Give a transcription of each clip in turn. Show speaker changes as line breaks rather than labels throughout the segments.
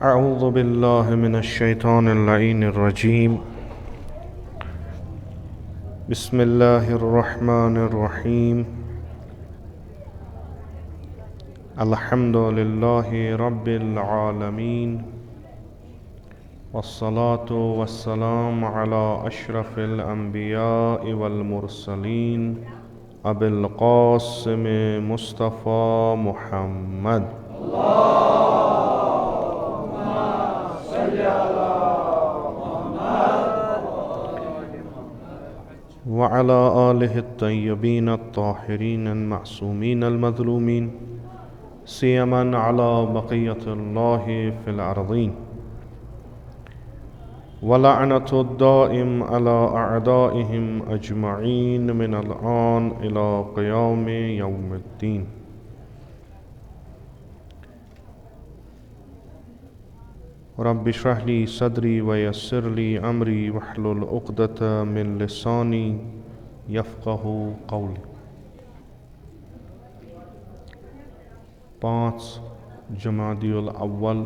اعوذ باللہ من الشیطان اللعین الرجیم بسم اللہ الرحمن الرحیم الحمد للہ رب العالمین والصلاة والسلام علی اشرف الانبیاء والمرسلین ابی القاسم مصطفی محمد وعلى آله الطيبين الطاهرين المعصومين المظلومين سيما على بقية الله في الأرضين ولعنة الدائم على أعدائهم أجمعين من الآن إلى قيام يوم الدين. رب اشرح لي صدري ويسر لي امري واحلل عقدة من لساني يفقهوا قولي. 5 جمادی الاول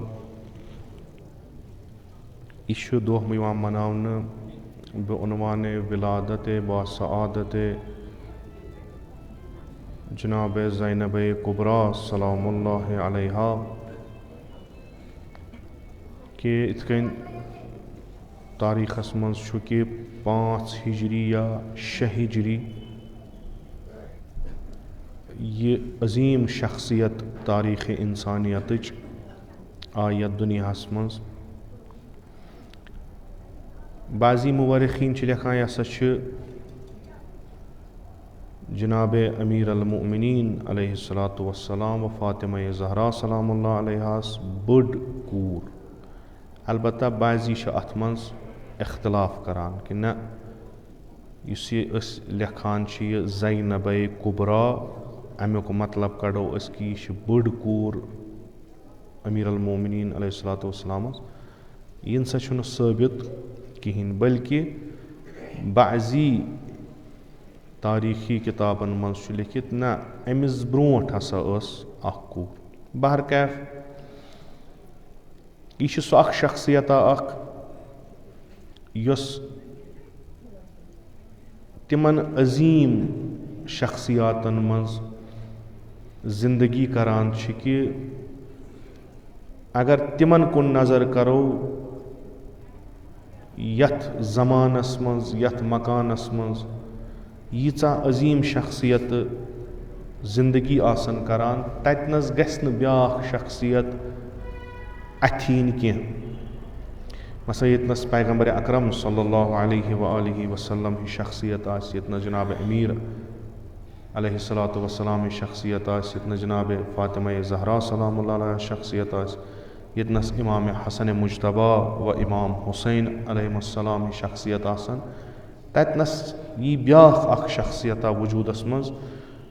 یہ دہ یوان مناونہ بعنوان ولادت باسعادت جناب زینب کبریٰ سلام اللہ علیہ کہ ات کن تاریخس مز کہ 5 ہجری یا 6 ہجری یہ عظیم شخصیت تاریخ انسانیت آیت دنیا مز. بعضی مورخین لکھان یہ ہسا جناب امیرالمؤمنین علیہ السلام و فاطمہ زہرا سلام اللہ علیہ بڑ کور. البتہ بعضی ات مز اختلاف کران کہ نہ اس لکھان یہ زینب کبریٰ امیک مطلب کڑو اس کی یہ بڑ کور امیرالمؤمنین علیہ السلام یہ نسا چھُنہٕ ثٲبت کہین بلکہ بعضی تاریخی کتابن مز لکھت نہ امس برونٹھ ہسا اخ کور. بہرکیف یہ سو اخ شخصیت یس تمن عظیم شخصیاتن مز زندگی کران کہ اگر تمن کن نظر کرو یت زمانس مز یت مکانس مز ییژا عظیم شخصیت زندگی آسن کران تتنس گژھِ نہٕ بیاکھ شخصیت اتھین کی. مثلا یتنس پیغمبر اکرم صلی اللہ علیہ وآلہ وسلم ہی شخصیت آس، یتنس جناب امیر علیہ السلام ہی شخصیت آس، یتنس جناب فاطمہ زہرا سلام اللہ علیہ شخصیت آس، یتنس امام حسن مجتبیٰ و امام حسین علیہ السلام ہی شخصیت آسن تتنس یہ بیاکھ اخ شخصیت وجودس مز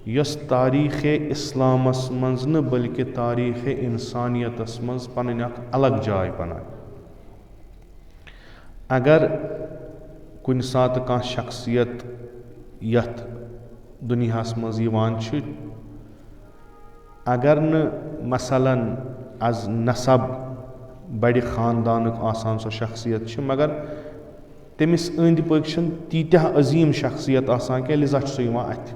یس تاریخ اسلامس مز نہ بلکہ تاریخ انسانیتس مز پنن اخ الگ جائے بنائے. اگر کن سات کان شخصیت یت دنیا مز یوان چھ اگر نہ مثلا از نسب بڑ خاندانک آسان سو شخصیت چھ مگر تمس اند پک تیتہ عظیم شخصیت آسان کہ لذا سہ یوان اتھ.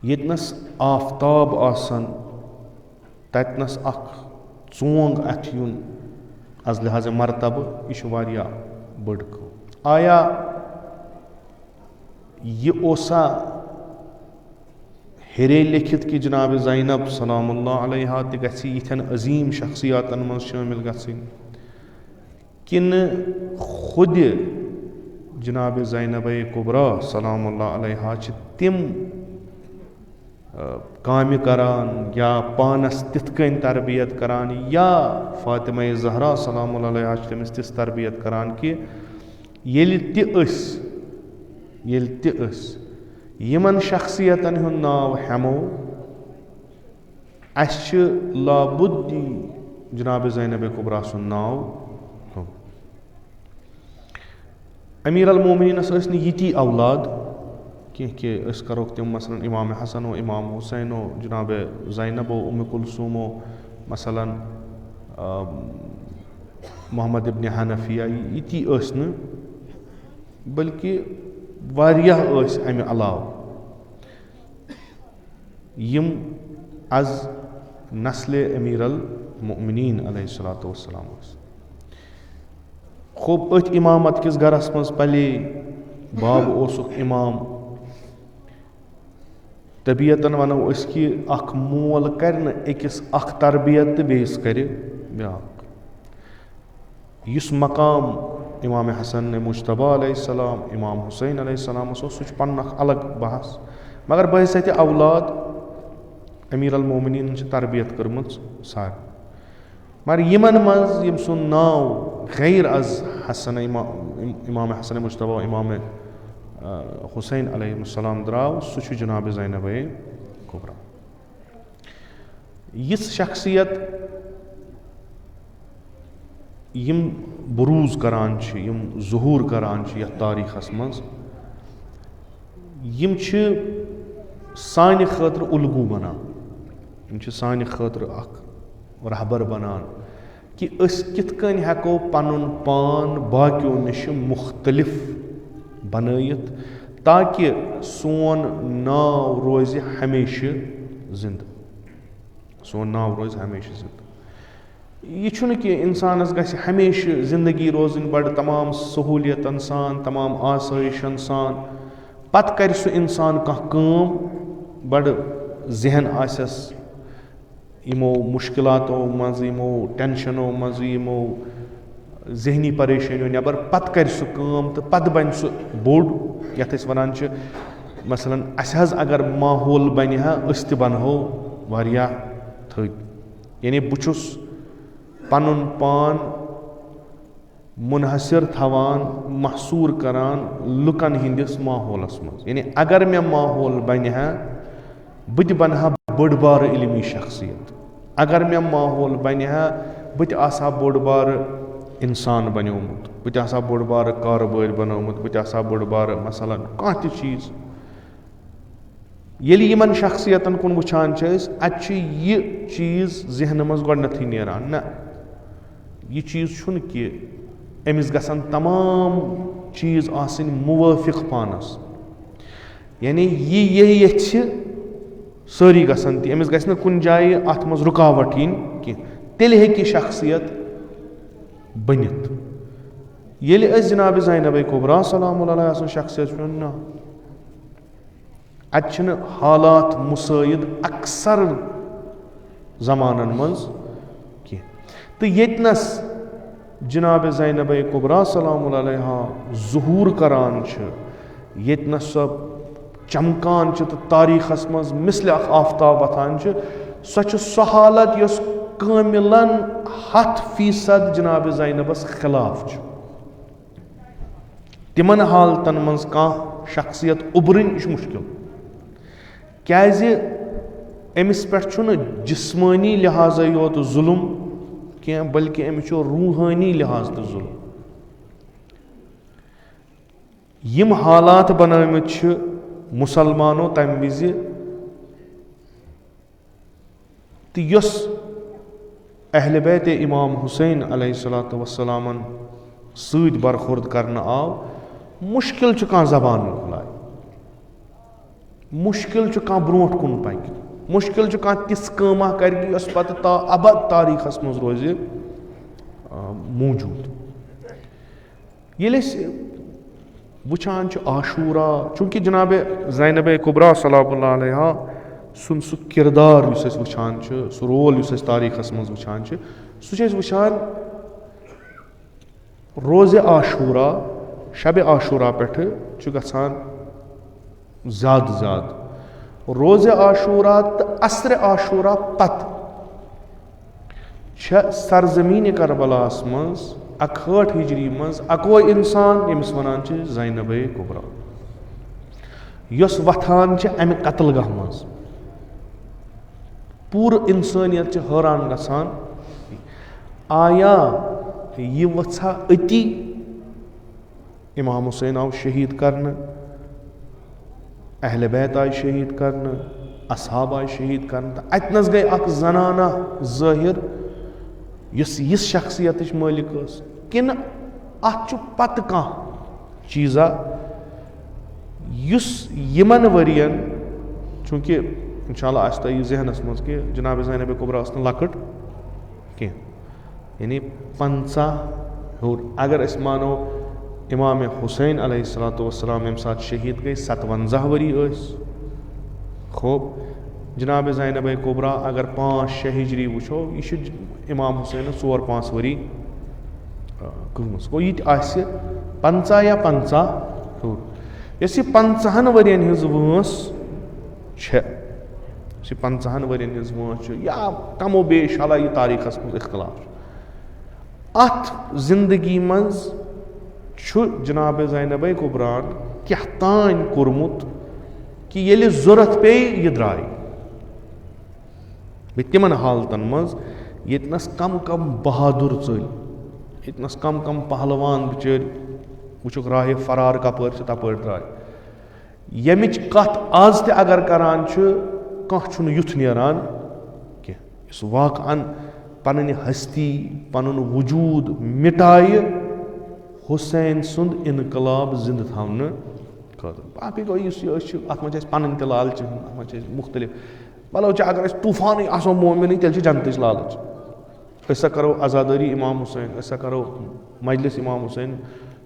یتنس آفتاب آسن تتنس اخ ژونگ اتھ یون از لحاظ مرتبہ یہ واریاہ بڑ کٲم. آیا یہ اوسا ہیرے لیکھت کہ جناب زینب سلام اللہ علیہ تہِ گژھِ یِتھٮ۪ن عظیٖم شخصیاتن منٛز شٲمِل گژھٕنۍ کِنہٕ خود جناب زینب کبرا سلام اللہ علیہ چھِ تِم کامہِ کران یا پانس تِتھ کٔنۍ تربیت کران یا فاطمہ زہرا سلام اللہ علیہ چھِ تٔمِس تِژھ تربیت کران کہِ ییٚلہِ تہِ أسۍ یِمن شخصیتن ہُنٛد ناو ہٮ۪مو اَسہِ چھِ لابُدی جناب زینب کبرا سُنٛد ناو ہیوٚن. امیرالمؤمنینس ٲسۍ نہٕ یِتی اولاد کینٛہہ کہِ أسۍ کروکھ تِم مثلاً امام حسنو امام حسینو جناب زینبو کلثومو مثلاً محمد ابن حنفیہ یِتی ٲسۍ نہٕ بلکہِ واریاہ ٲسۍ امہِ علاوٕ یِم از نسلِ امیرالمؤمنین علیہ الصلوۃ والسلام ٲسۍ. خوب أتھۍ امامت کِس گرس منٛز پلے باب اوسُکھ امام. طبیعتن ونو أسۍ کہِ اکھ مول کرِ نہٕ أکِس اکھ تربیت تہٕ بیٚیِس کرِ بیٛاکھ. یُس مقام امام حسن مجتبیٰ علیہ السلام امام حسین علیہ السلامس اوس سُہ چھُ پنُن اکھ الگ بحث مگر بحثیتہِ اولاد امیرالمؤمنین چھِ تربیت کٔرمٕژ سارنٕے. مگر یِمن منٛز ییٚمہِ سُنٛد ناو غیر از حسن امام حسن مجتبیٰ امام حسین علیہ السلام درٛاو سُہ چھُ جناب زینب کبرا. یِژھ شخصیت یِم بروز کران چھِ یِم ظہوٗر کران چھِ یتھ تاریٖخس منٛز یِم چھِ سانہِ خٲطرٕ الگوٗ بنان. یِم چھِ سانہِ خٲطرٕ اکھ رہبر بنان کہِ أسۍ کِتھ کٔنۍ ہٮ۪کو پنُن پان باقیو نِش مختلف بنٲیِتھ تاکہِ سون ناو روزِ ہمیشہٕ زِندٕ. سون ناو روزِ ہمیشہٕ زِندٕ. یہِ چھُنہٕ کہِ انسانس گژھِ ہمیشہٕ زندگی روزٕنۍ بڑٕ تمام سہوٗلیتن سان تمام آسٲیشن سان پتہٕ کرِ سُہ انسان کانٛہہ کٲم بڑٕ ذہن آسٮ۪س یِمو مُشکلاتو منٛزٕ یِمو ٹٮ۪نشنو منٛزٕ یِمو ذہنی پریشٲنیو نٮ۪بر پتہٕ کرِ سُہ کٲم تہٕ پتہٕ بنہِ سُہ بوٚڑ یتھ أسۍ ونان چھِ مثلاً اسہِ حظ اگر ماحول بنہِ ہا أسۍ تہِ بنہو واریاہ تھٔدۍ. یعنی بہٕ چھُس پنُن پان منحصر تھاوان محصوٗر کران لُکن ہٕنٛدِس ماحولس منٛز. یعنی اگر مےٚ ماحول بنہِ ہا بہٕ تہِ بنہٕ ہا بٔڑ بارٕ علمی شخصیت. اگر مےٚ ماحول بنہِ ہا بہٕ تہِ آسہٕ ہا بوٚڑ بارٕ انسان بنیومُت بہٕ تہِ آسہٕ ہا بوٚڑ بارٕ کارٕبٲرۍ بنومُت بہٕ تہِ آسہٕ ہا بوٚڑ بارٕ مثلاً کانٛہہ تہِ چیٖز. ییٚلہِ یِمن شخصیتن کُن وٕچھان چھِ أسۍ اتہِ چھُ یہِ چیٖز ذہنہٕ منٛز گۄڈنٮ۪تھٕے نیران نہ یہِ چیٖز چھُنہٕ کہِ أمِس گژھن تمام چیٖز آسٕنۍ موٲفِق پانس. یعنی یہِ یژھِ سٲری گژھن تہِ أمِس گژھِ نہٕ کُنہِ جایہِ اتھ منٛز رُکاوٹ یِنۍ کینٛہہ تیٚلہِ ہیٚکہِ شخصیت بٔنِتھ. ییٚلہِ أسۍ جناب زینب کبرا سلام اللہ علیہ سٕنٛز شخصیت چھُ نہ اتہِ چھِنہٕ حالات مُسٲیِد اکثر زمانن منٛز کینٛہہ تہٕ ییٚتنس جناب زینب کبرا سلام اللہ علیہ ظہوٗر کران چھِ ییٚتنس سۄ چمکان چھِ تہٕ تاریٖخس منٛز مِثلہِ اکھ آفتاب وۄتھان چھِ سۄ چھِ سۄ حالت یۄس کٲمِلن 100% جناب زینبس خلاف چھُ. تِمن حالتن منٛز کانٛہہ شخصیت اُبرٕنۍ یہِ چھُ مُشکِل کیازِ أمِس پٮ۪ٹھ چھُنہٕ جسمٲنی لحاظے یوت ظُلم کینٛہہ بلکہِ أمِس چھُ روٗحٲنی لحاظ تہِ ظُلم. یِم حالات بنٲومٕتۍ چھِ مُسلمانو تمہِ وِزِ تہٕ یۄس اہلِ بیتِ امام حسین علیہ الصلوۃ والسلامن سۭتۍ برخورد کرنہٕ آو مُشکِل چھُ کانٛہہ زبان مۄکلایہِ مُشکِل چھُ کانٛہہ برونٛٹھ کُن پکہِ مُشکِل چھُ کانٛہہ تِژھ کٲمہ کرِ یۄس پتہٕ تا ابد تاریٖخس منٛز روزِ موٗجوٗد. ییٚلہِ أسۍ وٕچھان چھِ عاشوٗرا چوٗنٛکہِ جناب زینب کبرا سلام اللہ علیہ سُنٛد سُہ کِردار یُس أسۍ وٕچھان چھِ سُہ رول یُس أسۍ تاریٖخَس منٛز وٕچھان چھِ سُہ چھِ أسۍ وٕچھان روزِ عاشوٗرا شبِ عاشوٗرا پٮ۪ٹھٕ چھُ گژھان زیادٕ زیادٕ روزِ عاشوٗرا تہٕ عصرِ عاشوٗرا پتہٕ چھےٚ سرزمیٖنہِ کربلاہَس منٛز 61 ہجری منٛز اَکوے اِنسان ییٚمِس وَنان چھِ زینبے کُبرا یۄس وۄتھان چھِ اَمہِ قتل گاہ منٛز پوٗرٕ اِنسٲنیت چھِ حٲران گژھان آیا یہِ ؤژھا أتی اِمام حُسین آو شہیٖد کرنہٕ اہلِ بیت آیہِ شہیٖد کرنہٕ اصحاب آیہِ شہیٖد کرنہٕ تہٕ اَتِنَس گٔے اکھ زنانہ ظٲہِر یُس یِژھ شخصیتٕچ مٲلِک ٲس کِنہٕ اَتھ چھُ پتہٕ کانٛہہ چیٖزا یُس یِمن ؤرین چوٗنٛکہِ اِنشاء اللہ آسہِ تۄہہِ یہِ ذہنس منٛز کہِ جناب زینب کُبرا ٲس نہٕ لۄکٕٹ کینٛہہ یعنی 50 ہیوٚر اگر أسۍ مانو امام حُسین علیہ الصلوۃ والسلام ییٚمہِ ساتہٕ شہیٖد گٔے 57 ؤری ٲسۍ خوب جناب زینب کُبرا اگر 5-6 ہجری وٕچھو یہِ چھُ امام حُسینَس 4-5 ؤری گٔمٕژ گوٚو یہِ تہِ آسہِ 50 یا 50 ہیوٚر یۄس یہِ 50 ؤرین ہٕنٛز وٲنٛس چھےٚ یۄس یہِ 50 ؤرین ہٕنٛز وٲنٛس چھِ یا کم و بیش حالانکہِ یہِ تاریٖخَس منٛز اختلاف چھُ اَتھ زندگی منٛز چھُ جناب زینبے کُبراہن کیٛاہ تانۍ کوٚرمُت کہِ ییٚلہِ ضوٚرتھ پیٚیہِ یہِ درٛاے بیٚیہِ تِمن حالتن منٛز ییٚتنس کم کم بہادُر ژٔلۍ ییٚتنس کم کم پہلوان بِچٲرۍ وٕچھُکھ راہہِ فرار کپٲرۍ چھِ تپٲرۍ درٛاے ییٚمِچ کتھ آز تہِ اگر کران چھِ کانٛہہ چھُنہٕ یُتھ نیران کینٛہہ یُس واقعن پنٕنۍ ہستی پنُن وجوٗد مٹایہِ حُسین سُنٛد انقلاب زِندٕ تھاونہٕ خٲطرٕ باقٕے گوٚو یُس یہِ أسۍ چھِ اتھ منٛز چھِ اَسہِ پنٕنۍ تہِ لالچہِ ہُنٛد اتھ منٛز چھِ أسۍ مُختٔلِف بلو چاہے اگر أسۍ طوٗفانٕے آسو مومنٕے تیٚلہِ چھِ جنتٕچ لالٕچ أسۍ سا کرو عزادٲری امام حُسین أسۍ سا کرو مجلس امام حُسین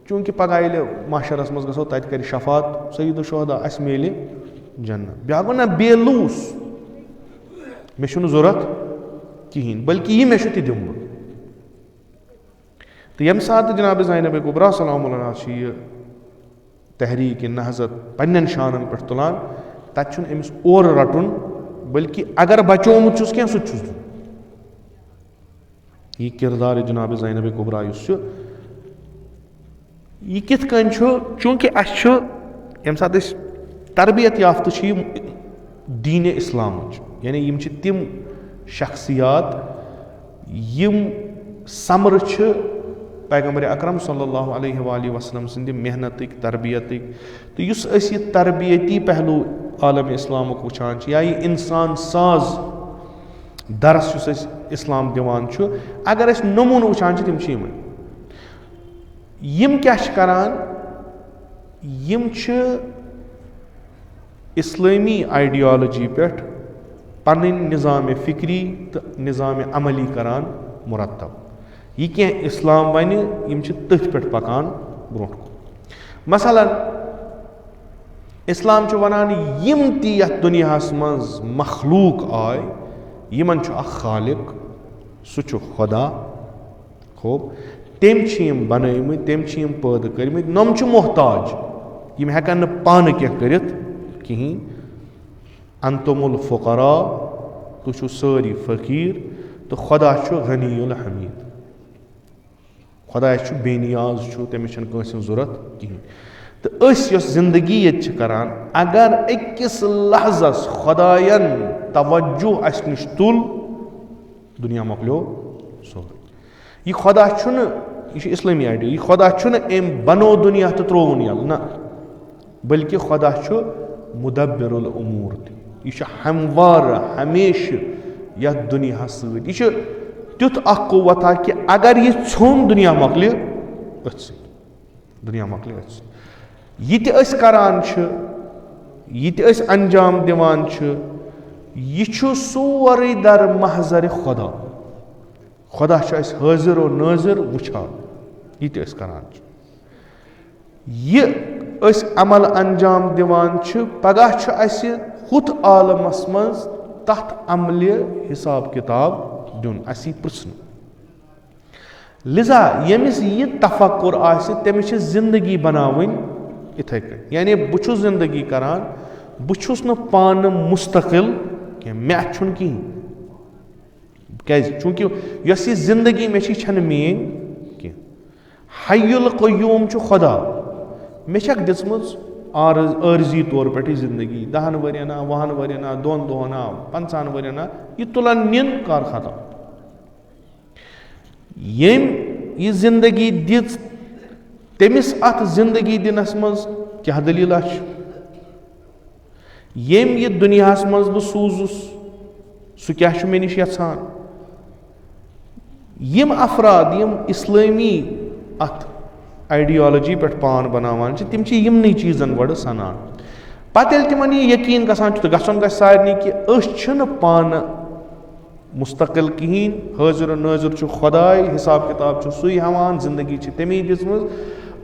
چوٗنٛکہِ پگاہ ییٚلہِ محشرس منٛز گژھو تتہِ کرِ شفات سید الشہدا اَسہِ میلہِ جنت بیاکھ گوٚو نہ بے لوٗس مےٚ چھُنہٕ ضوٚرتھ کِہینۍ بٔلکہِ یہِ مےٚ چھُ تہِ دِمہٕ بہٕ تہٕ ییٚمہِ ساتہٕ جناب زینب کُبرا سلام علیہا چھِ یہِ تحریٖک نہضت پننٮ۪ن شانن پٮ۪ٹھ تُلان تتہِ چھُنہٕ أمِس اورٕ رٹُن بٔلکہِ اگر بچومُت چھُس کینٛہہ سُہ تہِ چھُس دیُن یہِ کِردار جناب زینب کُبرا یُس چھُ یہِ کِتھ کٔنۍ چھُ چوٗنٛکہِ اَسہِ چھُ ییٚمہِ ساتہٕ أسۍ تربیت یافتہٕ چھِ یِم دیٖنِ اِسلامٕچ یعنی یِم چھِ تِم شخصیات یِم سمرٕ چھِ پیغمبرِ اکرم صلی اللہ علیہ وآلہ وسلم سٕنٛدِ محنتٕکۍ تربیتٕکۍ تہٕ یُس أسۍ یہِ تربیتی پہلوٗ عالمِ اِسلامُک وٕچھان چھِ یا یہِ اِنسان ساز درس یُس أسۍ اِسلام دِوان چھُ اگر أسۍ نموٗنہٕ وٕچھان چھِ تِم چھِ یِمے یِم کیٛاہ چھِ کران یِم چھِ اِسلٲمی آیڈیالجی پٮ۪ٹھ پنٕنۍ نِظامِ فِکری تہٕ نِظامِ عملی کران مُرتب یہِ کینٛہہ اِسلام وَنہِ یِم چھِ تٔتھۍ پٮ۪ٹھ پکان برونٛٹھ کُن مثلاً اِسلام چھُ وَنان یِم تہِ یتھ دُنیاہس منٛز مخلوٗق آے یِمن چھُ اکھ خالق سُہ چھُ خۄدا خوب تٔمۍ چھِ یِم بنٲومٕتۍ تٔمۍ چھِ یِم پٲدٕ کٔرمٕتۍ نۄم چھِ محتاج یِم ہٮ۪کن نہٕ پانہٕ کینٛہہ کٔرِتھ کِہیٖنۍ انتُم الفقرا تُہۍ چھِو سٲری فقیٖر تہٕ خۄدا چھُ غنی الحمیٖد خۄداے چھُ بے نیاز چھُ تٔمِس چھنہٕ کٲنٛسہِ ہٕنٛز ضوٚرتھ کِہیٖنۍ تہٕ أسۍ یۄس زندگی ییٚتہِ چھِ کران اگر أکِس لحظس خۄداین توجہ اسہِ نِش تُل دُنیا مۄکلیو سورُے یہِ خۄدا چھُنہٕ یہِ چھُ اِسلٲمی آیڈیا یہِ خۄدا چھُنہٕ أمۍ بنوو دُنیا تہٕ ترٛووُن یَلہٕ نہ بٔلکہِ خۄدا چھُ مُدبِر العموٗر تہِ یہِ چھُ ہموارٕ ہمیشہٕ یتھ دُنیاہس سۭتۍ یہِ چھُ تیُتھ اکھ قوتھا کہِ اگر یہِ ژھیوٚن دُنیا مۄکلہِ أتھۍ سۭتۍ دُنیا مۄکلہِ أتھۍ سۭتۍ یہِ تہِ أسۍ کران چھِ یہِ تہِ أسۍ انجام دِوان چھِ یہِ چھُ سورُے در محضرِ خۄدا خۄدا چھُ اَسہِ حٲضِر و نٲظِر وٕچھان یہِ تہِ أسۍ کران چھِ یہِ أسۍ عمل انجام دِوان چھِ پگاہ چھُ اَسہِ ہُتھ عالمس منٛز تتھ عملہِ حساب کِتاب دیُن اَسہِ یی پرٛژھنہٕ. لِذا ییٚمِس یہِ تفکر آسہِ تٔمِس چھِ زندگی بناوٕنۍ یِتھَے کٔنۍ. یعنی بہٕ چھُس زندگی کران, بہٕ چھُس نہٕ پانہٕ مُستقل کینٛہہ, مےٚ اَتھِ چھُنہٕ کِہیٖنۍ. کیازِ چوٗنٛکہِ یۄس یہِ زندگی مےٚ چھِ یہِ چھنہٕ میٲنۍ کینٛہہ. حی القیوٗم چھُ خۄدا, مےٚ چھکھ دِژمٕژ عٲرضی طور پٮ۪ٹھ یہِ زندگی 10 ؤرین 20 ؤرین 2 دۄہن 50 ؤرین, یہِ تُلن نِن کر ختم. ییٚمۍ یہِ زندگی دِژ تٔمِس اتھ زندگی دِنس منٛز کیٛاہ دٔلیٖلہ چھِ؟ ییٚمۍ یہِ دُنیاہس منٛز بہٕ سوٗزُس سُہ کیٛاہ چھُ مےٚ نِش یژھان؟ یِم افراد یِم اسلٲمی اتھ آیڈیالجی پٮ۪ٹھ پان بناوان چھِ تِم چھِ یِمنٕے چیٖزن گۄڈٕ سنان. پتہٕ ییٚلہِ تِمن یہِ یقیٖن گژھان چھُ تہٕ گژھُن گژھِ سارنٕے کہِ أسۍ چھِنہٕ پانہٕ مستقل کِہیٖنۍ, حٲضِر و نٲظِر چھُ خۄداے, حساب کِتاب چھُ سُے ہٮ۪وان, زندگی چھِ تٔمی دِژمٕژ.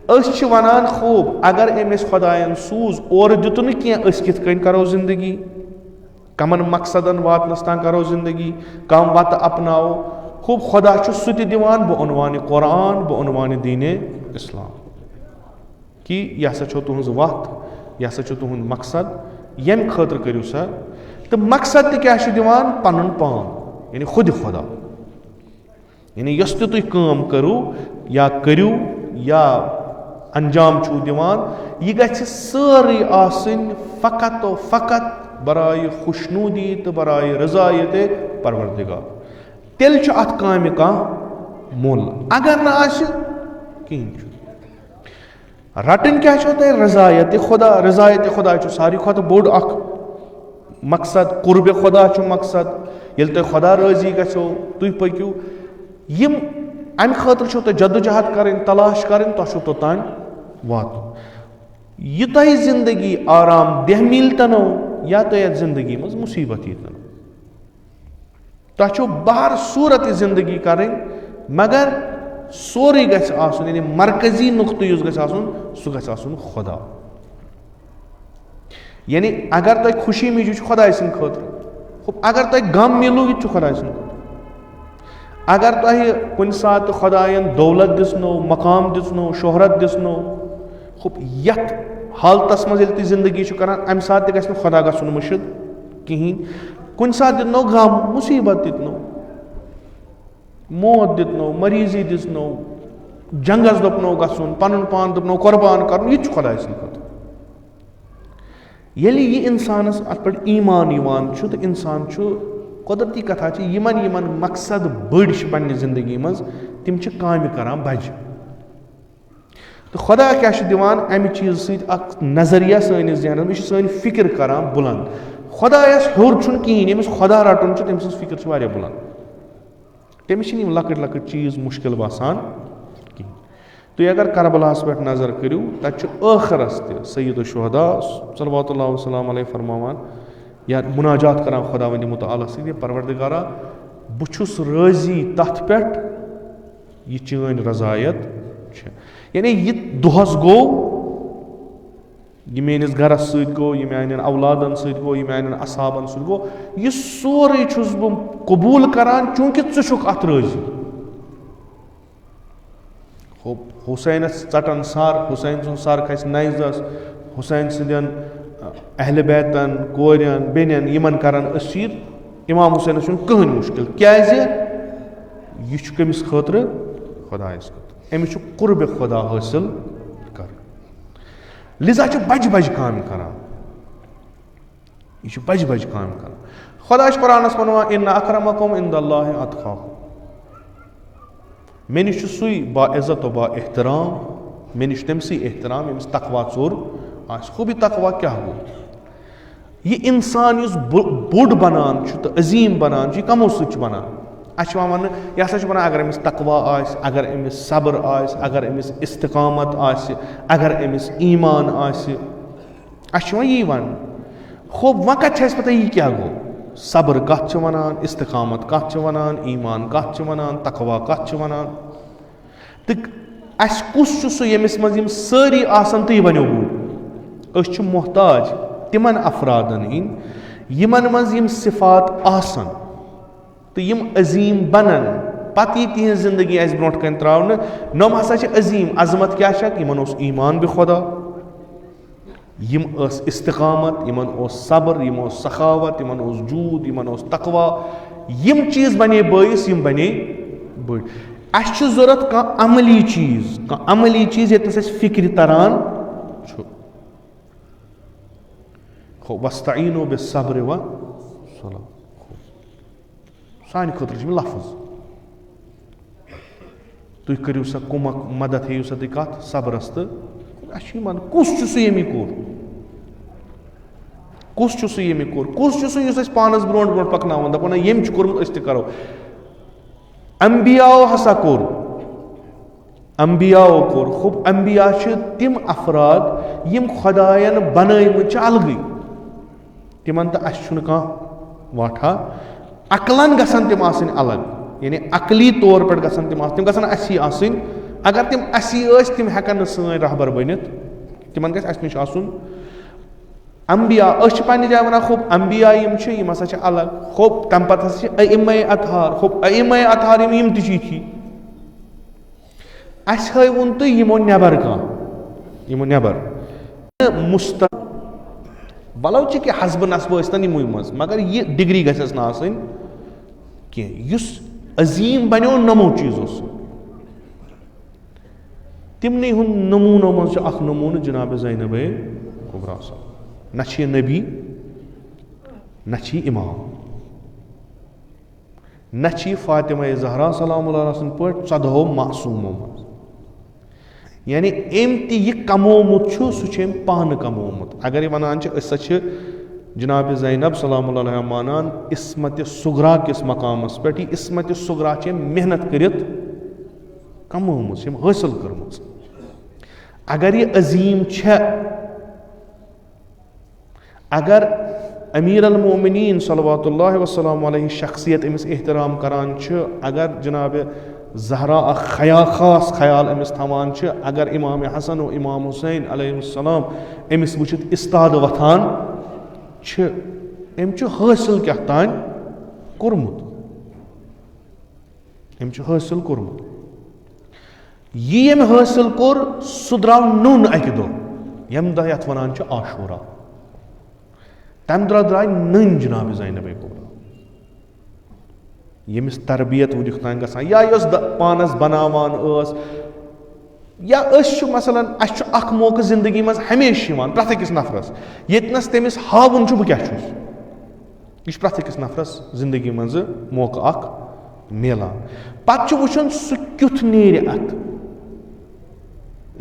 أسۍ چھِ ونان خوٗب اگر أمۍ اَسہِ خۄدایَن سوٗز اورٕ دِتُن نہٕ کینٛہہ, أسۍ کِتھ کٔنۍ کرو زندگی, کمن مقصدن واتنس تام کرو زندگی, کم وتہٕ اپناوو. خوٗب خۄدا چھُ سُہ تہِ دِوان بہٕ عنوانہِ قرآن, بہٕ عنوانہِ دیٖنِ اسلام, کہِ یہِ ہسا چھو تُہنٛز وتھ, یہِ ہسا چھُ تُہُنٛد مقصد, ییٚمہِ خٲطرٕ کٔرِو سا. تہٕ مقصد تہِ کیٛاہ چھُ دِوان؟ پنُن پان, یعنی خۄدِ خۄدا. یعنی یۄس تہِ تُہۍ کٲم کٔرِو یا کٔرِو یا انجام چھُو دِوان, یہِ گژھِ سٲرٕے آسٕنۍ فقط و فقط برایہِ خوشنوٗدی تہٕ برایہِ رضایتِ پروردگار. تیٚلہِ چھُ اتھ کامہِ کانٛہہ مۄل, اگر نہٕ آسہِ کِہیٖنۍ چھُ. رٹٕنۍ کیٛاہ چھو تۄہہِ؟ رضایتِ خۄدا. رضایتِ خۄدا چھُ ساروی کھۄتہٕ بوٚڑ اکھ مقصد, قُربِ خۄدا چھُ مقصد. ییٚلہِ تۄہہِ خۄدا رٲضی گژھیو تُہۍ پٔکِو. یِم امہِ خٲطرٕ چھو تۄہہِ جدوجہد کرٕنۍ, تلاش کرٕنۍ, تۄہہِ چھُو توٚتانۍ واتُن. یہِ تۄہہِ زندگی آرام دہ میلتنو یا تۄہہِ یتھ زندگی منٛز مُصیبت ییٖتنو, تۄہہِ چھو بہر صوٗرت یہِ زندگی کرٕنۍ, مگر سورُے گژھِ آسُن, یعنی مرکزی نقطہٕ یُس گژھِ آسُن سُہ گژھِ آسُن خۄدا. یعنی اگر تۄہہِ خوشی میجو چھُ خۄداے سٕنٛدِ خٲطرٕ, اگر تۄہہِ غم مِلو یہِ تہِ چھُ خۄداے سٕنٛدِ خٲطرٕ. اگر تۄہہِ کُنہِ ساتہٕ خۄدایَن دولت دِژنو, مقام دِژنو, شہرت دِژنو, یتھ حالتس منٛز ییٚلہِ تُہۍ زندگی چھِو کران امہِ ساتہٕ تہِ گژھِ نہٕ خۄدا گژھُن مٔشِد کِہیٖنۍ. کُنہِ ساتہٕ دِتنو غم, مُصیبت دِتنو, موت دِتنو, مریضی دِژنو, جنگس دوٚپنو گژھُن, پنُن پان دوٚپنو قۄربان کرُن, یہِ تہِ چھُ خۄداے سٕنٛدِ خٲطرٕ. ییٚلہِ یہِ انسانس اتھ پٮ۪ٹھ ایٖمان یِوان چھُ تہٕ انسان چھُ, قۄدرتی کتھا چھِ, یِمن مقصد بٔڑۍ چھِ پننہِ زندگی منٛز تِم چھِ کامہِ کران بجہِ. تہٕ خۄدا کیٛاہ چھُ دِوان امہِ چیٖزٕ سۭتۍ اکھ نظریہ سٲنِس ذہنس منٛز, یہِ چھُ سٲنۍ فکر کران بُلنٛد. خۄدایس ہیوٚر چھُنہٕ کِہیٖنۍ, ییٚمِس خۄدا رٹُن چھُ تٔمۍ سٕنٛز فکر چھِ واریاہ بُلنٛد. تٔمِس چھِنہٕ یِم لۄکٕٹۍ لۄکٕٹۍ چیٖز مُشکِل باسان کِہیٖنۍ. تُہۍ اگر کربلاہس پٮ۪ٹھ نظر کٔرِو, تتہِ چھُ ٲخرس تہِ سید الشہدا صلوات اللہ وسلام علیہ فرماوان یا مُناجات کران خۄداوندِ مُتعالیٰ سۭتۍ, پروردگارا بہٕ چھُس رٲضی تتھ پٮ۪ٹھ یہِ چٲنۍ رضایت چھِ. یعنی یہِ دۄہس گوٚو, یہِ میٲنِس گرس سۭتۍ گوٚو, یہِ میانٮ۪ن اولادن سۭتۍ گوٚو, یہِ میانٮ۪ن اصحابن سۭتۍ گوٚو, یہِ سورُے چھُس بہٕ قبوٗل کران چوٗنٛکہِ ژٕ چھُکھ اتھ رٲضی. حُسینس ژٹن سر, حُسین سُنٛد سر کھسہِ نیزس, حُسین سٕنٛدٮ۪ن اہلِ بیتن, کورٮ۪ن, بیٚنٮ۪ن, یِمن کرن أسیٖر. امام حُسینس چھُنہٕ کٕہٕنۍ مُشکِل, کیازِ یہِ چھُ کٔمِس خٲطرٕ؟ خۄدایس خٲطرٕ. أمِس چھُ قُربِ خۄدا حٲصِل کرُن. لِذا چھُ بجہِ بجہِ کامہِ کران, یہِ چھُ بجہِ بجہِ کامہِ کران. خۄدا چھُ قرآنس ونان اِنَّ اَکرَمَکُم عِندَ اللہِ اَتقاکُم. مےٚ نِش چھُ سُے با عزت و با احترام, مےٚ نِش تٔمۍ سٕے احترام ییٚمِس تقوا ژوٚر آسہِ. خوٗب یہِ تقوا کیٛاہ گوٚو؟ یہِ انسان یُس بوٚڑ بنان چھُ تہٕ عظیٖم بنان چھُ, یہِ کمو سۭتۍ چھُ بنان؟ اَسہِ چھُ وَنان یہِ ہسا چھُ وَنان اگر أمِس تقوا آسہِ, اگر أمِس صبر آسہِ, اگر أمِس استقامت آسہِ, اگر أمِس ایٖمان آسہِ, اَسہِ چھُ یِوان یی وننہٕ. خوب وۄنۍ کتہِ چھِ اَسہِ پتہ یہِ کیٛاہ گوٚو؟ صبر کتھ چھِ ونان, استقامت کتھ چھِ ونان, ایٖمان کتھ چھِ ونان, تقوا کتھ چھِ ونان. تہٕ اَسہِ کُس چھُ سُہ ییٚمِس منٛز یِم سٲری آسن تہٕ یہِ بنیو بوٚڑ؟ أسۍ چھِ محتاج تمن افرادن ہند یمن مز یم صفات آسن تو یم عظیم بنن پتہ تہذ زندگی آس برونٹ کن تراؤن نم ہسا عظیم عظمت کیا یمن اوس ایمان بہ خدا یم اس استقامت یمن اوس صبر یم اوس سخاوت یمن اوس جود یمن اوس تقوا یم چیز بنے باعث یم بنے بڑ اس ضرورت کانٛہہ عملی چیز یتنس اس فکر تران وَاسْتَعِينُوا بِالصَّبْرِ وَالصَّلَاةِ سانہِ خٲطرٕ چھِ لفظ تُہۍ کٔرِو سا کُمک مدد ہیٚیِو سا تُہۍ کتھ صبرس تہٕ اَسہِ چھُ یِمن کُس چھُ سُہ ییٚمہِ کوٚر کُس چھُ سُہ ییٚمہِ کوٚر کُس چھُ سُہ یُس اَسہِ پانس برونٛٹھ برونٛٹھ پکناوان دپان ییٚمۍ چھُ کوٚرمُت أسۍ تہِ کرو انبیاو ہسا کوٚر انبیاو کوٚر خوب انبیا چھِ تِم افراد یِم خۄداین بنٲومٕتۍ چھِ الگٕے تمن تو اس کانٛہہ واٹھا عقلن گژھن تم آسٕنۍ الگ یعنی عقلی طور پہ گژھن تم گژھن اسی آسٕنۍ اگر تم اسی ٲسۍ تم ہٮ۪کن نہٕ سٲنۍ رہبر بٔنِتھ تمن گژھِ اسہِ نِش آسُن انبیا أسۍ چھِ پننہِ جایہِ ونان خوب انبیا یِم چھِ یِم ہسا چھِ الگ خوب تمہِ پتہٕ ہسا چھِ ائمے اطہار خوب ائمے اطہار یِم تہِ چھِ یِتھی اسہِ ہٲوُن تُہۍ یِمو نٮ۪بر کانٛہہ یِمو نٮ۪بر ولو چھ کہ حسبہ نصبہ ٲسۍتن یِموٕے منٛز مگر یہِ ڈگری گژھٮ۪س نہٕ آسٕنۍ کینٛہہ یُس عظیٖم بنیو نمو چیٖزو سۭتۍ تمنٕے ہُنٛد نموٗنو منٛز چھُ اکھ نموٗنہٕ جناب زینبے کبرا صاحب نہ چھِ یہِ نبی نہ چھِ یہِ امام نہ چھِ یہِ فاطمہ زہرا سلام اللہ سٕنٛدۍ پٲٹھۍ 14 معصوٗمو منٛز یعنی أمۍ تہِ یہِ کمومُت چھُ سُہ چھُ أمۍ پانہٕ کمومُت اگر یہِ ونان چھِ أسۍ ہسا چھِ جناب زینب سلام اللہ علیہ مانان عصمتِ صغرا کِس مقامس پٮ۪ٹھ یہِ عصمتِ صغرا چھِ أمۍ محنت کٔرِتھ کمٲمٕژ یِم حٲصِل کٔرمٕژ اگر یہِ عظیٖم چھےٚ اگر امیرالمؤمنین صلوات اللہ وسلام علیہ شخصیت أمِس احترام کران چھِ اگر جناب زہرا اکھ خاص خیال أمِس تھاوان چھِ اگر امام حسن و امام حسین علیہ السلام أمِس وٕچھِتھ استاد وۄتھان چھِ أمۍ چھُ حٲصِل کیٛاہ تام کوٚرمُت أمۍ چھُ حٲصِل کوٚرمُت یہِ ییٚمۍ حٲصِل کوٚر سُہ درٛاو نوٚن اکہِ دۄہ ییٚمہِ دۄہ یتھ ونان چھِ عاشورا تمہِ دۄہ درٛاے نٔنۍ جناب زینبے کبرا ییٚمِس تربیت وٕنیُک تام گژھان یا یۄس پانس بناوان ٲس یا أسۍ چھُ مثلاً اَسہِ چھُ اکھ موقعہٕ زندگی منٛز ہمیشہِ یِوان پرٛٮ۪تھ أکِس نفرس ییٚتنس تٔمِس ہاوُن چھُ بہٕ کیٛاہ چھُس یہِ چھُ پرٛٮ۪تھ أکِس نفرس زندگی منٛزٕ موقعہٕ اکھ میلان پتہٕ چھُ وٕچھُن سُہ کیُتھ نیرِ اتھ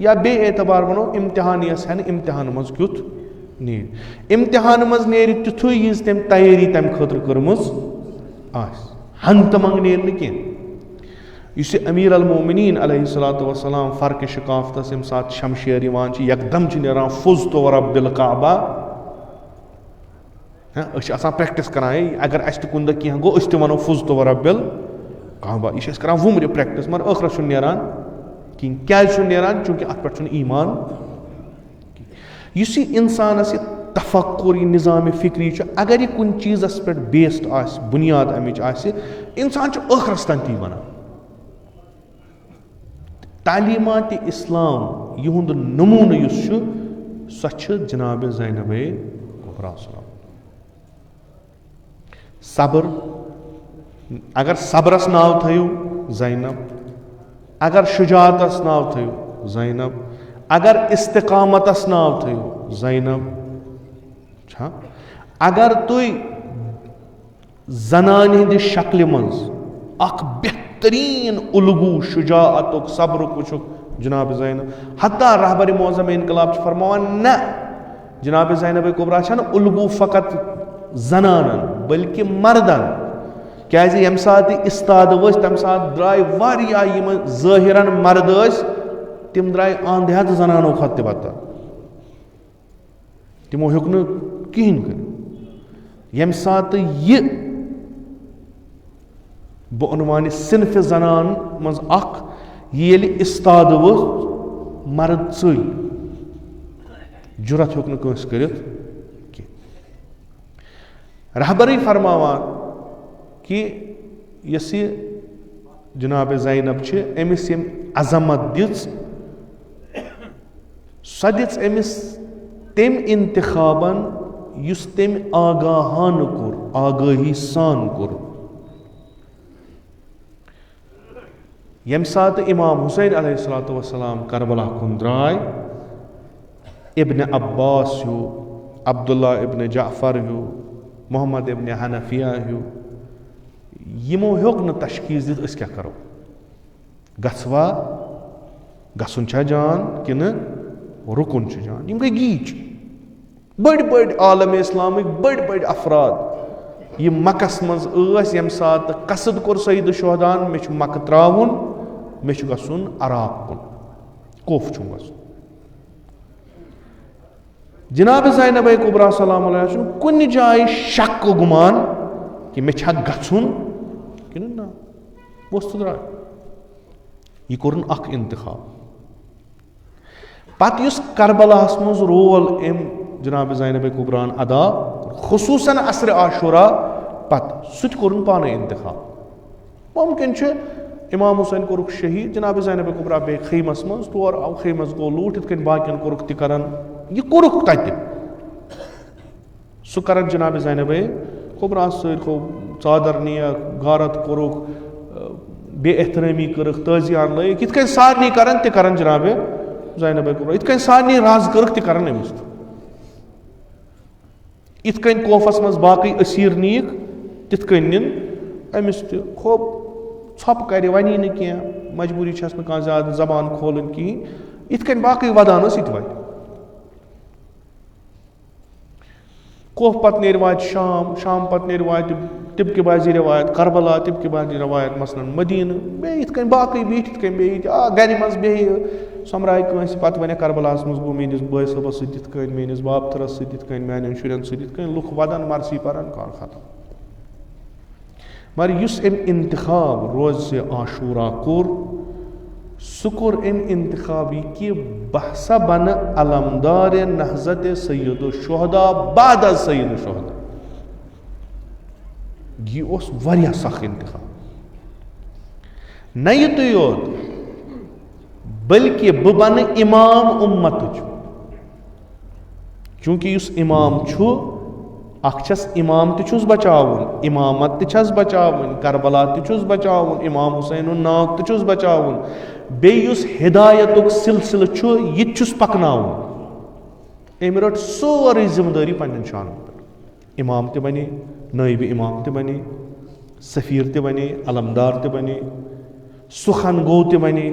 یا بیٚیہِ اعتبار ونو امتحان یۄس ہٮ۪نہٕ امتحانہٕ منٛز کیُتھ نیرِ امتحانہٕ منٛز نیرِ تیُتھُے یِژ تٔمۍ تیٲری تمہِ خٲطرٕ کٔرمٕژ آسہِ ہنٛگ تہٕ منٛگ نیرِ نہٕ کینٛہہ یُس یہِ امیرالمؤمنین علیہ الصلوۃ والسلام فرقہِ شقافتس ییٚمہِ ساتہٕ شمشیر یِوان چھِ یکدم چھِ نیران فُزتُ وَرَبِّ الکعبہ أسۍ چھِ آسان پرٛٮ۪کٹِس کران اگر اَسہِ تہِ کُنہِ دۄہ کینٛہہ گوٚو أسۍ تہِ ونو فُزتُ وَرَبِّ الکعبہ یہِ چھِ أسۍ کران وُمرِ پرٛٮ۪کٹِس مگر ٲخرس چھُنہٕ نیران کِہیٖنۍ کیٛازِ چھُنہٕ نیران چوٗنٛکہِ اتھ پٮ۪ٹھ چھُنہٕ ایمان یُس یہِ انسانس یہِ تفکُر یہِ نظامِ فکری چھُ اگر یہِ کُنہِ چیٖزس پٮ۪ٹھ بیسڈ آسہِ بُنیاد امِچ آسہِ انسان چھُ ٲخرس تام تی ونان تعلیٖماتِ اسلام یِہُنٛد نموٗنہٕ یُس چھُ سۄ چھِ جناب زینبے کبرا صاحب صبر اگر صبرس ناو تھٲیِو زینب اگر شجاعتس ناو تھٲیِو زینب اگر استقامتس ناو تھٲیِو زینب چھا اگر تُہۍ زنانہِ ہِنٛدِ شکلہِ منٛز اکھ بہتریٖن الگوٗ شجاعتُک صبرُک وٕچھُکھ جناب زینب حتیٰ رہبر معظم انقلاب چھِ فرماوان نہ جناب زینبے کبرا چھنہٕ الگوٗ فقط زنانن بلکہِ مردن کیٛازِ ییٚمہِ ساتہٕ یہِ استاد ؤژھۍ تمہِ ساتہٕ درٛاے واریاہ یِم ظٲہِرن مرد ٲسۍ تِم درٛاے اند ہٮ۪تھ زنانو کھۄتہٕ تہِ بدتر تِمو ہیوٚک نہٕ کِہینۍ کٔرِتھ ییٚمہِ ساتہٕ یہِ بہٕ عنوانہِ صنفہِ زنان منٛز اکھ ییٚلہِ استاد ؤژھ مرد ژٔلۍ جُرت ہیوٚک نہٕ کٲنٛسہِ کٔرِتھ کینٛہہ رہبری فرماوان کہ یس یہ جناب زینب چھ امس یم عظمت دِژ سۄ دِژ امس تم انتخابن یُس تٔمۍ آگاہانہ کوٚر آگٲہی سان کوٚر ییٚمہِ ساتہٕ امام حسین علیہ الصلوۃ والسلام کربلا کُن درٛاے ابن عباس ہیوٗ عبداللہ ابن جعفر ہیوٗ محمد ابن حنفیہ ہیوٗ یِمو ہیوٚک نہٕ تشخیٖص دِتھ أسۍ کیٛاہ کَرو گژھوا گژھُن چھا جان کِنہٕ رُکُن چھُ جان یِم گٔے گیٖچ بٔڑۍ بٔڑۍ عالم اِسلامٕکۍ بٔڑۍ بٔڑۍ افراد یِم مکس منٛز ٲسۍ ییٚمہِ ساتہٕ قصد کوٚر سعید شہدان مےٚ چھُ مکہٕ ترٛاوُن مےٚ چھُ گژھُن عراق کُن کوٚف چھُم گژھُن جناب زینب کبریٰ سلام علیہ چھُنہٕ کُنہِ جایہِ شک و گُمان کہِ مےٚ چھا گژھُن کِنہٕ نہ ووٚتھ تہٕ درٛاے یہِ کوٚرُن اکھ انتخاب پتہٕ یُس کربلاہس منٛز رول أمۍ جناب زینب کبریٰ ہن ادا خصوٗصاً عصرِ عاشورہ پتہٕ سُہ تہِ کوٚرُن پانے انتخاب ممکن چھُ امام حسین کوٚرُکھ شہیٖد جناب زینب کبریٰ بیٚیہِ خیمس منٛز تور آو خیمس گوٚو لوٗٹھ یِتھ کٔنۍ باقین کوٚرُکھ تہِ کران یہِ کوٚرُکھ تتہِ سُہ کران جناب زینب کبریٰ سۭتۍ گوٚو ژادر نِیَکھ غارت کوٚرُکھ بے احترٲمی کٔرٕکھ تٲزیان لٲگِکھ یِتھ کٔنۍ سارنٕے کران تہِ کران جناب زینب کبریٰ یِتھ کٔنۍ سارنٕے رز کٔرٕکھ تہِ کران أمِس تہِ یِتھ کٔنۍ کوفس منٛز باقٕے أسیٖر نِیِکھ تِتھ کٔنۍ نِن أمِس تہِ خوب ژھۄپہٕ کرِ وَنی نہٕ کینٛہہ مجبوٗری چھس نہٕ کانٛہہ زیادٕ زبان کھولٕنۍ کِہیٖنۍ یِتھ کٔنۍ باقٕے ودان ٲس یِتہِ وَتہِ کوہ پتہٕ نیرِ واتہِ شام پتہٕ نیرِ واتہِ تِبکہِ بازی رِوایت کربلا تِبکہِ بازی رِوایت مثلاً مدیٖنہٕ بیٚیہِ یِتھ کٔنۍ باقٕے بیٖٹھ یِتھ کٔنۍ بیٚیہِ ییٚتہِ گرِ منٛز بیٚیہِ سۄمبراے کٲنٛسہِ پتہٕ وَنٮ۪کھ کربلاہس منٛز گوٚو میٲنِس بٲے صٲبس سۭتۍ یِتھ کٔنۍ میٲنِس بابتھٕرس سۭتۍ یِتھ کٔنۍ میانٮ۪ن شُرٮ۪ن سۭتۍ یِتھ کٔنۍ لُکھ ودان مرثی پران کار ختم مگر یُس أمۍ انتخاب روزِ عاشورہ کوٚر سُہ کوٚر أمۍ انتخاب یہِ کہِ بہٕ ہسا بنہٕ علمدارِ نہضتِ سید الشہداء بعد از سید الشہداء یہِ اوس واریاہ سخ انتخاب نہ یِتُے یوت بلکہِ بہٕ بنہٕ امام اُمتٕچ چوٗنٛکہِ یُس امام چھُ اکھ چھس امام تہِ چھُس بچاوُن امامت تہِ چھس بچاوٕنۍ کربلا تہِ چھُس بچاوُن امام حسینُن ناو تہِ چھُس بچاوُن بیٚیہِ یُس ہدایتُک سلسلہٕ چھُ یہِ تہِ چھُس پکناوُن أمۍ رٔٹ سورُے ذمہٕ دٲری پننٮ۪ن شانن پٮ۪ٹھ امام تہِ بنے نٲیبِ امام تہِ بنے سفیٖر تہِ بنے علمدار تہِ بنے سُخن گوٚو تہِ بنے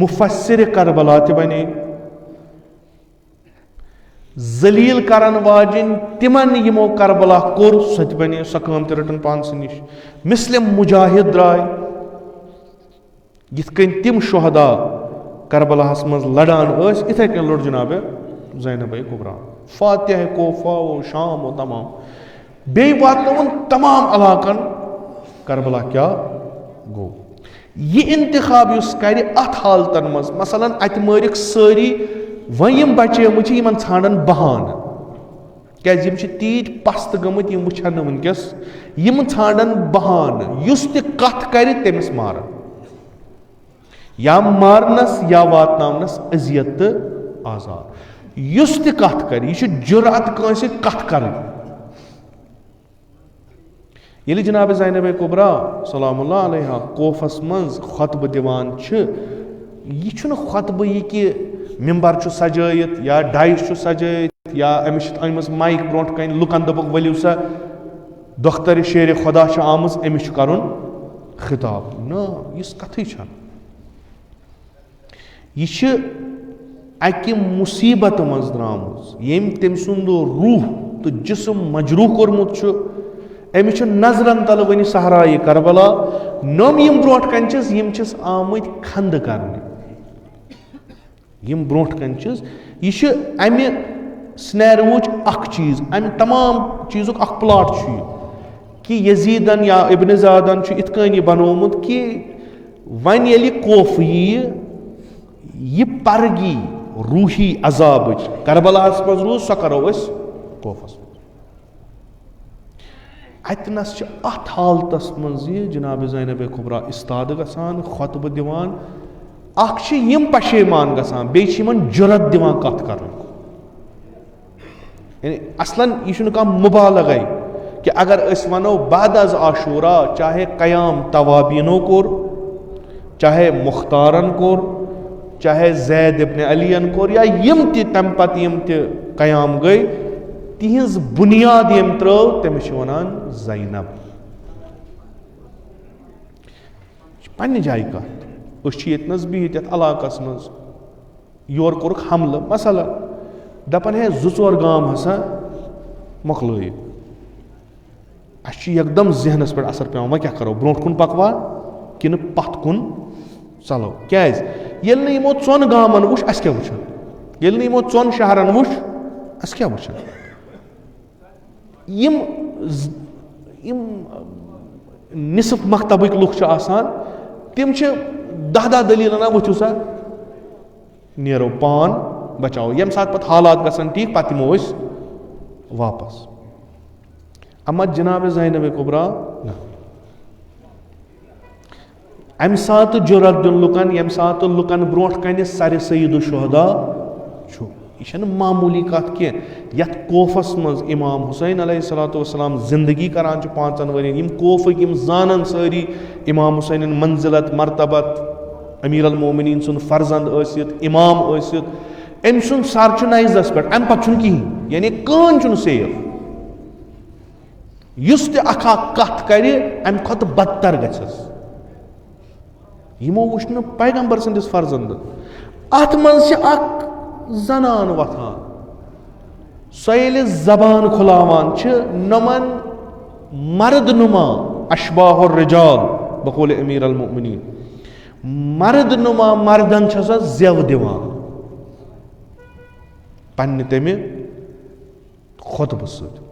مُفسِرِ کربلا تہِ بنے ذلیٖل کرن واجٮ۪ن تِمن یِمو کربلا کوٚر سۄ تہِ بنے سۄ کٲم تہِ رٔٹٕن پانسٕے نِش مُسلِم مُجاہد درٛاے یِتھ کٔنۍ تِم شہدا کربلاہس منٛز لڑان ٲسۍ یِتھے کٔنۍ لوٚڑ جناب زینب کبریٰ فاتح کوفہ و شام و تمام بیٚیہِ واتنووُن تمام علاقن کربلا کیٛاہ گوٚو یہِ انتخاب یُس کرِ اتھ حالتن منٛز مثلاً اتہِ مٲرِکھ سٲری وۄنۍ یِم بچیمٕتۍ چھِ یِمن ژھانڈان بہانہٕ کیٛازِ یِم چھِ تیٖتۍ پستہٕ گٔمٕتۍ یِم وٕچھن نہٕ وٕنکیٚس یِم ژھانڈان بہانہٕ یُس تہِ کتھ کرِ تٔمِس ماران یا مارنس یا واتناونس اذیت تہٕ آزار یُس تہِ کتھ کرِ یہِ چھُ جُرأت کٲنٛسہِ کتھ کرٕنۍ ییٚلہِ جناب زینب کبریٰ سلام اللہ علیہ کوفس منٛز خۄطبہٕ دِوان چھِ یہِ چھُنہٕ خۄطبہٕ یہِ کہِ ممبر چھُ سجٲیِتھ یا ڈایِس چھُ سجٲیِتھ یا أمِس چھِ أنمٕژ مایِک برونٛٹھ کَنۍ لُکن دوٚپُکھ ؤلِو سا دۄخترِ شیرِ خۄدا چھِ آمٕژ أمِس چھُ کرُن خطاب نہ یِژھ کتھٕے چھنہٕ یہِ چھِ اکہِ مُصیبتہٕ منٛز درٛامٕژ ییٚمۍ تٔمۍ سُنٛد روح تہٕ جسم مجروح کوٚرمُت چھُ أمِس چھُ نظرن تلہٕ وٕنہِ صحرایہِ کربلا نوٚم یِم برونٛٹھ کَنۍ چھِس یِم چھِس آمٕتۍ کھنٛدٕ کرنہِ یِم برونٛٹھ کَنۍ چھِس یہِ چھُ امہِ سِنیرووُچ اکھ چیٖز امہِ تمام چیٖزُک اکھ پلاٹ چھُ یہِ کہِ یزیٖدن یا ابنِ زیادن چھُ یِتھ کٔنۍ یہِ بنومُت کہِ وۄنۍ ییٚلہِ کوف یِیہِ یہِ پرگی روٗحی عذابٕچ کربلاہس منٛز روٗز سۄ کرو أسۍ کوفس منٛز اتنس ات حالتس منٛز یہِ جناب زینب کبرا استاد گژھان خطبہٕ دِوان اکھ چھِ یِم پشیمان گژھان بیٚیہِ چھِ یِمن جُرت دِوان کتھ کرنُک یعنی اصلاً یہِ چھُنہٕ کانٛہہ مُبالغے کہ اگر أسۍ وَنو بعد از عاشورہ چاہے قیام توابیٖنو کوٚر چاہے مختارن کوٚر چاہے زید ابن علیَن کوٚر یا یِم تہِ تمہِ پتہٕ یِم تہِ قیام گٔے تِہنٛز بُنیاد ییٚمۍ ترٲو تٔمِس چھِ ونان زینب پننہِ جایہِ کتھ أسۍ چھِ ییٚتنس بِہِتھ یتھ علاقس منٛز یورٕ کوٚرُکھ حملہٕ مثلاً دپان ہے 2-4 گام ہسا مۄکلٲیِو اَسہِ چھُ یکدم ذہنس پٮ۪ٹھ اثر پیٚوان وۄنۍ کیٛاہ کرو برونٛٹھ کُن پکوا کِنہٕ پتھ کُن ژلو کیٛازِ ییٚلہِ نہٕ یِمو 2 گامن وٕچھ اَسہِ کیٛاہ وٕچھن ییٚلہِ نہٕ یِمو 2 شہرن وٕچھ اَسہِ کیٛاہ وٕچھن یِم نصف مکتبٕکۍ لُکھ چھِ آسان تِم چھِ 10 دٔلیٖل انان وٕچھِو سا نیرو پان بچاو ییٚمہِ ساتہٕ پتہٕ حالات گژھن ٹھیٖک پتہٕ یِمو أسۍ واپس اما جناب زینب کبرا نہ امہِ ساتہٕ جُرت دیُن لُکن ییٚمہِ ساتہٕ لُکن برونٛٹھ کنہِ سرِ سید الشہدا چھُ یہِ چھنہٕ معموٗلی کتھ کینٛہہ یتھ کوفس منٛز امام حسین علیہ الصلوۃ والسلام زندگی کران چھِ 5 ؤرین یِم کوفٕکۍ یِم زانن سٲری امام حسینٕن منزلت مرتبت امیرالمؤمنین سُنٛد فرزند ٲسِتھ امام ٲسِتھ أمۍ سُنٛد سر چھُ نایزس پٮ۪ٹھ امہِ پتہٕ چھُنہٕ کِہینۍ یعنی کٕہٕنۍ چھُنہٕ سیف یُس تہِ اکھ کتھ کرِ امہِ کھۄتہٕ بدتر گژھٮ۪س یِمو وٕچھ نہٕ پیغمبر سٕنٛدِس فرزندٕ اتھ منٛز چھِ اکھ زنان وۄتھان سۄ ییٚلہِ زبان کھُلاوان چھِ نۄمن مرد نُما اشباح الرجال بقول امیرالمؤمنین مرد نُما مردن چھِ سۄ زٮ۪و دِوان پننہِ تمہِ خۄطبہٕ سۭتۍ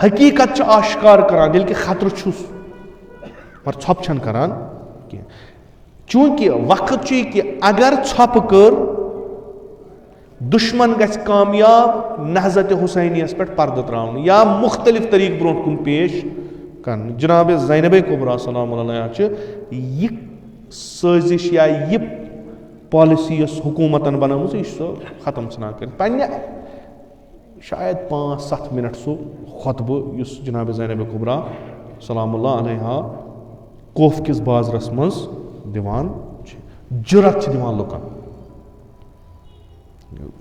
حقیٖقت چھِ آشکار کران ییٚلہِ کہِ خطرٕ چھُس مگر ژھۄپہٕ چھنہٕ کران کینٛہہ چوٗنٛکہِ وقت چھُ یہِ کہِ اگر ژھۄپہٕ کٔر دُشمن گژھِ کامیاب نہضت حسینیس پٮ۪ٹھ پردٕ تراونہٕ یا مختلف طریقہٕ برونٛٹھ کُن پیش کرنہٕ جناب زینب کبرا سلام علیہ چھِ یہِ سٲزش یا یہِ پالسی یۄس حکوٗمتن بنٲومٕژ یہِ چھِ سۄ ختم ژھٕنان کٔرِتھ پننہِ شاید 5-7 منٹ سُہ خۄطبہٕ یُس جناب زینب کبرا سلام اللہ علیہ کوف کِس بازرس منٛز دِوان چھِ جُرت چھِ دِوان لُکن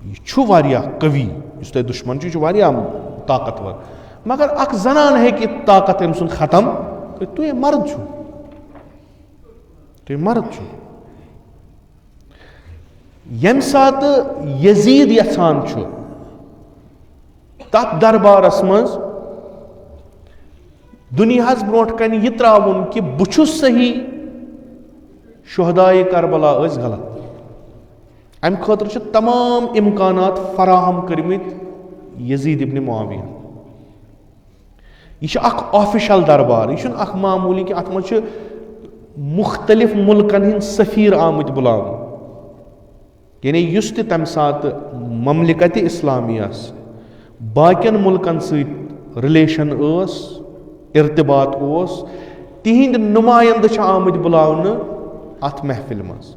یہِ چھُ واریاہ قوی یُس تۄہہِ دُشمن چھُ یہِ چھُ واریاہ طاقتور مگر اکھ زنان ہیٚکہِ طاقت أمۍ سُنٛد ختم کٔرِتھ تُہۍ مرد چھُ ییٚمہِ ساتہٕ یزیٖد یژھان چھُ تتھ دربارس منٛز دُنیاہس برونٛٹھ کنہِ یہِ تراوُن کہِ بہٕ چھُس صحیح شہدایہِ کربلا ٲسۍ غلط امہِ خٲطرٕ چھِ تمام امکانات فراہم کٔرمٕتۍ یزیٖد ابن معاویہ یہِ چھُ اکھ آفِشل دربار یہِ چھُنہٕ اکھ معموٗلی کہِ اتھ منٛز چھِ مختلف مُلکن ہٕنٛدۍ سفیٖر آمٕتۍ بُلاونہٕ یعنی یُس تہِ تمہِ ساتہٕ مملکتِ اسلامیہس باقین مُلکن سۭتۍ رِلیشن ٲس ارتباط اوس تِہنٛدۍ نُمایندٕ چھِ آمٕتۍ بُلاونہٕ اتھ محفِلہِ منٛز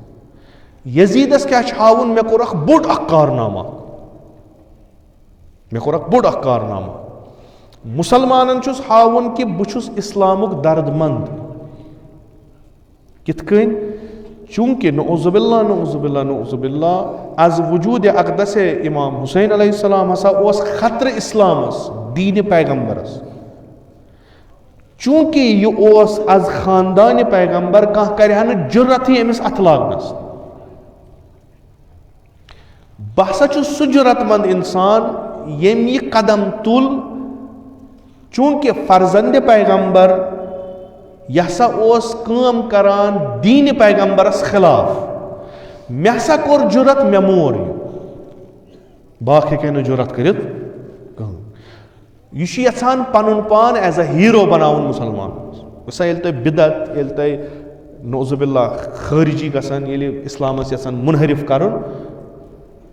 یزیٖدس کیٛاہ چھُ ہاوُن مےٚ کوٚر اکھ بوٚڑ اکھ کارنامہ مُسلمانن چھُس ہاوُن کہِ بہٕ چھُس اسلامُک درد مند کِتھ کٔنۍ چوٗنٛکہِ نعوذ باللہ از وجوٗدِ اقدس امام حسین علیہ السلام ہسا اوس خطرٕ اسلامس دیٖنہِ پیغمبرس چوٗنٛکہِ یہِ اوس از خاندانہِ پیغمبر کانٛہہ کرِ ہا نہٕ جُرتھٕے أمِس اتھٕ لاگنس بہٕ ہسا چھُس سُہ جُرت منٛد انسان ییٚمۍ یہِ قدم تُل چوٗنٛکہِ فرزندِ پیغمبر یہِ ہسا اوس کٲم کران دیٖنہِ پیغمبرس خلاف مےٚ ہسا کوٚر جُرت مےٚ مور یہِ باقٕے ہیٚکہِ نہٕ جُرت کٔرِتھ کٕہٕنۍ یہِ چھُ یژھان پنُن پان ایز اے ہیٖرو بناوُن مُسلمانس وٕچھسا ییٚلہِ تۄہہِ بِدعت ییٚلہِ تۄہہِ نعوذ باللہ خٲرجی گژھان ییٚلہِ اسلامس یژھان مُنحرف کرُن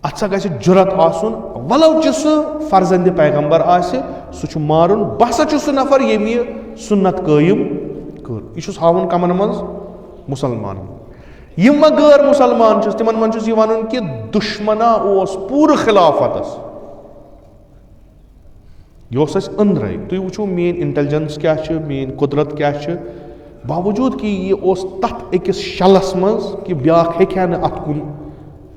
اتھ سا گژھِ جُرت آسُن ولو چہِ سُہ فرزند پیغمبر آسہِ سُہ چھُ مارُن بہٕ ہسا چھُس سُہ نفر ییٚمۍ یہِ سُنت قٲیِم کٔر. یہِ چھُس ہاوُن کمن منٛز؟ مُسلمانن. یِم وۄنۍ غٲر مُسلمان چھِس تِمن منٛز چھُس یہِ وَنُن کہِ دُشمنا اوس پوٗرٕ خِلافتس. یہِ اوس اَسہِ أنٛدرَے. تُہۍ وٕچھِو میٲنۍ انٹیلجنس کیاہ چھِ, میٲنۍ قُدرت کیاہ چھِ, باوجوٗد کہِ یہِ اوس تتھ أکِس شلس منٛز کہِ بیاکھ ہیٚکہِ ہا نہٕ اتھ کُن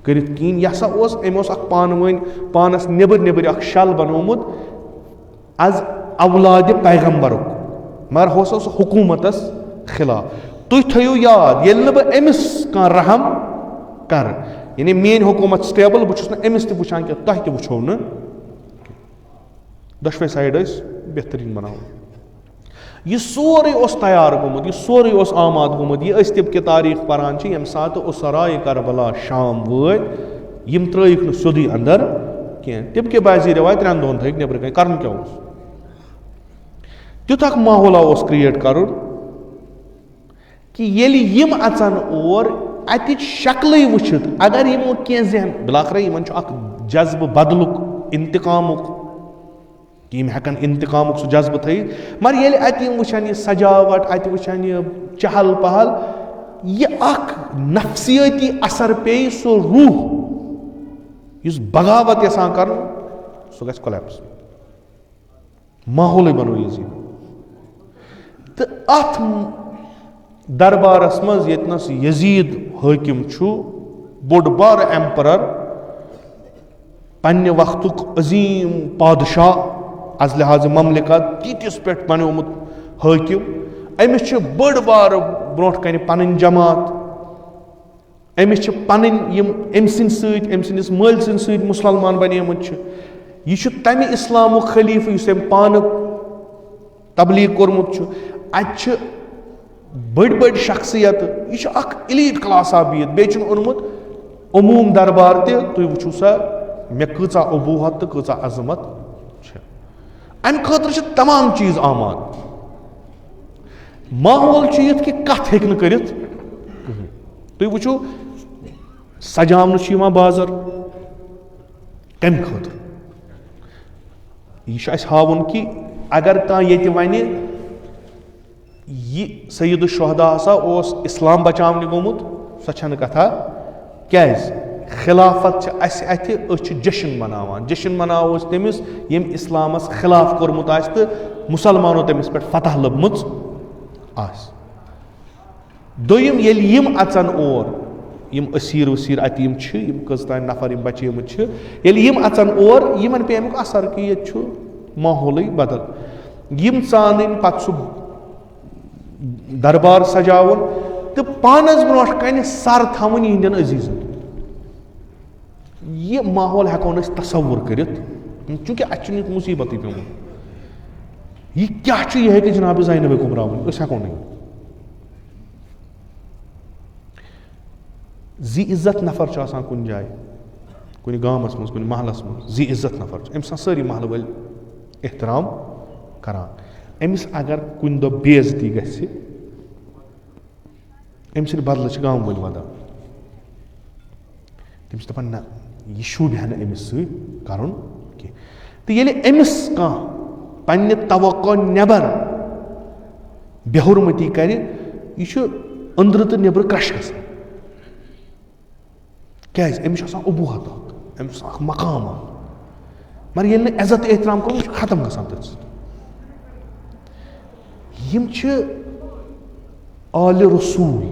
کٔرِتھ کِہیٖنۍ. یہِ ہسا اوس أمۍ اوس اکھ پانہٕ ؤنۍ پانس نیبٕرۍ اکھ شل بنومُت از اولادِ پیغمبرُک, مگر ہُہ اوس حکوٗمتس خِلاف. تُہۍ تھٲیِو یاد ییٚلہِ نہٕ بہٕ أمِس کانٛہہ رحم کرٕ, یعنی میٲنۍ حکوٗمت سٹیبل, بہٕ چھُس نہٕ أمِس تہِ وٕچھان کینٛہہ تۄہہِ تہِ وٕچھو نہٕ. دۄشوے سایڈ ٲسۍ بہتریٖن بناوُن. یہِ سورُے اوس تیار گوٚمُت, یہِ سورُے اوس آماد گوٚمُت. یہِ أسۍ تہِ کہِ تاریٖخ پران چھِ ییٚمہِ ساتہٕ اُسرایہِ کربلا شام وٲتۍ یِم ترٲیِکھ نہٕ سیوٚدُے اندر کینٛہہ. تِم کہِ بازی رِواے 3 دۄہن تھٲیِکھ نٮ۪برٕ کَنۍ. کرُن کیٛاہ اوس؟ تیُتھ اکھ ماحولا اوس کریٹ کرُن کہِ ییٚلہِ یِم اژن اور اتِچ شکلٕے وٕچھِتھ اگر یِمو کینٛہہ ذہن بلاخرے یِمن چھُ اکھ جذبہٕ بدلُک انتقامُک کہِ یِم ہٮ۪کن انتقامُک سُہ جذبہٕ تھٲیِتھ, مگر ییٚلہِ اتہِ یِم وٕچھن یہِ سجاوٹ, اتہِ وٕچھن یہِ چہل پہل, یہِ اکھ نفسیٲتی اثر پیٚیہِ سُہ روح یُس بغاوت یژھان کرُن سُہ گژھِ کولیپس. ماحولٕے بنو یہِ تہٕ اتھ دربارس منٛز ییٚتنس یزیٖد حٲکِم چھُ بوٚڑ بارٕ ایمپرر, پننہِ وقتُک عظیٖم پادشاہ از لحاظ مملکت تیٖتِس پٮ۪ٹھ بنیومُت حٲکِم, أمِس چھِ بٔڑ بارٕ برونٛٹھ کنہِ پنٕنۍ جماعت, أمِس چھِ پنٕنۍ یِم أمۍ سٕنٛدۍ سۭتۍ أمۍ سٕنٛدِس مٲلۍ سٕنٛدۍ سۭتۍ مُسلمان بنیمٕتۍ چھِ. یہِ چھُ تمہِ اسلامُک خلیٖفہٕ یُس أمۍ پانہٕ تبلیٖغ کوٚرمُت چھُ. اتہِ چھِ بٔڑۍ بٔڑۍ شخصیت, یہِ چھُ اکھ الیٖٹ کلاسا بِہِتھ. بیٚیہِ چھُنہٕ اوٚنمُت عموٗم دربار تہِ. تُہۍ وٕچھِو سا مےٚ کۭژاہ ابوٗہت تہٕ کۭژاہ عظمت چھِ. امہِ خٲطرٕ چھِ تمام چیٖز آماد. ماحول چھُ یُتھ کہِ کتھ ہیٚکہِ نہٕ کٔرِتھ کٕہٕنۍ. تُہۍ وٕچھِو سجاونہٕ چھُ یِوان بازر کمہِ خٲطرٕ؟ یہِ چھُ اسہِ ہاوُن کہِ اگر کانٛہہ ییٚتہِ وَنہِ یہِ سید الشہدا ہسا اوس اسلام بچاونہِ گوٚمُت, سۄ چھنہٕ کتھا. کیازِ؟ خلافت چھِ اسہِ اتھِ, أسۍ چھِ جشن مناوان. جشن مناوو أسۍ تٔمِس ییٚمۍ اسلامس خلاف کوٚرمُت آسہِ تہٕ مُسلمانو تٔمِس پٮ۪ٹھ فتح لٔبمٕژ آسہِ. دوٚیِم ییٚلہِ یِم اژن اور, یِم أسیٖر ؤسیٖر اتہِ یِم چھِ, یِم کٔژ تانۍ نفر یِم بچیمٕتۍ چھِ, ییٚلہِ یِم اژن اور یِمن پیٚیہِ امیُک اثر کہِ ییٚتہِ چھُ ماحولٕے بدل. یِم ژانٕنۍ پتہٕ سُہ دربار سجاوُن تہٕ پانس برونٛٹھ کنہِ سر تھاوٕنۍ یِہنٛدٮ۪ن عزیٖزن. یہِ ماحول ہٮ۪کو نہٕ أسۍ تصور کٔرِتھ چوٗنٛکہِ اَسہِ چھُنہٕ یہِ مُصیبتٕے پیوٚمُت. یہِ کیاہ چھُ, یہِ ہیٚکہِ جناب زینبے کُمراوٕنۍ, أسۍ ہٮ۪کو نہٕ. زِ عزت نفر چھُ آسان کُنہِ جایہِ, کُنہِ گامس منٛز, کُنہِ محلس منٛز, زِ عزت نفر چھُ, أمِس آسان سٲری محلہٕ وٲلۍ احترام کران. أمِس اگر کُنہِ دۄہ بے عزتی گژھِ أمۍ سٕنٛدِ بدلہٕ چھِ گامہٕ وٲلۍ ودان. تِم چھِ دپان نہ یہِ شوٗبہِ ہا نہٕ أمِس سۭتۍ کرُن کینٛہہ. تہٕ ییٚلہِ أمِس کانٛہہ پننہِ توقع نٮ۪بر بے حُرمتی کرِ یہِ چھُ أنٛدرٕ تہٕ نٮ۪برٕ کرٛش گژھان. کیازِ؟ أمِس چھُ آسان ابوٗہت اکھ, أمِس چھُ آسان اکھ مقام اکھ, مگر ییٚلہِ نہٕ عزت احترام کوٚرُن یہِ چھُ ختم گژھان تٔتھۍ سۭتۍ. یِم چھِ آلہِ رسوٗل,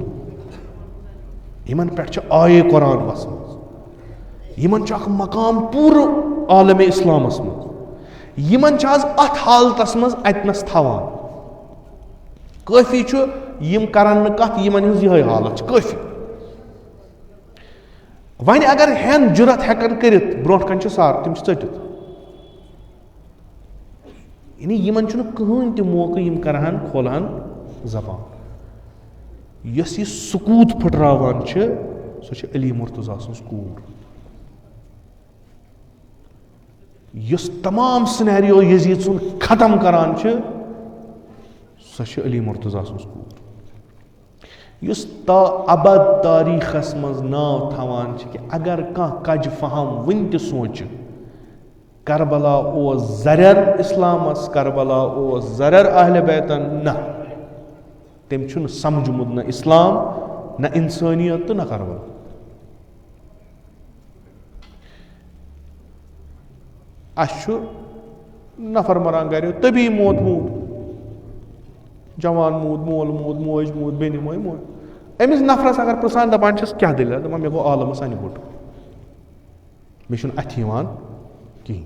یِمن پٮ۪ٹھ چھِ آیے قرآن وسمٕژ, یِمن چھُ اکھ مقام پوٗرٕ عالمِ اسلامس منٛز. یِمن چھِ آز اتھ حالتس منٛز اتنس تھاوان. کٲفی چھُ یِم کرن نہٕ کتھ, یِمن ہٕنٛز یِہے حالت چھِ کٲفی. وۄنۍ اگر ہٮ۪ن جُرت ہٮ۪کن کٔرِتھ برونٛٹھ کنہِ چھِ سار, تِم چھِ ژٔٹِتھ. یعنی یِمن چھُنہٕ کٕہٕنۍ تہِ موقعہٕ یِم کرہن کھولہن زبان. یۄس یہِ سکوٗت پھٕٹراوان چھِ سۄ چھِ علی مرتضیٰ سٕنٛز کوٗر. یۄس تمام سِنیریو یزیٖد سُنٛد ختم کران چھِ سۄ چھِ علی مرتضیٰ سٕنٛز کوٗر. یُس تا ابد تاریخس منٛز ناو تھاوان چھِ کہِ اگر کانٛہہ کج فہم وُنہِ تہِ سونٛچہِ کربلا اوس زریر اسلامس، کربلا اوس زریر اہلِ بیتن، نہ، تٔمۍ چھُنہٕ سمجھمُت نہ اسلام نہ انسٲنیت تہٕ نہ کربلا. اَسہِ چھُ نفر مران گرِ طبی موت موٗد، جوان موٗد، مول موٗد، موج موٗد، بیٚنہِ موج موج. أمِس نفرس اگر پرژھان دپان چھِس کیٛاہ دٔلیٖل، دپان مےٚ گوٚو عالمس انہِ گوٚٹ، مےٚ چھُنہٕ اَتھِ یِوان کِہیٖنۍ.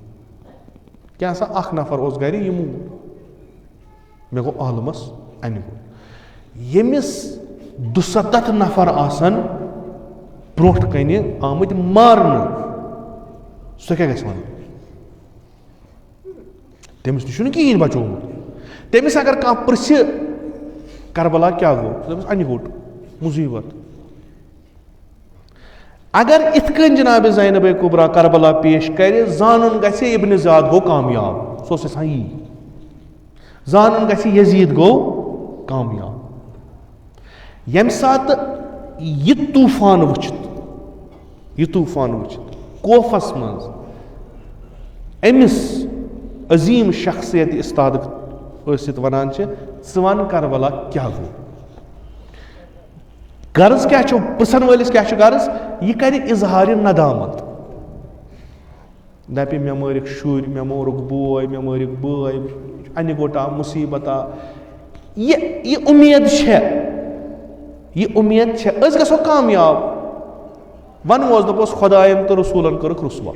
کیٛاہ سا اکھ نفر اوس گرِ یہِ موٗد، مےٚ گوٚو عالمس انہِ گوٚٹ. ییٚمِس 270 نفر آسن برونٛٹھ کنہِ آمٕتۍ مارنہٕ، سُہ کیٛاہ گژھِ ونُن؟ تٔمِس نِش چھُنہٕ کِہیٖنۍ بچومُت. تٔمِس اگر کانٛہہ پرژھِ کربلا کیٛاہ گوٚو، دٔپِس انہِ گوٚٹ، مُصیبت. اگر اِتھ کٔنۍ جناب زینب کبرا کربلا پیش کرِ، زانُن گژھِ ابن زیاد گوٚو کامیاب، سُہ اوس یژھان یی. زانُن گژھِ یزیٖد گوٚو کامیاب. ییٚمہِ ساتہٕ یہِ طوٗفان وٕچھِتھ کوفس منٛز أمِس عظیٖم شخصیت استادٕک ٲسِتھ ونان چھِ ژٕ ون کربلا کیٛاہ گوٚو. غرض کیٛاہ چھُ، پرژھن وٲلِس کیٛاہ چھُ غرض؟ یہِ کرِ اظہارِ ندامت، دپہِ مےٚ مٲرِکھ شُرۍ، مےٚ مورُکھ بوے، مےٚ مٲرِکھ بٲے، انہِ گوٚٹ آو، مُصیبت آو. یہِ اُمید چھےٚ أسۍ گژھو کامیاب. ونوس دپوس خۄداین تہٕ رسوٗلن کٔرٕکھ رسوا.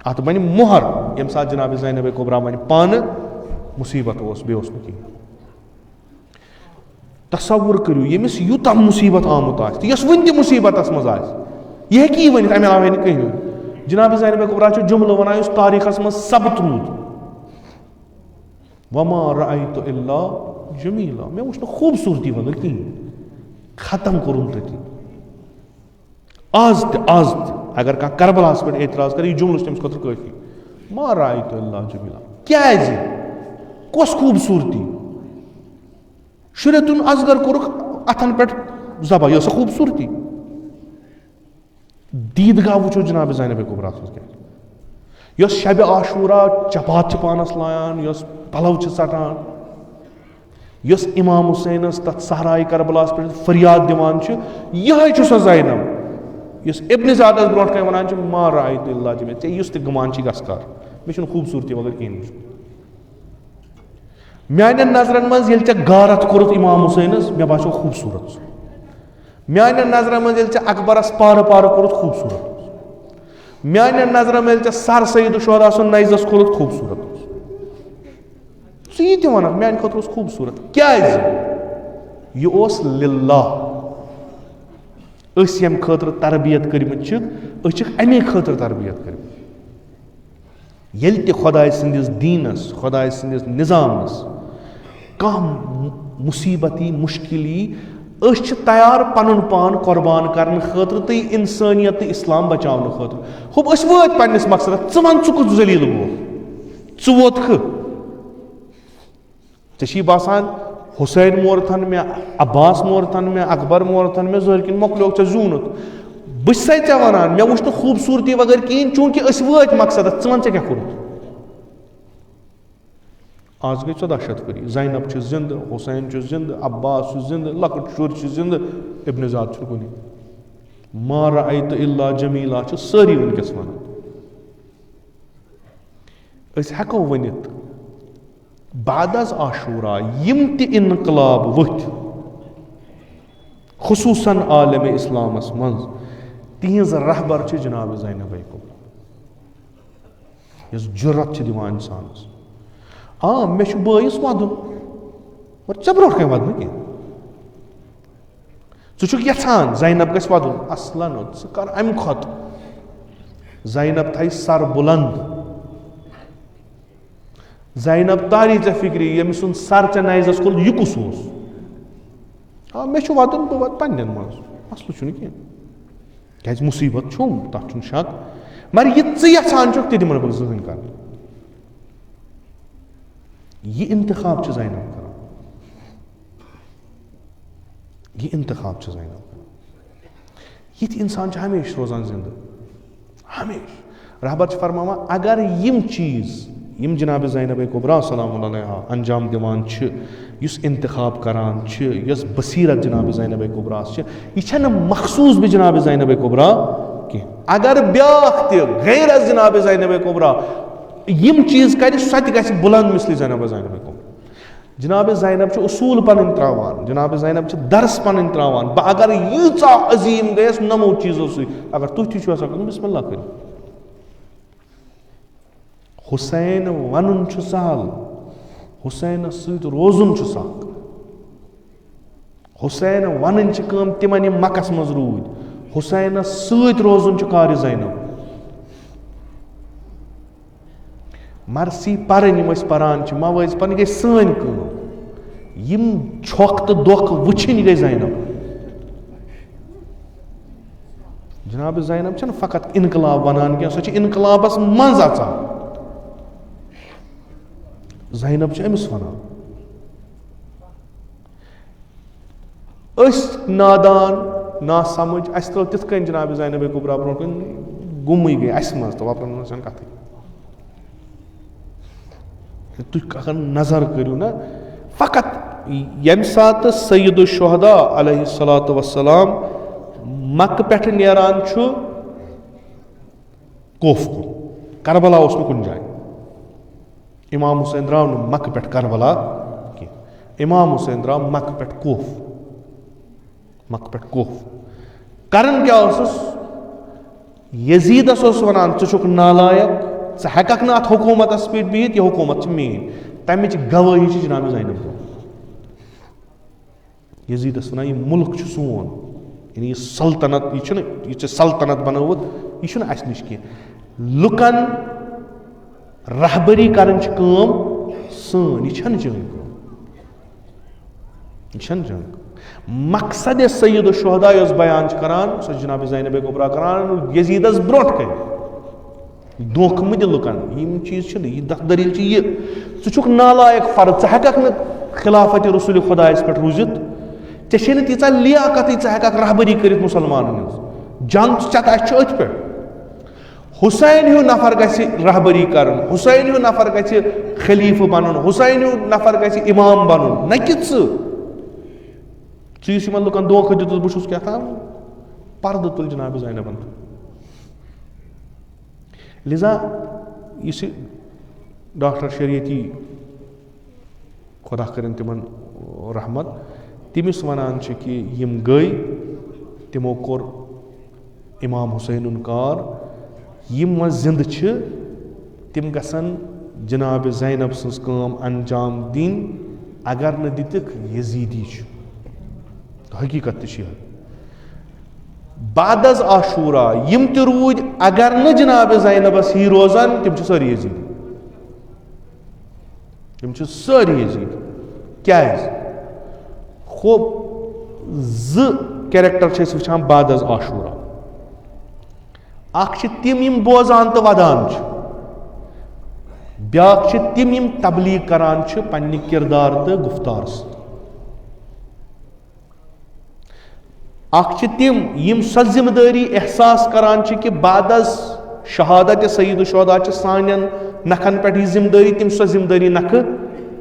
اتھ بنہِ مۄہر ییٚمہِ ساتہٕ جناب زینب کبرا ونہِ پانہٕ مُصیبت اوس، بیٚیہِ اوس نہٕ کِہیٖنۍ. تصور کٔرِو ییٚمِس یوٗتاہ مُصیبت آمُت آسہِ تہٕ یۄس وُنہِ تہِ مُصیبتس منٛز آسہِ، یہِ ہیٚکہِ یی ؤنِتھ، امہِ علاوٕ ہیٚکہِ نہٕ کٕہٕنۍ ؤنِتھ. جناب زینب کبرا چھُ جملہٕ ونان یُس تاریٖخس منٛز ثبت روٗد: وما رأیت الا جمیلا، مےٚ وٕچھ نہٕ خوٗبصوٗرتی وغٲر کِہیٖنۍ. ختم کوٚرُن تٔتی. آز تہِ اگر کانٛہہ کربلاہس پٮ۪ٹھ اعتراض کرِ، یہِ جملہٕ چھُ تٔمِس خٲطرٕ کٲفی. ما رأیت الا جمیلا، کیٛازِ؟ کۄس خوٗبصوٗرتی؟ شُرٮ۪تُن اصغر کوٚرُکھ اتھن پٮ۪ٹھ ذبح، یہِ ٲس سۄ خوٗبصوٗرتی. دیٖدگاہ وٕچھو جناب زینب کبرا سٕنٛز کیٛاہ، یۄس شبِ عاشوٗرا چپات چھِ پانس لایان، یۄس پلو چھِ ژٹان، یۄس امام حُسینس تتھ صحرایہِ کربلاہس پٮ۪ٹھ فریاد دِوان چھِ، یِہے چھِ سۄ زینب یُس ابن زیادس برونٛٹھ کنہِ ونان چھِ ما رأیت الا جمیلا. ژےٚ یُس تہِ گُمان چھِ گژھ کر، مےٚ چھُنہٕ خوٗبصوٗرتی وغٲر کِہیٖنۍ وٕچھمُت. میانٮ۪ن نظرن منٛز ییٚلہِ ژےٚ غارت کوٚرُتھ امام حُسینس، مےٚ باسیو خوٗبصوٗرت سُہ. میانٮ۪ن نظرن منٛز ییٚلہِ ژےٚ اکبرس پارٕ کوٚرُتھ، خوٗبصوٗرت اوس. میانٮ۪ن نظرن منٛز ییٚلہِ ژےٚ سر سید الشہدا سُنٛد نعزس کوٚرُتھ، خوٗبصوٗرت اوس. ژٕ یہِ تہِ ونکھ میانہِ خٲطرٕ اوس خوٗبصوٗرت. کیٛازِ؟ یہِ اوس لِلہ. أسۍ ییٚمہِ خٲطرٕ تربیت کٔرمٕتۍ چھِکھ، أسۍ چھِکھ اَمے خٲطرٕ تربیت کٔرمٕتۍ. ییٚلہِ تہِ خۄداے سٕنٛدِس دیٖنس، خۄداے سٕنٛدِس نِظامس کانٛہہ مُصیبت یی، مُشکِل یی، أسۍ چھِ تیار پنُن پان قۄربان کرنہٕ خٲطرٕ تہٕ یہِ انسٲنیت تہٕ اسلام بچاونہٕ خٲطرٕ. ہُپ أسۍ وٲتۍ پننِس مقصدس. ژٕ ون ژٕ کُس ذلیٖل گوٚو، ژٕ ووتکھٕ؟ ژےٚ چھی باسان حُسین مورتھن مےٚ، عباس مورتھن مےٚ، اکبر مورتھن مےٚ، ظٲہر کِنۍ مۄکلیوکھ ژےٚ زیوٗنُتھ. بہٕ چھُسے ژےٚ ونان مےٚ وٕچھ نہٕ خوٗبصوٗرتی وغٲر کِہیٖنۍ، چوٗنٛکہِ أسۍ وٲتۍ مقصدس. ژٕ ون ژےٚ کیٛاہ کوٚرُتھ. آز گٔے 1400 ؤری، زینب چھِ زنٛدٕ، حُسین چھُ زنٛدٕ، عباس چھُ زنٛدٕ، لۄکٕٹۍ شُرۍ چھِ زنٛدٕ، ابن زیاد چھُنہٕ کُنی. ما رأیت الا جمیلا چھِ سٲری وٕنکیٚس ونان. أسۍ ہٮ۪کو ؤنِتھ بعد از عاشوٗرا یِم تہِ انقلاب ؤتھۍ خصوٗصن عالمِ اسلامس منٛز، تِہنٛز رہبر چھِ جناب زینب کبرا، یۄس جُرت چھِ دِوان انسانس. مےٚ چھُ بٲیِس ودُن، مگر ژےٚ برونٛٹھ کَنہِ ودنہٕ کینٛہہ. ژٕ چھُکھ یژھان زینب گژھِ ودُن، اصلن ژٕ کر امہِ کھۄتہٕ. زینب تھایہِ سر بُلنٛد. زینب تاری ژےٚ فِکرِ ییٚمہِ سُنٛد سر ژےٚ نعزس کوٚرُتھ یہِ کُس اوس. مےٚ چھُ ودُن، بہٕ واتہٕ پننٮ۪ن منٛز، مسلہٕ چھُنہٕ کینٛہہ. کیٛازِ مُصیبت چھُم، تتھ چھُنہٕ شک، مگر یہِ ژٕ یژھان چھُکھ تہِ دِمہٕ نہٕ بہٕ زٕہٕنۍ کرنہٕ. یہِ انتخاب چھِ زینب کران. یہ انتخاب چھِ زینب. یِتھ اِنسان چھِ ہمیشہِ روزان زِندٕ, ہمیشہِ. رہبر چھِ فرماوان اگر یِم چیٖز یِم جناب زینب کبریٰ سلام علیہا انجام دِوان چھِ, یُس انتخاب کران چھِ, یۄس بصیرت جناب زینب کبریٰ چھِ, یہِ چھَنہٕ مخصوٗص بہِ جناب زینب کبریٰ کینٛہہ. اگر بیٛاکھ تہِ غیر از جناب زینب کبریٰ یِم چیٖز کرِ سۄ تہِ گژھِ بُلند مثلہِ جناب زینب کبریٰ. جناب زینب چھِ اصوٗل پنٕنۍ تراوان, جناب زینب چھِ درس پنٕنۍ تراوان. بہٕ اگر ییٖژاہ عظیٖم گٔیَس نَمو چیٖزو سۭتۍ, اگر تُہۍ تہِ چھِو یژھان کَرُن بسم اللہ کٔرِو. حُسین وَنُن چھُ سہل, حُسینس سۭتۍ روزُن چھُ سخ. حُسین وَنٕنۍ چھِ کٲم تِمن یِم مکس منٛز روٗدۍ, حُسینس سۭتۍ روزُن چھُ کارِ زینب. مرثی پرٕنۍ یِم أسۍ پران چھِ, موٲزۍ پرٕنۍ گٔے سٲنۍ کٲم. یِم چھۄکھ تہٕ دۄکھ وٕچھِنۍ گٔے زینب. جناب زینب چھنہٕ فقط انقلاب ونان کینٛہہ, سۄ چھِ انقلابس منٛز اژان. زینب چھِ أمِس ونان. أسۍ نادان ناسمجھ, اَسہِ ترٛٲو تِتھ کٔنۍ جناب زینب کبریٰ برونٛٹھ کُن گُمٕے گٔے اَسہِ منٛز تہٕ وۄپرن منٛز چھنہٕ کتھٕے. تُہۍ اگر نظر کٔرِو نا, فقط ییٚمہِ ساتہٕ سید الشہدا علیہ الصلاۃ وسلام مکہٕ پٮ۪ٹھٕ نیران چھُ کوف کُن, کربلا اوس نہٕ کُنہِ جایہِ. امام حسین درٛاو نہٕ مکہٕ پٮ۪ٹھ کربلا کینٛہہ, امام حسین درٛاو مکہٕ پٮ۪ٹھ کوف. مکہٕ پٮ۪ٹھ کوف کران کیٛاہ اوسُس, یزیٖدس اوس ونان ژٕ چھُکھ نالایق, ژٕ ہٮ۪ککھ نہٕ اتھ حکوٗمتس پٮ۪ٹھ بِہِتھ, یہِ حکوٗمت چھِ میٲنۍ. تمِچ گوٲہی چھِ جناب زینب دِوان. یزیٖدس ونان یہِ مُلک چھُ سون, یعنی یہِ سلطنت, یہِ چھُنہٕ, یہِ چھِ سلطنت بنٲوٕتھ, یہِ چھُنہٕ اسہِ نِش کینٛہہ. لُکن رہبری کرٕنۍ چھِ کٲم سٲنۍ, یہِ چھنہٕ چٲنۍ کٲم, یہِ چھنہٕ چٲنۍ کٲم. مقصد سید الشہدا یۄس بیان چھِ کران, سۄ چھِ جناب زینب کبریٰ کران یزیٖدس برونٛٹھ کَنہِ. دھوکہٕ مہٕ دِ لُکن, یِم چیٖز چھِنہٕ, یہِ دلیٖل چھِ یہِ, ژٕ چھُکھ نالایق فرد, ژٕ ہٮ۪ککھ نہٕ خلافت رسول خۄدایس پٮ۪ٹھ روٗزِتھ, ژےٚ چھے نہٕ تیٖژاہ لیاقتٕے ژٕ ہٮ۪ککھ رہبری کٔرِتھ مُسلمانن ہٕنٛز. جنگ ژےٚ اَسہِ چھُ أتھۍ پٮ۪ٹھ. حُسین ہیوٗ نفر گژھِ رہبری کرُن, حُسین ہیوٗ نفر گژھِ خلیفہٕ بنُن, حُسین ہیوٗ نفر گژھِ امام بنُن, نہ کہِ ژٕ. ژٕ یُس یِمن لُکن دھوکہٕ دِتُس بہٕ چھُس کیٛاہ تام, پردٕ تُل جناب زینبن. لِذا یُس یہِ ڈاکٹر شریعتی خۄدا کٔرِنۍ تِمن رحمت, تٔمِس ونان چھِ کہِ یِم گٔے, تِمو کوٚر امام حُسینُن کار. یِم وۄنۍ زِندٕ چھِ تِم گژھن جناب زینب سٕنٛز کٲم انجام دِنۍ, اگر نہٕ دِتِکھ یزیٖدی چھُ. حقیٖقت تہِ چھِ یِہے. بعد از عاشورا یِم تہِ روٗدۍ, اگر نہٕ جناب زینبس ہی روزان, تِم چھِ سٲری یزیٖدی, تِم چھِ سٲری یزیٖدی. کیٛازِ؟ خوب زٕ کیریکٹر چھِ أسۍ وٕچھان بعد از عاشورا. اکھ چھِ تِم یِم بوزان تہٕ ودان چھِ, بیٛاکھ چھِ تِم یِم تبلیٖغ کران چھِ پننہِ کِردار تہٕ گُفتار سۭتۍ. اکھ چھِ تِم یِم سۄ ذمہٕ دٲری احساس کران چھِ کہِ بعد از شہادت سید الشہدا چھِ سانٮ۪ن نکھن پٮ۪ٹھ یہِ ذمہٕ دٲری, تِم چھِ سۄ ذمہٕ دٲری نکھٕ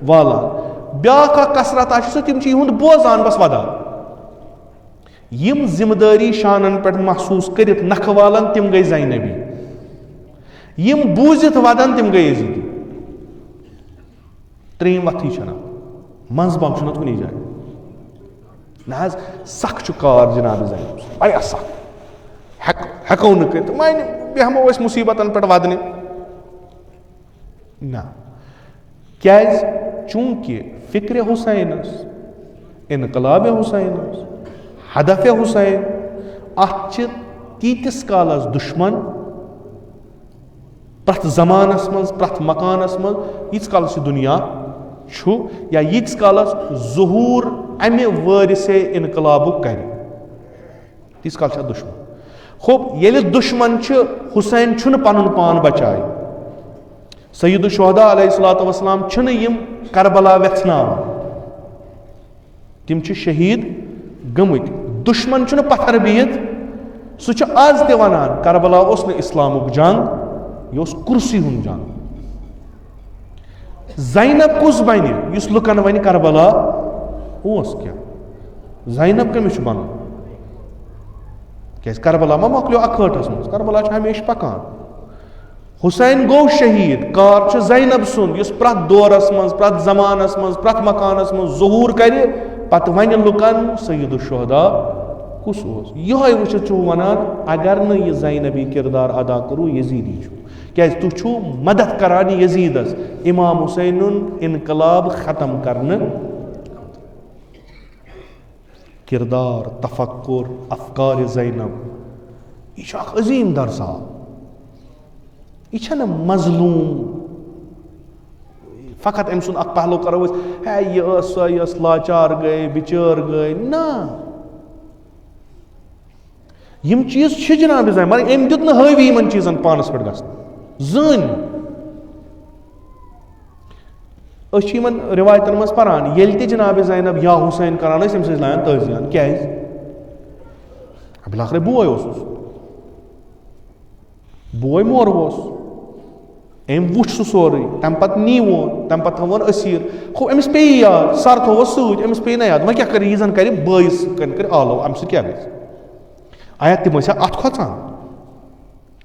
والان. بیٛاکھ اکھ کثرتا چھِ سۄ, تِم چھِ یِہُنٛد بوزان بس ودان. یِم ذمہٕ دٲری شانن پٮ۪ٹھ محسوٗس کٔرِتھ نکھٕ والان, تِم گٔے زینبی. یِم بوٗزِتھ ودان, تِم گٔے یزیٖدی. ترٛیٚیِم وتھٕے چھنہٕ, منٛزباگ چھُنہٕ اَتھ کُنی جایہِ. نہ حظ سخ چھُ کار جناب زینب, واریاہ سخ, ہٮ۪کو نہٕ کٔرِتھ, وۄنۍ بیٚہمو أسۍ مُصیبتن پٮ۪ٹھ ودنہِ. نہ, کیٛازِ؟ چوٗنٛکہِ فِکرِ حُسینس, انقلابِ حُسینس, ہدفِ حُسین, اتھ چھِ تیٖتِس کالس دُشمن پرٛٮ۪تھ زمانس منٛز, پرٛٮ۪تھ مکانس منٛز, ییٖتِس کالس یہِ دُنیا چھُ, یا ییٖتِس کالس ظہوٗر امہِ وٲرثے انقلابُک کرِ, تیٖتِس کالس چھِ اتھ دُشمن. خوب ییٚلہِ دُشمن چھِ, حُسین چھُنہٕ پنُن پان بچایہِ. سید الشہدا علیہ الصلوۃ والسلام چھِنہٕ یِم کربلا ویژھناوان, تِم چھِ شہیٖد گٔمٕتۍ دُشمن چھُنہٕ پتھر بِہِتھ سُہ چھُ آز تہِ وَنان کربلا اوس نہٕ اِسلامُک جنگ یہِ اوس کُرسی ہُنٛد جنگ. زینب کُس بنہِ یُس لُکن وَنہِ کربلا اوس کیٛاہ؟ زینب کٔمِس چھُ بنُن؟ کیٛازِ کربلا ما مۄکلیو اکہٲٹھس منٛز، کربلا چھُ ہمیشہِ پکان. حُسین گوٚو شہیٖد، کار چھُ زینب سُنٛد یُس پرٛٮ۪تھ دورس منٛز پرٛٮ۪تھ زمانس منٛز پرٛٮ۪تھ مکانس منٛز ظہوٗر کرِ پتہٕ وَنہِ لُکن سید الشہدا کُس اوس. یِہوے وٕچھِتھ چھُو ونان اگر نہٕ یہِ زینبی کردار ادا کوٚروٕ یزیٖدی چھُ، کیٛازِ تُہۍ چھُو مدد کران یزیٖدس امام حُسینُن انقلاب ختم کرنہٕ. کردار، تفکر، افکار زینب یہِ چھُ اکھ عظیٖم درسا. یہِ چھنہٕ مظلوٗم فقط أمۍ سُنٛد اکھ پہلو کرو أسۍ ہے یہِ ٲس سۄ یۄس لاچار گٔے بِچٲر گٔے. نہ، یِم چیٖز چھِ جناب زینب مگر أمۍ دیُت نہٕ ہٲوی یِمن چیٖزن پانس پٮ۪ٹھ گژھنہٕ زٕہٕنۍ. أسۍ چھِ یِمن رِوایتن منٛز پران ییٚلہِ تہِ جناب زینب یا حُسین کران ٲسۍ أمِس ٲسۍ لاگان تٲزیان. کیٛازِ؟ بِلاخرے بوے اوسُس، بوے مورٕ اوس، أمۍ وٕچھ سُہ سورُے، تمہِ پتہٕ نیٖوُن، تمہِ پتہٕ تھوٚوُن أسیٖر. گوٚو أمِس پیٚیہِ یاد، سر تھوٚوُس سۭتۍ، أمِس پیٚیہِ نہ یاد وۄنۍ کیٛاہ کرِ یہِ زن کرِ بٲیِس کرِ آلو اَمہِ سۭتۍ کیٛاہ گژھِ؟ آیا تِم ٲسیا اتھ کھۄژان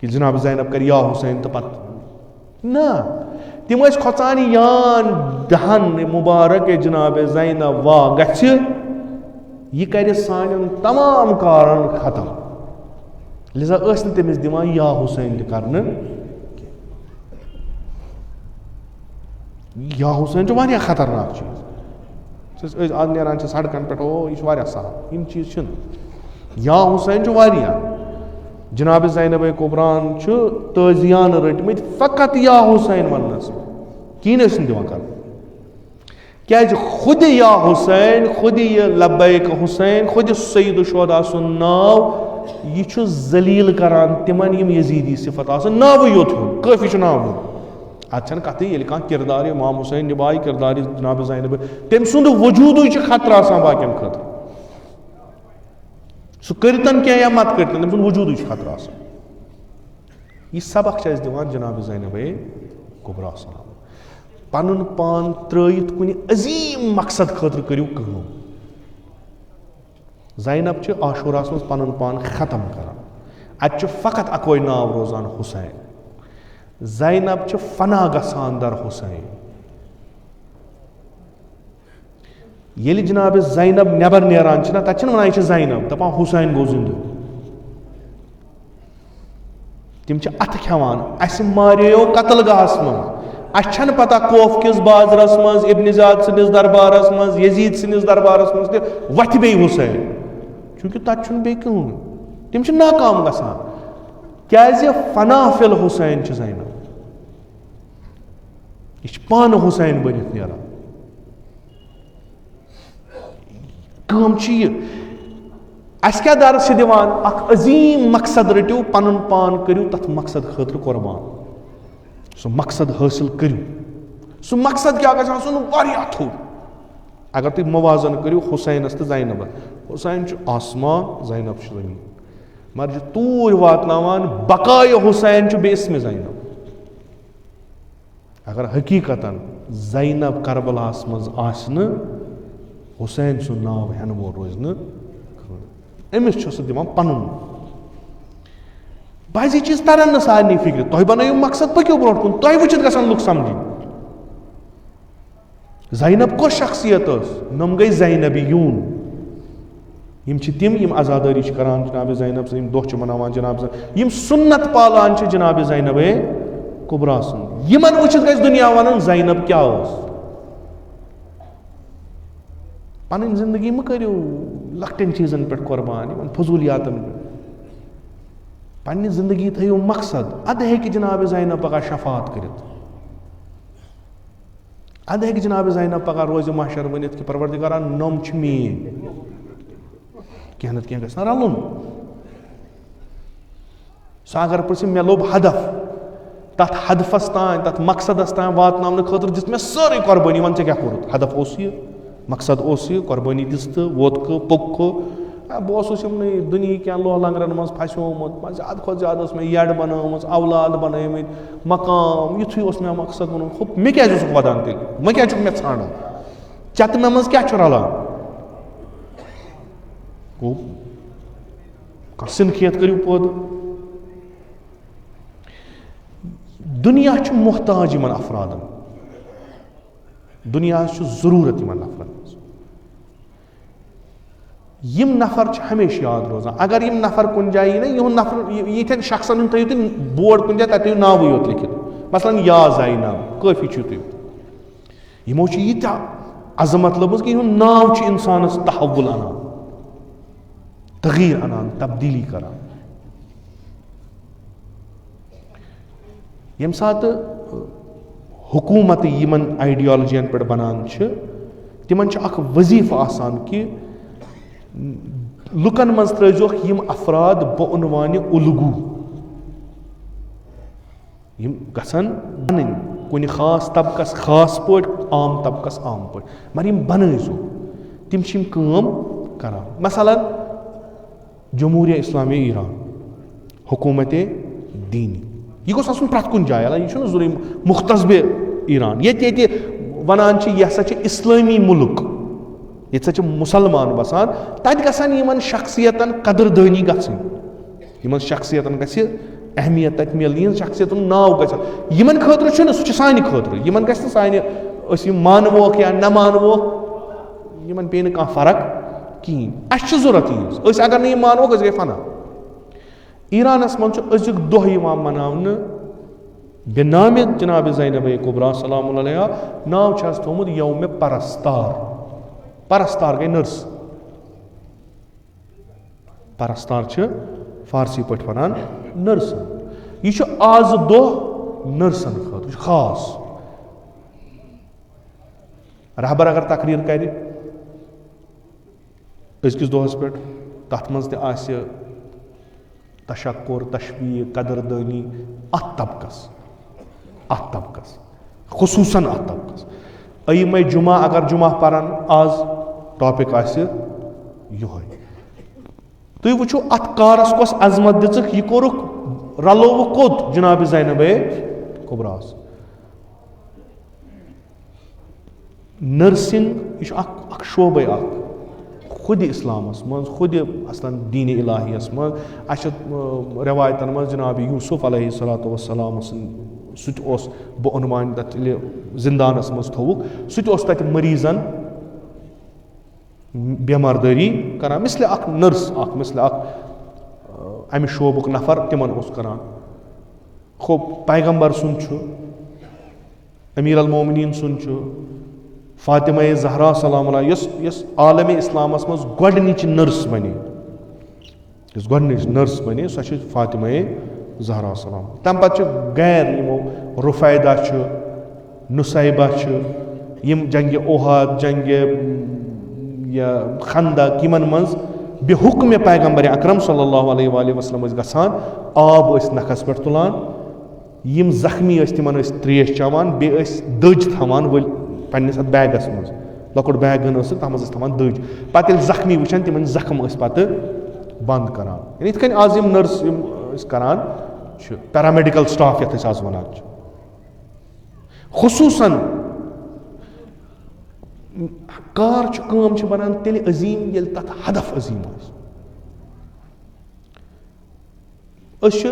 کہِ جناب زینب کرِ یا حُسین تہٕ پتہٕ؟ نہ، تِم ٲسۍ کھۄژان یان دہن مُبارک جناب زینب وا گژھِ یہِ کرِ سانٮ۪ن تمام کارن ختم. لہذا ٲسۍ نہٕ تٔمِس دِوان یا حُسین تہِ کرنہٕ. یا حُسین چھُ واریاہ خطرناک چیٖز. أسۍ آز نیران چھِ سڑکن پٮ۪ٹھ او یہِ چھُ واریاہ سہل، یِم چیٖز چھِنہٕ. یا حُسین چھُ واریاہ. جناب زینب کُبران چھُ تٲزیانہٕ رٔٹمٕتۍ فقط یا حُسین وننس، کِہیٖنۍ ٲسۍ نہٕ دِوان کرنہٕ. کیٛازِ خُدِ یا حُسین، خُدِ یہِ لبیک حُسین، خُدِ سید الشہدا سُنٛد ناو یہِ چھُ ذلیٖل کران تِمن یِم یزیٖدی صفت آسن. ناوٕے یوت ہیوٚن کٲفی چھُ ناو ہیوٚن. اتھ چھنہٕ کتھٕے ییٚلہِ کانٛہہ کردار امام حُسین نِبایہِ کردار جناب زینب تٔمۍ سُنٛد وجوٗدٕے چھُ خطرٕ آسان باقین خٲطرٕ. سُہ کٔرتن کینٛہہ یا مت کٔرتن تٔمۍ سُنٛد وجوٗدٕے چھُ خطرٕ آسان. یہِ سبق چھِ اَسہِ دِوان جناب زینب کُبرا سلام. پنُن پان ترٲیِتھ کُنہِ عظیٖم مقصد خٲطرٕ کٔرِو کٲم. زینب چھِ عاشوراہس منٛز پنُن پان ختم کران. اتہِ چھُ فقط اکوے ناو روزان حُسین. زینب چھِ فنا گژھان در حُسین. ییٚلہِ جناب زینب نٮ۪بر نیران چھِنہ تتہِ چھِنہٕ ونان یہِ چھِ زینب، دپان حُسین گوٚو زِندٕ. تِم چھِ اتھٕ کھٮ۪وان اسہِ ماریو قتل گاہس منٛز. اسہِ چھنہٕ پتہ خوف کِس بازرس منٛز ابن زیاد سٕنٛدِس دربارس منٛز یزیٖد سٕنٛدِس دربارس منٛز تہِ وتھِ بیٚیہِ حُسین، چوٗنکہِ تتہِ چھُنہٕ بیٚیہِ کٕہٕنۍ. تِم چھِ ناکام گژھان. کیٛازِ فنا فِل حُسین چھِ زینب. یہِ چھِ پانہٕ حُسین بٔنِتھ نیران. کٲم چھِ یہِ اَسہِ کیٛاہ درس چھِ دِوان؟ اکھ عظیٖم مقصد رٔٹِو، پنُن پان کٔرِو تتھ مقصد خٲطرٕ قۄربان. سُہ مقصد حٲصِل کٔرِو. سُہ مقصد کیٛاہ گژھِ آسُن؟ واریاہ تھوٚد. اگر تُہۍ موازن کٔرِو حُسینس تہٕ زینبس، حُسین چھُ آسمان، زینب چھُ زٔمیٖن، مگر چھِ توٗرۍ واتناوان بقایہِ حُسین چھُ بیٚیہِ اسمہِ زینب. اگر حقیٖقتن زینب کربلاہس منٛز آسہِ نہٕ حُسین سُنٛد ناو ہٮ۪نہٕ وول روزِ نہٕ کٕہٕنۍ. أمِس چھُ سُہ دِوان پنُن. بعضی چیٖز ترن نہٕ سارنٕے فِکرِ. تۄہہِ بنٲیِو مقصد پٔکِو برونٛٹھ کُن، تۄہہِ وٕچھِتھ گژھن لُکھ سمجھِنۍ. زینب کۄس شخصیت ٲس؟ نۄم گٔے زینبیوٗن. یِم چھِ تِم یِم عزادٲری چھِ کران جناب زینب سٕنٛز، یِم دۄہ چھِ مناوان جناب زینب، یِم سُنت پالان چھِ جناب زینب کُبرا سُنٛد. یِمن وٕچھِتھ گژھِ دُنیا ونُن زینب کیٛاہ ٲس. پنٕنۍ زندگی مہٕ کٔرِو لۄکٹٮ۪ن چیٖزن پٮ۪ٹھ قۄربان، یِمن فضوٗلیاتن پٮ۪ٹھ. پننہِ زندگی تھٲیِو مقصد. ادٕ ہیٚکہِ جناب زینب پگاہ شفاعت کٔرِتھ. ادٕ ہیٚکہِ جناب زینب پگاہ روزِ محشر ؤنِتھ کہِ پروردِگارا نۄم چھِ میٲنۍ. کینٛہہ نتہٕ کینٛہہ گژھِ نہ رلُن. سُہ اگر پرژھِ مےٚ لوٚب ہدف، تتھ ہدفس تانۍ تتھ مقصدس تانۍ واتناونہٕ خٲطرٕ دِژ مےٚ سٲرٕے قۄربٲنی، وۄنۍ ژےٚ کیٛاہ کوٚرُتھ؟ ہدف اوس یہِ مقصد اوس یہِ قۄربٲنی دِژ تہٕ ووت پوٚک بہٕ اوسُس یِمنٕے دُنہِکۍ کینٛہہ لوہ لنگرن منٛز پھسیومُت زیادٕ کھۄتہٕ زیادٕ ٲس مےٚ یڈ بنٲومٕژ اولاد بنٲومٕتۍ مقام یِتھُے اوس مےٚ مقصد ووٚنمُت ہُہ مےٚ کیازِ اوسُکھ وَدان تیٚلہِ وۄنۍ کیازِ چھُکھ مےٚ ژھانڈان چتہٕ مےٚ منٛز کیاہ چھُ رلان گوٚو کانٛہہ سِنکھیت کٔرِو پٲدٕ دُنیا چھُ محتاج یِمن افرادن دُنیاہس چھُ ضروٗرت یِمن نفرن منٛز یِم نفر چھِ ہمیشہِ یاد روزان اگر یِم نفر کُنہِ جایہِ یی نا یِہُنٛد نفر یِتھٮ۪ن شخصن ہُنٛد تھٲیِو تُہۍ بورڈ کُنہِ جایہِ تتہِ تھٲیِو ناوٕے یوت لیکھِتھ مثلاً یا زینب کٲفی چھُو تُہۍ یِمو چھِ ییٖتیاہ عظمت لٔبمٕژ کہِ یِہُنٛد ناو چھُ انسانس تحول انان تغیٖر انان تبدیٖلی کران ییٚمہِ ساتہٕ حکوٗمت یِمن آیڈیالجین پٮ۪ٹھ بنان چھِ تِمن چھُ اکھ وظیٖفہٕ آسان کہِ لُکن منٛز ترٲیزیوکھ یِم افراد بعنوانہِ اُلگوٗ یِم گژھن بنٕنۍ کُنہِ خاص طبقس خاص پٲٹھۍ عام طبقس عام پٲٹھۍ مگر یِم بنٲیزیو تِم چھِ یِم کٲم کران مثلاً جمہوٗرِیا اسلامیہ ایران حکوٗمتِ دیٖنی یہِ گوٚژھ آسُن پرٛٮ۪تھ کُنہِ جایہِ یہِ چھُنہٕ ضروٗری مُختزبہِ ایران ییٚتہِ وَنان چھِ یہِ ہسا چھِ اِسلٲمی مُلک ییٚتہِ ہسا چھِ مُسلمان بسان تَتہِ گژھن یِمن شخصیتن قدردٲنی گژھٕنۍ یِمن شخصیتن گژھِ اہمیت تَتہِ میلٕنۍ یِہنٛز شخصیتُن ناو گژھِ یِمن خٲطرٕ چھُنہٕ سُہ چھُ سانہِ خٲطرٕ یِمن گژھِ نہٕ سانہِ أسۍ یِم مانووکھ یا نہ مانووکھ یِمن پیٚیہِ نہٕ کانٛہہ فرق کِہیٖنۍ اَسہِ چھِ ضوٚرتھ یِہٕنٛز أسۍ اگر نہٕ یِم مانووکھ أسۍ گٔے فنا ایرانس منٛز چھُ أزیُک دۄہ یِوان مناونہٕ بے نامہِ جناب زینب کبرا سلام علیہ ناو چھُ حظ تھوٚومُت یومِ پرستار پرستار گٔے نٔرس پرستار چھِ فارسی پٲٹھۍ وَنان نٔرسن یہِ چھُ آز دۄہ نٔرسن خٲطرٕ یہِ چھُ خاص رہبر اگر تقریٖر کرِ أزکِس دۄہس پٮ۪ٹھ تتھ منٛز تہِ آسہِ تشکُر تشویٖق قدردٲنی اتھ طبقس خصوٗصن اتھ طبقس أیِمے جُمعہ اگر جُمعہ پرن آز ٹاپِک آسہِ یِہوے تُہۍ وٕچھِو اتھ کارس کۄس عظمت دِژٕکھ یہِ کوٚرُکھ رلووُکھ کوٚت جناب زینب کبراہس نٔرسِنٛگ یہِ چھُ اکھ شوبے اکھ خودِ اِسلامس منٛز خودِ اصلاً دیٖنِ الٰہِیس منٛز اَسہِ چھِ رٮ۪وایتن منٛز جناب یوٗسف علیہ الصلاتُ وسلام سُنٛد سُہ تہِ اوس بعنوان تتھ ییٚلہِ زندانس منٛز تھوٚوُکھ سُہ تہِ اوس تتہِ مٔریٖزن بٮ۪ماردٲری کران مِثلِ اکھ نٔرس مِثلِ اکھ امہِ شوبُک نفر تِمن اوس کران خوب پیغمبر سُنٛد چھُ امیرالمؤمنین سُنٛد چھُ فاطمہ زہرا سلام علیہ یۄس عالمِ اِسلامس منٛز گۄڈنِچ نٔرس بنے سۄ چھِ فاطمہ زہرا سلام تمہِ پتہٕ چھِ غیر یِمو رُفیدا چھُ نُسیبہ چھِ یِم جنگہِ اوحاد جنگہِ خندق یِمن منٛز بے حُکمہِ پیغمبر اکرم صلی اللہ علیہ وسلم ٲسۍ گژھان آب ٲسۍ نکھس پٮ۪ٹھ تُلان یِم زخمی ٲسۍ تِمن ٲسۍ تریش چٮ۪وان بیٚیہِ ٲسۍ دٔج تھاوان ؤلۍ پننِس اتھ بیگس منٛز لۄکُٹ بیگن ٲسۍ تتھ منٛز ٲسۍ تھاوان دٔج پتہٕ ییٚلہِ زخمی وٕچھان تِمن زخم ٲسۍ پتہٕ بنٛد کران یعنی یِتھ کٔنۍ آز یِم نٔرس یِم أسۍ کران چھِ پیرامیڈِکل سٹاف یتھ أسۍ آز ونان چھِ خصوٗصن کار چھُ کٲم چھِ بنان تیٚلہِ عظیٖم ییٚلہِ تتھ ہدف عظیٖم آسہِ أسۍ چھِ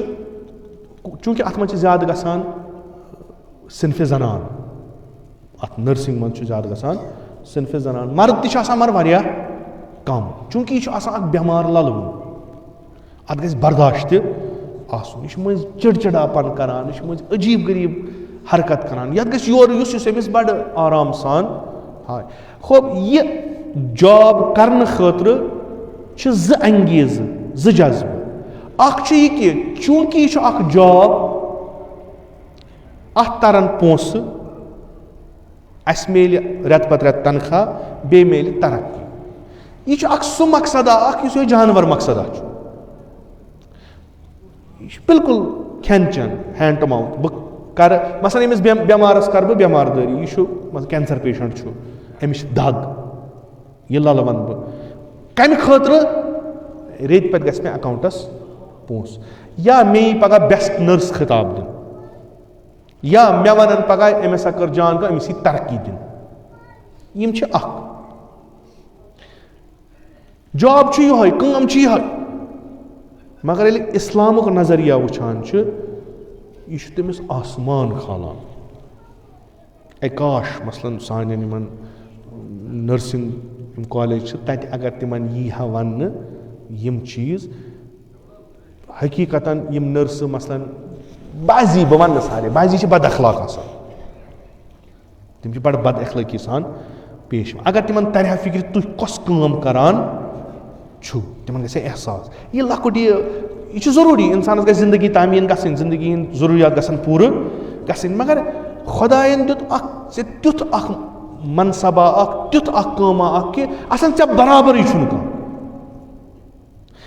چوٗنٛکہِ اتھ منٛز چھِ زیادٕ گژھان صنفہِ زنان اتھ نٔرسِنٛگ منٛز چھُ زیادٕ گژھان صنفہِ زنان مرد تہِ چھِ آسان مگر واریاہ کم چوٗنٛکہِ یہِ چھُ آسان اکھ بٮ۪مار للوُن اتھ گژھِ برداشت تہِ آسُن یہِ چھُ مٔنٛزۍ چِڑچِڑاپن کران یہِ چھُ مٔنٛزۍ عجیٖب غریٖب حرکت کران یتھ گژھِ یورٕ یُس أمِس بڑٕ آرام سان ہاے خوب یہِ جاب کرنہٕ خٲطرٕ چھِ زٕ انگیزٕ زٕ جذبہٕ اکھ چھُ یہِ کہِ چوٗنٛکہِ یہِ چھُ اکھ جاب اتھ ترن پونٛسہٕ اسہِ میلہِ رٮ۪تہٕ پتہٕ رٮ۪تہٕ تنخواہ بیٚیہِ میلہِ ترقی یہِ چھُ اکھ سُہ مقصدا اکھ یُس یِہوے جانور مقصدا چھُ یہِ چھُ بالکُل کھٮ۪ن چٮ۪ن ہینڈ ٹُو ماوُتھ بہٕ کرٕ مثلاً أمِس بٮ۪مارس کرٕ بہٕ بٮ۪ماردٲری یہِ چھُ کینسر پیشنٹ چھُ أمِس چھِ دگ یہِ لَلہٕ وَنہٕ بہٕ کَمہِ خٲطرٕ ریٚتۍ پَتہٕ گژھِ مےٚ اٮ۪کاوُنٛٹَس پونٛسہٕ یا مےٚ یی پَگاہ بٮ۪سٹ نٔرس خطاب دِنہٕ یا مےٚ وَنَن پَگاہ أمۍ ہسا کٔر جان کٲم أمِس یی ترقی دِنہٕ یِم چھِ اَکھ جاب چھُ یِہوٚے کٲم چھِ یِہوٚے مگر ییٚلہِ اِسلامُک نظریہ وٕچھان چھِ یہِ چھُ تٔمِس آسمان کھالان اے کاش مثلاً سانٮ۪ن یِمَن نٔرسِنٛگ یِم کالیج چھِ تَتہِ اگر تِمَن یی ہا وَننہٕ یِم چیٖز حقیٖقتاً یِم نٔرسہٕ مثلاً بعضی بہٕ وَنہٕ نہٕ سارے بعضی چھِ بد اخلاق آسان تِم چھِ بَڑٕ بد اخلٲقی سان پیش یِوان اگر تِمن تَرِ ہا فِکرِ تُہۍ کۄس کٲم کران چھُو تِمن گژھِ ہا احساس یہِ لۄکُٹ یہِ چھُ ضروٗری اِنسانَس گژھِ زندگی تعمیٖن گژھٕنۍ زندگی ہِنٛدۍ ضروٗریات گژھن پوٗرٕ گژھٕنۍ مگر خۄدایَن دیُت اکھ ژےٚ تیُتھ اکھ منصبا اکھ تیُتھ اکھ کٲما اکھ کہِ اَصل ژےٚ برابرٕے چھُنہٕ کانٛہہ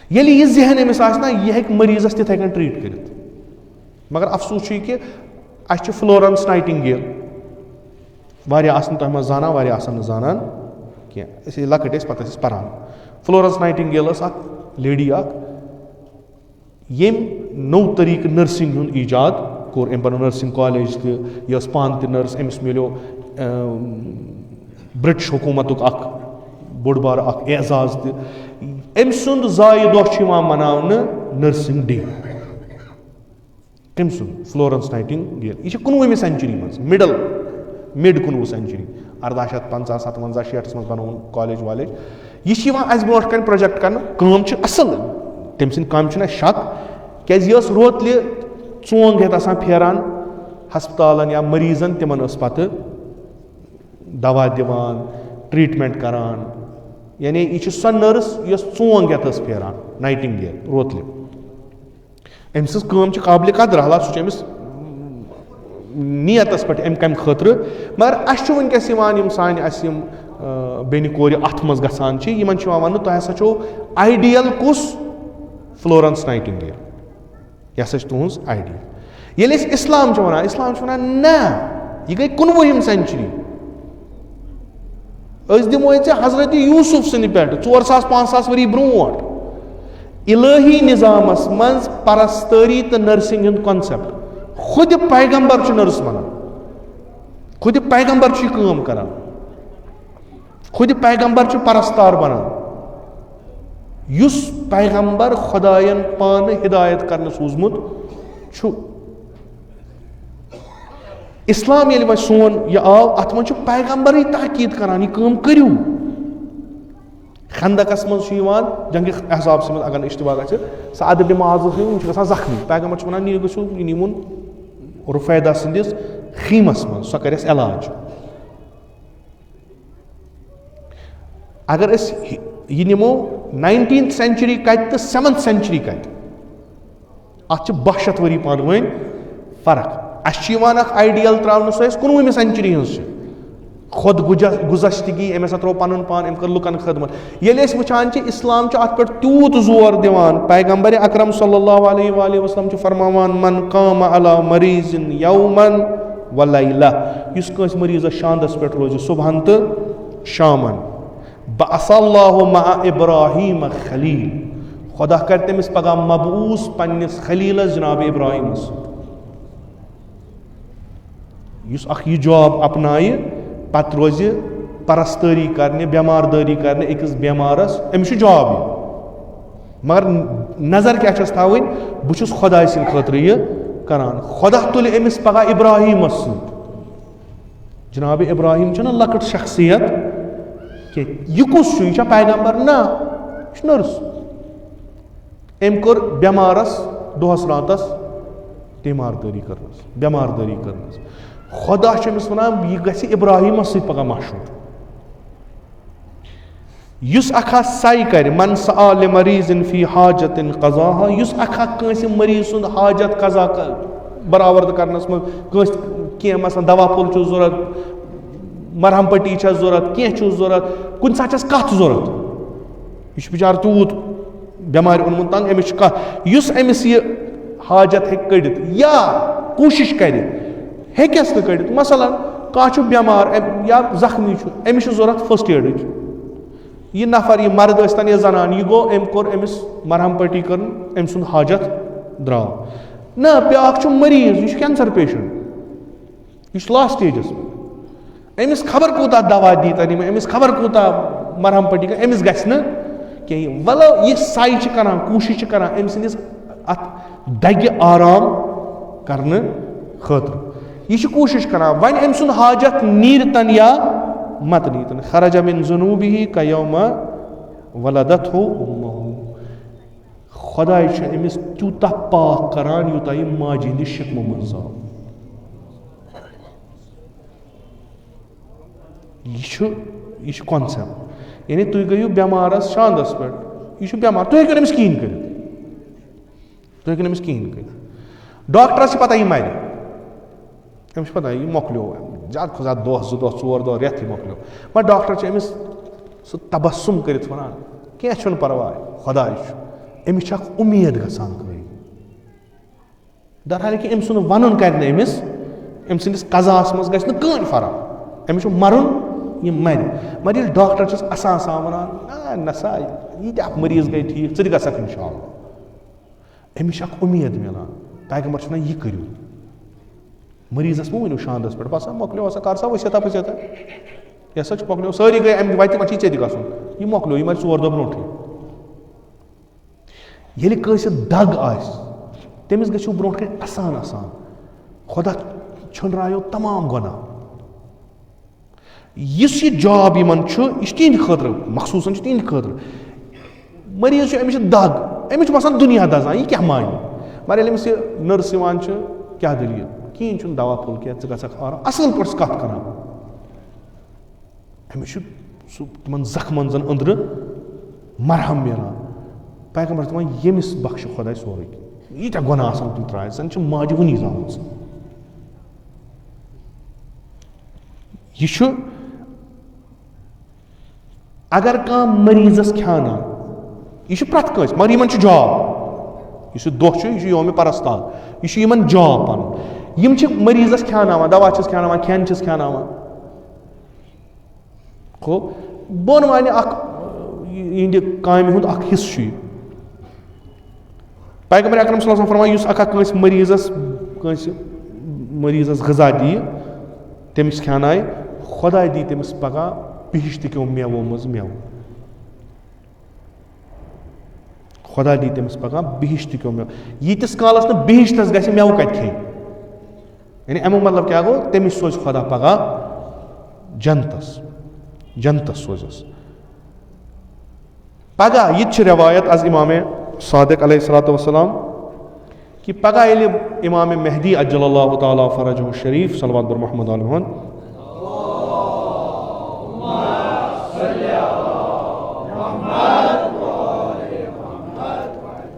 ییٚلہِ یہِ ذہن أمِس آسہِ نا یہِ ہیٚکہِ مٔریٖضَس تِتھَے کٔنۍ ٹرٛیٖٹ کٔرِتھ مگر افسوٗس چھُ یہِ کہِ اَسہِ چھِ فلورنس نایٹِنٛگیل واریاہ آسان تۄہہِ منٛز زانان واریاہ آسان نہٕ زانان کینٛہہ أسۍ ییٚلہِ لۄکٕٹۍ ٲسۍ پَتہٕ ٲسۍ أسۍ پَران فلورنس نایٹِنٛگیل ٲس اکھ لیڈی اکھ ییٚمۍ نوٚو طٔریٖقہٕ نٔرسِنٛگ ہُنٛد ایٖجاد کوٚر أمۍ بَنوو نٔرسِنٛگ کالیج تہِ یہِ ٲس پانہٕ تہِ نٔرس أمِس مِلیو برٛٹِش حکوٗمتُک اکھ بوٚڑ بارٕ اکھ اعزاز تہِ أمۍ سُنٛد زایہِ دۄہ چھُ یِوان مَناونہٕ نٔرسِنٛگ ڈے کٔمۍ سُنٛد فلورنس نایٹِنٛگیل یہِ چھِ 19وِ سٮ۪نچُری منٛز مِڈ 19وُہ سٮ۪نچُری 1850-57-68 منٛز بَنووُن کالیج والیج یہِ چھِ یِوان اَسہِ برونٛٹھ کَنۍ پروجیکٹ کرنہٕ کٲم چھِ اَصٕل تٔمۍ سٕنٛدِ کامہِ چھُنہٕ اَسہِ شک کیازِ یہِ ٲس روتلہِ ژونٛگ ہٮ۪تھ آسان پھیران ہسپتالن یا مٔریٖزن تِمن ٲس پَتہٕ دوا دِوان ٹریٖٹمینٹ کران یعنی یہِ چھِ سۄ نٔرس یۄس ژونٛگ ہٮ۪تھ ٲس پھیران نایٹِنٛگیل روتلہِ أمۍ سٕنٛز کٲم چھِ قابلہِ قدر حالانکہِ سُہ چھُ أمِس نیتَس پٮ۪ٹھ اَمہِ کَمہِ خٲطرٕ مگر اَسہِ چھُ وٕنکیٚس یِوان یِم سانہِ اَسہِ یِم بیٚنہِ کورِ اَتھ منٛز گژھان چھِ یِمن چھُ یِوان وَننہٕ تۄہہِ ہسا چھُو آیڈِیل کُس فلورنس نایٹِنٛگیل یہِ ہسا چھِ تُہنٛز آیڈِیل ییٚلہِ أسۍ اِسلام چھِ وَنان اِسلام چھُ وَنان نہ یہِ گٔے 19وِم سٮ۪نچُری أسۍ دِموے ژےٚ حضرت یوٗسُف سٕنٛدِ پٮ۪ٹھ 4000-5000 ؤری برونٛٹھ الٲہی نِظامَس منٛز پرستٲری تہٕ نٔرسِنٛگ ہُنٛد کانسیپٹ خُدِ پیغمبر چھُ نٔرس وَنان خُدِ پیغمبر چھُ یہِ کٲم کران خُدِ پیغمبر چھُ پرستار بنان یُس پیغمبر خۄدایَن پانہٕ ہِدایت کرنہٕ سوٗزمُت چھُ اِسلام ییٚلہِ وۄنۍ سون یہِ آو اَتھ منٛز چھُ پیغمبرٕے تاکیٖد کران یہِ کٲم کٔرِو خندقس منٛز چھُ یِوان جنگہِ احزابَس منٛز اگر نہٕ اِشتِباہ گژھِ سعد بن معاذ یِم چھِ گژھان زخمی پیغمبر چھُ وَنان یہِ گٔژھِو یہِ نِمُن رُفیدا سٕنٛدِس خیٖمس منٛز سۄ کرِ اَسہِ علاج اگر أسۍ یہِ نِمو 19th سٮ۪نچُری کَتہِ تہٕ 7th سٮ۪نچُری کَتہِ اَتھ چھِ 1200 ؤری پانہٕ ؤنۍ فرق اَسہِ چھُ یِوان اکھ آیڈِیل تراونہٕ سۄ اَسہِ 19وِ سٮ۪نچُری ہٕنٛز چھِ خۄد گُزشتگی أمۍ ہسا تروو پَنُن پان أمۍ کٔر لُکن خدمت ییٚلہِ أسۍ وٕچھان چھِ اِسلام چھُ اَتھ پٮ۪ٹھ تیوٗت زور دِوان پیغمبرِ اکرم صلی اللہ علیہ وسلم چھُ فرماوان من قام علی مریضٍ یومًا ولیلہ یُس کٲنٛسہِ مٔریٖضس شاندس پٮ۪ٹھ روزِ صبحن تہٕ شامن بعث اللہ مع ابراہیٖم خلیٖل خۄدا کرِ تٔمِس پگاہ مبعوٗث پننِس خلیٖلس جناب ابراہیٖمس یُس اکھ یہِ جاب اپنایہِ پتہٕ روزِ پرستٲری کرنہِ بٮ۪ماردٲری کرنہِ أکِس بٮ۪مارس أمِس چھُ جاب یہِ مگر نظر کیاہ چھس تھاوٕنۍ بہٕ چھُس خۄداے سٕنٛدِ خٲطرٕ یہِ کران خۄدا تُلہِ أمِس پگاہ ابراہیٖمس سۭتۍ جناب ابراہیٖم چھُنہ لۄکٕٹ شخصیت کینٛہہ یہِ کُس چھُ یہِ چھا پیغمبر نہ یہِ چھُ نٔرس أمۍ کوٚر بٮ۪مارس دۄہس راتس تیماردٲری کٔرنس بٮ۪ماردٲری کٔرنس خۄدا چھُ أمِس وَنان یہِ گژھِ ابراہیٖمس سۭتۍ پگاہ مشہوٗر یُس اکھا ساے کرِ من سعا لمریٖضٍ فی حاجتٍ قضاہا یُس اکھا کٲنٛسہِ مٔریٖض سُنٛد حاجت قضا برآورد کرنس منٛز کٲنٛسہِ کینٛہہ مثلاً دوا پھوٚل چھُ ضوٚرتھ مرہم پٹی چھس ضوٚرتھ کینٛہہ چھُس ضوٚرتھ کُنہِ ساتہٕ چھس کتھ ضوٚرتھ یہِ چھُ بِچارٕ تیوٗت بٮ۪مارِ اوٚنمُت تنگ أمِس چھُ کتھ یُس أمِس یہِ حاجت ہیٚکہِ کٔڑِتھ یا کوٗشِش کرِ ہیٚکٮ۪س نہٕ کٔڑِتھ مثلاً کانٛہہ چھُ بٮ۪مار یا زخمی چھُ أمِس چھُ ضوٚرتھ فٔسٹ ایڈٕچ یہ نفر یہ مرد ٲسۍتن یا زنان یہ گوٚو أمۍ کوٚر أمِس مرہم پٹی کٔرٕن أمۍ سُنٛد حاجت درٛاو نہ بیٛاکھ چھُ مریض یہِ چھُ کینسر پیشنٹ یہِ چھُ لاسٹ سٹیجس أمِس خبر کوٗتاہ دوا دیٖتن یِم أمِس خبر کوٗتاہ مرہم پٹی کر أمِس گژھِ نہٕ کینٛہہ وَلہٕ یہِ ساے چھِ کران کوٗشِش چھِ کران أمۍ سٕنٛدِس اَتھ دگہِ آرام کرنہٕ خٲطرٕ یہِ چھِ کوٗشِش کران وۄنۍ أمۍ سُنٛد حاجت نیٖرتن یا مت نیٖتن خرج من ذنوٗبِہ کیوم ولدتہ امہ خۄداے چھُ أمِس تیوٗتاہ پاک کران یوٗتاہ یہِ ماجہِ ہِنٛدِ شِکمہٕ منٛز زاو یہِ چھُ کانسیپٹ یعنی تُہۍ گٔیِو بٮ۪مارس شاندس پٮ۪ٹھ یہِ چھُ بٮ۪مار تُہۍ ہیٚکِو نہٕ أمِس کِہیٖنۍ کٔرِتھ تُہۍ ہیٚکِو نہٕ أمِس کِہیٖنۍ کٔرِتھ ڈاکٹرس چھِ پتہ یہِ مرِ أمِس چھِ پتہ یہِ مۄکلیو زیادٕ کھۄتہٕ زیادٕ دۄہ 2 دۄہ 4 دۄہ رٮ۪تھ یہِ مۄکلیو مگر ڈاکٹر چھِ أمِس سُہ تبسُم کٔرِتھ ونان کینٛہہ چھُنہٕ پرواے خۄداے چھُ أمِس چھِ اکھ اُمید گژھان قٲیِم درحال کہِ أمۍ سُنٛد ونُن کرِ نہٕ أمِس أمۍ سٕنٛدِس قضاہس منٛز گژھِ نہٕ کٕہٕنۍ فرق أمِس چھُ مرُن یہِ مرِ مگر ییٚلہِ ڈاکٹر چھُس اسان ونان نہ سا ییٖتیاہ مریض گٔے ٹھیٖک ژٕ تہِ گژھکھ انشاء اللہ أمِس چھِ اکھ اُمید مِلان پیغمبر چھُ ونان یہِ کٔرِو مریضس مہ ؤنِو شاندس پٮ۪ٹھ باسان مۄکلیو ہسا کر سا ؤسِتھا پٔسِتھا یہِ ہسا چھُ مۄکلیو سٲری گٔے امہِ وتہِ وۄنۍ چھُے ژےٚ تہِ گژھُن یہِ مۄکلیو یہِ مرِ 4 دۄہ برونٛٹھٕے ییٚلہِ کٲنٛسہِ دگ آسہِ تٔمِس گژھِو برونٛٹھ کَنہِ اَسان خۄدا چھٔنٛڈرایو تمام گۄناہ یُس یہِ جاب یِمن چھُ یہِ چھُ تِہنٛدِ خٲطرٕ مخصوٗصن چھُ تِہنٛدِ خٲطرٕ مریض چھُ أمِس چھِ دگ أمِس چھُ باسان دُنیا دزان یہِ کیٛاہ مانہِ مگر ییٚلہِ أمِس یہِ نٔرس یِوان چھِ کیٛاہ دٔلیٖل کِہیٖنۍ چھُنہٕ دوا پھوٚل کینٛہہ ژٕ گژھکھ آرام اَصٕل پٲٹھۍ چھِ کَتھ کران أمِس چھُ سُہ تِمن زخمن زن أنٛدرٕ مرہم مِلان پیغمبر چھُ دَپان ییٚمِس بخشہِ خۄداے سورُے ییٖتیاہ گۄناہ آسان تِم ترٛایہِ زن چھِ ماجہِ وُنی زامٕژ یہِ چھُ اگر کانٛہہ مریضس کھیٛاناو یہِ چھُ پرٛٮ۪تھ کٲنٛسہِ مگر یِمن چھُ جاب یُس یہِ دۄہ چھُ یہِ چھُ یومہِ پرستار یہِ چھُ یِمن جاب پنُن یِم چھِ مریضس کھیٛاناوان دوا چھِس کھیٛاناوان کھٮ۪ن چھِس کھیٛاناوان گوٚو بۄن وانہِ اکھ یِہنٛدِ کامہِ ہُنٛد اکھ حِصہٕ چھُ یہِ پیغمبر اکرم صلی اللہ علیہ وسلم فرماوان یُس اکھ کٲنٛسہِ مریضس غذا دِیہِ تٔمِس کھیٛانایہِ خۄداے دی تٔمِس پگاہ بِہِشتٕکیو میوو منٛز میوٕ خۄدا دی تٔمِس پگاہ بِہِشتٕکیو میوٕ ییٖتِس کالس نہٕ بِہِشتس گژھِ میوٕ کتہِ کھیٚیہِ یعنی امیُک مطلب کیٛاہ گوٚو تٔمِس سوزِ خۄدا پگاہ جنتس سوزس پگاہ یہِ تہِ چھِ رٮ۪وایت از امامِ صادق علیہ الصلوۃ والسلام کہِ پگاہ ییٚلہِ امامِ مہدی عجل اللہ تعالیٰ فرجہ شریف صلوات بر محمد علیہ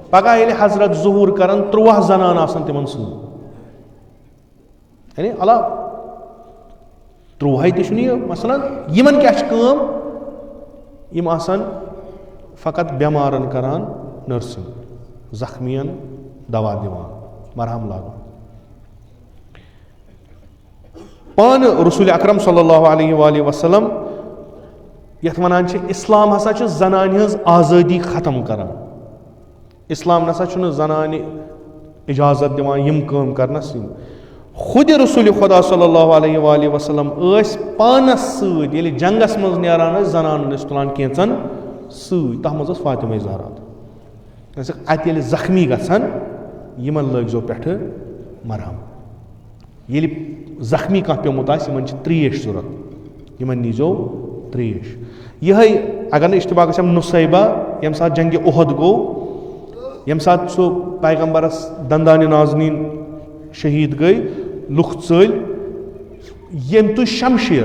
پگاہ ییٚلہِ حضرت ظہوٗر کرن 13 زنان آسن تِمن سۭتۍ یعنی اللہ 13 تہِ چھُنہٕ یہِ مثلاً یِمن کیٛاہ چھِ کٲم یِم آسن فقط بٮ۪مارن کران نٔرسِنٛگ زخمیَن دوا دِوان مرہم لاگان پانہٕ رسوٗلِ اکرم صلی اللہ علیہ وآلہ وسلم یتھ ونان چھِ اسلام ہسا چھِ زنانہِ ہٕنٛز آزٲدی ختم کران اسلام نسا چھُنہٕ زنانہِ اجازت دِوان یِم کٲم کرنس خُدِ رسوٗلِ خۄدا صلی اللہ علیہ وآلہ وسلم ٲسۍ پانس سۭتۍ ییٚلہِ جنگس منٛز نیران ٲسۍ زنانن ٲسۍ تُلان کینٛژن سۭتۍ تتھ منٛز ٲس فاطمہ زہرا تہِ اتہِ ییٚلہِ زخمی گژھن یِمن لٲگزیو پٮ۪ٹھٕ مرہم ییٚلہِ زخمی کانٛہہ پیومُت آسہِ یِمن چھِ ترٛیش ضوٚرتھ یِمن نیٖزیو ترٛیش یِہے اگر نہٕ اشتباق گژھِ نُصیبہ ییٚمہِ ساتہٕ جنگہِ اُحد گوٚو ییٚمہِ ساتہٕ سُہ پیغمبرس دندانہِ نازنیٖن شہیٖد گٔے لُکھ ژٔلۍ ییٚمۍ تُج شمشیر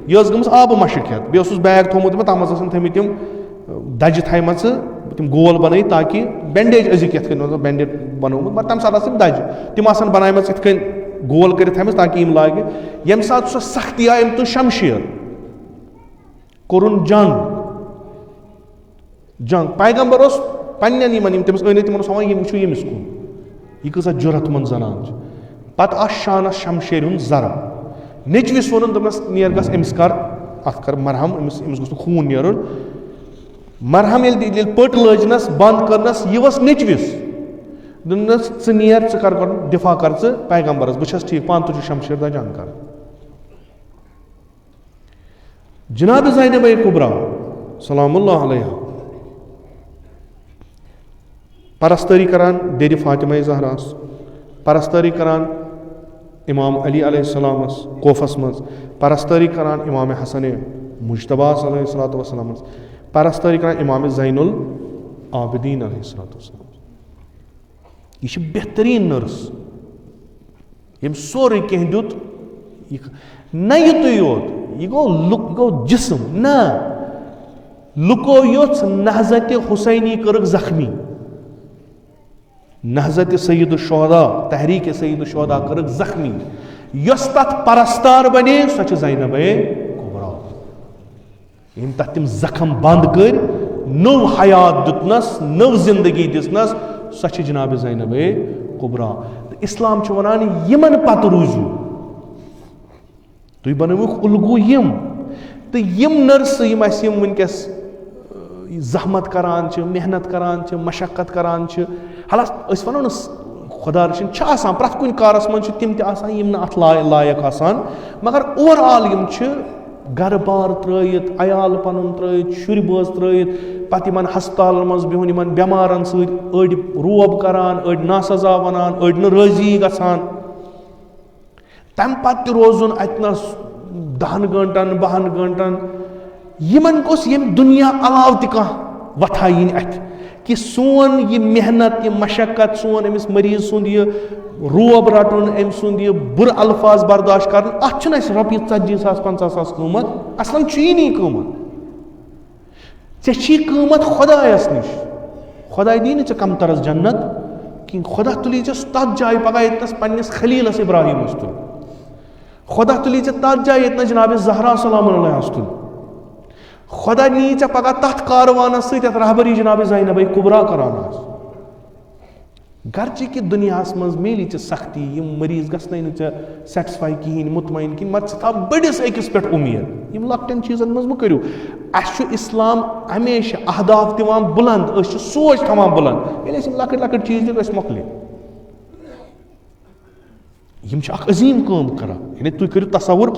یہِ ٲس گٔمٕژ آبہٕ مشک ہٮ۪تھ بیٚیہِ اوسُس بیگ تھوٚمُت تَتھ منٛز ٲسن تھٲمٕتۍ تِم دَجہِ تھایمَژٕ تِم گول بنٲیِتھ تاکہِ بینڈیج أزِکۍ یِتھ کٔنۍ بینڈیج بنومُت مگر تَمہِ ساتہٕ آسہٕ تِم دَجہِ تِم آسن بنایمَژٕ یِتھ کٔنۍ گول کٔرِتھ تھایمَژٕ تاکہِ یِم لاگہِ ییٚمہِ ساتہٕ سۄ سختی آیہِ أمۍ تُج شمشیر کوٚرُن جنگ پیغمبر اوس پننٮ۪ن یِم تٔمِس أنۍ تِمن اوس وَنان یِم وٕچھِو ییٚمِس کُن یہِ کۭژاہ جُرت منٛد زنان چھِ پتہٕ آو شانس شمشیرِ ہُنٛد ضرب نیٚچوِس ووٚنُن دوٚپنس نیر گژھ أمِس کر اتھ کر مرہم أمِس گوٚژھ نہٕ خوٗن نیرُن مرہم ییٚلہِ پٔٹ لٲجنَس بنٛد کٔرنَس یہِ ؤژھ نیٚچوِس دوٚپنَس ژٕ نیر ژٕ کر گۄڈٕ دِفاع کر ژٕ پیغمبرس بہٕ چھَس ٹھیٖک پانہٕ تُجہِ شمشیر داں جنگ کر. جناب زینب کبرا سلام اللہ علیہ پرستٲری کران دیرِ فاطمہ زہراس, پرستٲری کران امام علی علیہ السلامس کوفس منٛز, پرستٲری کران امام حسن مجتباس علیہ الصلوۃ والسلام, پرستٲری کران امام زین العابدین علیہ الصلوۃ والسلام. یہ چھِ بہتریٖن نٔرس ییٚمۍ سورُے کینٛہہ دیُت. نہ یُتُے یوت یہِ گوٚو جسم, نہ لُکو یوٚژھ نہضتِ حسینی کٔرٕکھ زخمی, نہضتِ سید الشہدا تحریٖک سید الشہدا کٔرٕکھ زخمی. یۄس تتھ پرستار بنے سۄ چھِ زینب کبرا. ییٚمۍ تتھ تِم زخم بنٛد کٔرۍ, نٔو حیات دیُتنس, نٔو زندگی دِژنس, سۄ چھِ جناب زینب کبرا. تہٕ اسلام چھُ ونان یِمن پتہٕ روٗزِو, تُہۍ بنٲوِکھ الگوٗ یِم. تہٕ یِم نٔرسہٕ یِم اَسہِ یِم وٕنکیٚس زحمت کران چھِ, محنت کران چھِ, مشقت کران چھِ, حالانٛکہِ أسۍ وَنو نہٕ خۄدا رٔچھِنۍ چھِ آسان پرٛٮ۪تھ کُنہِ کارس منٛز چھِ تِم تہِ آسان یِم نہٕ اَتھ لایق آسان, مگر اوور آل یِم چھِ گرٕ بار ترٲیِتھ, عیال پنُن ترٲیِتھ, شُرۍ بٲژ ترٲیِتھ, پتہٕ یِمن ہسپتالن منٛز بِہُن یِمن بٮ۪مارن سۭتۍ, أڑۍ روب کران, أڑۍ ناسزا ونان, أڑۍ نہٕ رٲضی گژھان, تمہِ پتہٕ تہِ روزُن اتنس 10 گٲنٛٹن 12 گٲنٛٹن. یِمن گوٚژھ ییٚمہِ دُنیا علاوٕ تہِ کانٛہہ وتھا یِنۍ اتھِ کہِ سون یہِ محنت, یہِ مشقت, سون أمِس مریض سُنٛد یہِ روب رٹُن, أمۍ سُنٛد یہِ بُرٕ الفاظ برداشت کرُن, اتھ چھُنہٕ اَسہِ رۄپیہِ 40,000 50,000 قۭمت. اصلن چھُ یی نہٕ یہِ قۭمت. ژےٚ چھی قۭمت خۄدایس نِش. خۄداے دی نہٕ ژےٚ کمترس جنت کینٛہہ. خۄدا تُلی ژےٚ تتھ جایہِ پگاہ ییٚتنس پننِس خلیٖلس ابراہیٖمس تُل. خۄدا تُلی ژےٚ تتھ جایہِ ییٚتنس جناب زہرا سلام علیہس تُل. خۄدا نی ژےٚ پگاہ تتھ کاروانس سۭتۍ یتھ رہبری جناب زینب کبرا کران آسہِ. گرچہِ کہِ دُنیاہس منٛز میلی ژےٚ سختی, یِم مریض گژھنَے نہٕ ژےٚ سیٹسفاے کِہینۍ, مطمعین کِہینۍ, مگر ژٕ تھاو بٔڑِس أکِس پٮ۪ٹھ اُمید. یِم لۄکٹٮ۪ن چیٖزن منٛز مہٕ کٔرِو. اَسہِ چھُ اسلام ہمیشہِ اہداف دِوان بُلند, أسۍ چھِ سونٛچ تھاوان بُلند. ییٚلہِ أسۍ یِم لۄکٕٹۍ لۄکٕٹۍ چیٖز دِتھ أسۍ مۄکلے. یِم چھِ اکھ عظیٖم کٲم کران. یعنی تُہۍ کٔرِو تصور,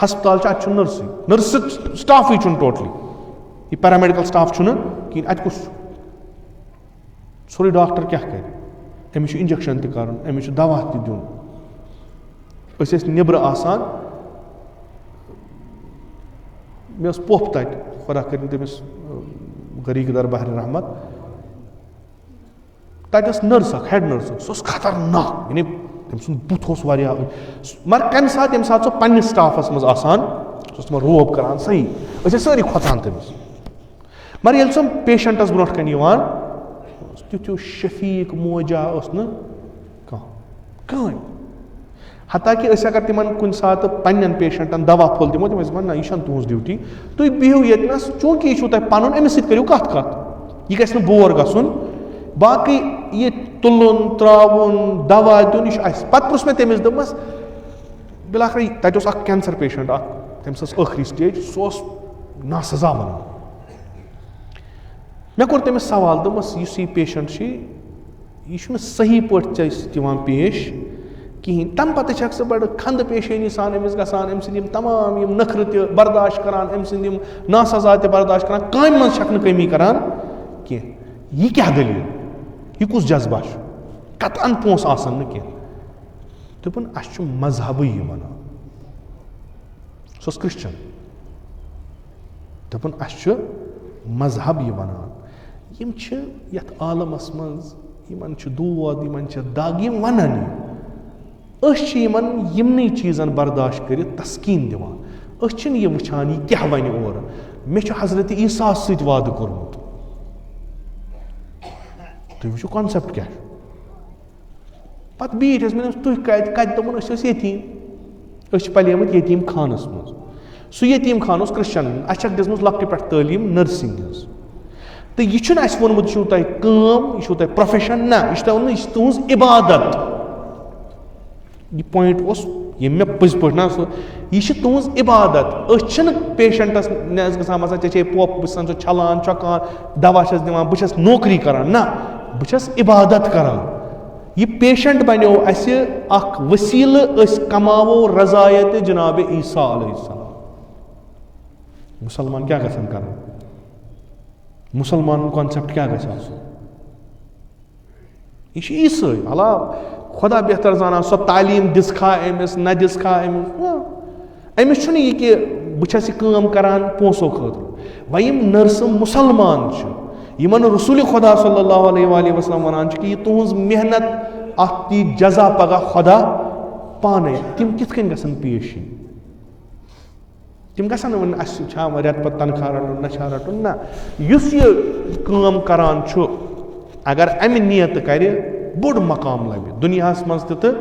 ہسپتال چھُ, اتہِ چھُنہٕ نٔرسٕے, نٔرسہٕ سٹافٕے چھُنہٕ ٹوٹلی, یہِ پیرامیڈیکل سٹاف چھُنہٕ کِہینۍ. اتہِ کُس چھُ؟ سورُے ڈاکٹر کیاہ کرِ؟ أمِس چھُ انجکشن تہِ کرُن, أمِس چھُ دوا تہِ دیُن. أسۍ ٲسۍ نیبرٕ آسان, مےٚ ٲس پۄپھ تتہِ, خۄدا کٔرِنۍ تٔمِس غریٖق در بحرِ رحمت. تتہِ ٲس نٔرس اکھ, ہیڈ نٔرس, سۄ ٲس خطرناک. یعنی تٔمۍ سُنٛد بُتھ اوس واریاہ, مگر کمہِ ساتہٕ ییٚمہِ ساتہٕ سۄ پننِس سٹافس منٛز آسان, سۄ ٲس تِمن روب کران صحیح. أسۍ ٲسۍ سٲری کھۄژان تٔمِس. مگر ییٚلہِ سۄ پیشنٹس برونٛٹھ کَنہِ یِوان, تیُتھ ہیوٗ شفیٖق موجا ٲس نہٕ کٕہٕنۍ. حتیٰ کہِ أسۍ اگر تِمن کُنہِ ساتہٕ پننٮ۪ن پیشنٹن دوا پھوٚل دِمو, تِم ٲسۍ دپان نہ یہِ چھنہٕ تُہنٛز ڈیوٹی, تُہۍ بِہِو ییٚتنس, چوٗنٛکہِ یہِ چھُو تۄہہِ پنُن, أمِس سۭتۍ کٔرِو کتھ, یہِ گژھِ نہٕ بور گژھُن. باقٕے یہِ تُلُن تراوُن دوا دیُن یہِ چھُ اَسہِ. پتہٕ پرُژھ مےٚ تٔمِس, دوٚپمس بِلاخٕر تتہِ اوس اکھ کینسر پیشنٹ اکھ, تٔمِس ٲس ٲخری سٹیج, سُہ اوس ناسزا ونان. مےٚ کوٚر تٔمِس سوال, دوٚپمس یُس یہِ پیشنٹ چھُ, یہِ چھُنہٕ صحیح پٲٹھۍ ژےٚ سۭتۍ یِوان پیش کِہینۍ. تمہِ پتہٕ چھکھ ژٕ بڑٕ کھنٛدٕ پیشٲنی سان أمِس گژھان, أمۍ سٕنٛدۍ یِم تمام یِم نخرٕ تہِ برداشت کران, أمۍ سٕنٛدۍ یِم ناسزا تہِ برداشت کران, کامہِ منٛز چھکھ نہٕ کٔمی کران کینٛہہ. یہِ کیٛاہ دٔلیٖل, یہِ کُس جذبہ چھُ؟ قطعن پونٛسہٕ آسن نہٕ کینٛہہ. دوٚپُن اَسہِ چھُ مذہبٕے یہِ وَنان. سۄ ٲس کرٛسچن. دوٚپُن اَسہِ چھُ مذہب یہِ وَنان. یِم چھِ یَتھ عالمس منٛز, یِمن چھُ دود, یِمن چھِ دگ, یِم وَنان یہِ. أسۍ چھِ یِمن یِمنٕے چیٖزن برداشت کٔرِتھ تسکیٖن دِوان. أسۍ چھِنہٕ یہِ وٕچھان یہِ کیٛاہ وَنہِ اورٕ. مےٚ چھُ حضرت عیٖساہس سۭتۍ وعدٕ کوٚرمُت. تُہۍ وٕچھِو کانسیپٹ کیٛاہ چھُ. پتہٕ بیٖٹھۍ أسۍ, مےٚ دوٚپُس تُہۍ کتہِ؟ دوٚپُن أسۍ ٲسۍ یتیٖم, أسۍ چھِ پلیمٕتۍ یتیٖم خانس منٛز. سُہ یتیٖم خان اوس کرٛسچن. اَسہِ چھکھ دِژمٕژ لۄکٹہِ پٮ۪ٹھ تعلیٖم نٔرسِنٛگ ہٕنٛز. تہٕ یہِ چھُنہٕ اَسہِ ووٚنمُت یہِ چھُو تۄہہِ کٲم, یہِ چھُو تۄہہِ پروفیشن, نہ, یہِ چھُ تۄہہِ ووٚنمُت یہِ چھِ تُہنٛز عبادت. یہِ پویِنٹ اوس یم مےٚ پٔزۍ پٲٹھۍ نا سُہ یہِ چھِ تُہٕنٛز عبادت. أسۍ چھِنہٕ پیشنٹس نٮ۪س گژھان مثلاً ژےٚ چھے پوٚپھ بہٕ چھُسن سُہ چھلان چھۄکان دوا چھس دِوان بہٕ چھس نوکری کران, نہ بہٕ چھس عبادت کران. یہِ پیشنٹ بنیو اَسہِ اکھ ؤسیٖلہٕ أسۍ کماوو رضایت جناب عیسیٰ علیہ السلام. مُسلمان کیٛاہ گژھن کرٕنۍ, مُسلمانُن کانسیپٹ کیٛاہ گژھِ آسُن, یہِ چھُ عیٖسٲے. علاوٕ خۄدا بہتر زانان سۄ تعلیٖم دِژکھا أمِس نہ دِژکھا أمِس, أمِس چھُنہٕ یہِ کہِ بہٕ چھس یہِ کٲم کران پونٛسو خٲطرٕ. وۄنۍ یِم نٔرسہٕ مُسلمان چھِ یِمن رسوٗلِ خۄدا صلی اللہ علیہ وسلم ونان چھِ کہِ یہِ تُہٕنٛز محنت اَتھ دی جزا پگاہ خۄدا پانے, تِم کِتھ کٔنۍ گژھن پیش یِنۍ؟ تِم گژھن نہٕ وۄنۍ اَسہِ چھا رٮ۪تہٕ پتہٕ تنخواہ رٹُن نہ چھا رٹُن, نہ یُس یہِ کٲم کران چھُ اگر امہِ نیت کرِ بوٚڑ مقام لبہِ دُنیاہس منٛز تہِ تہٕ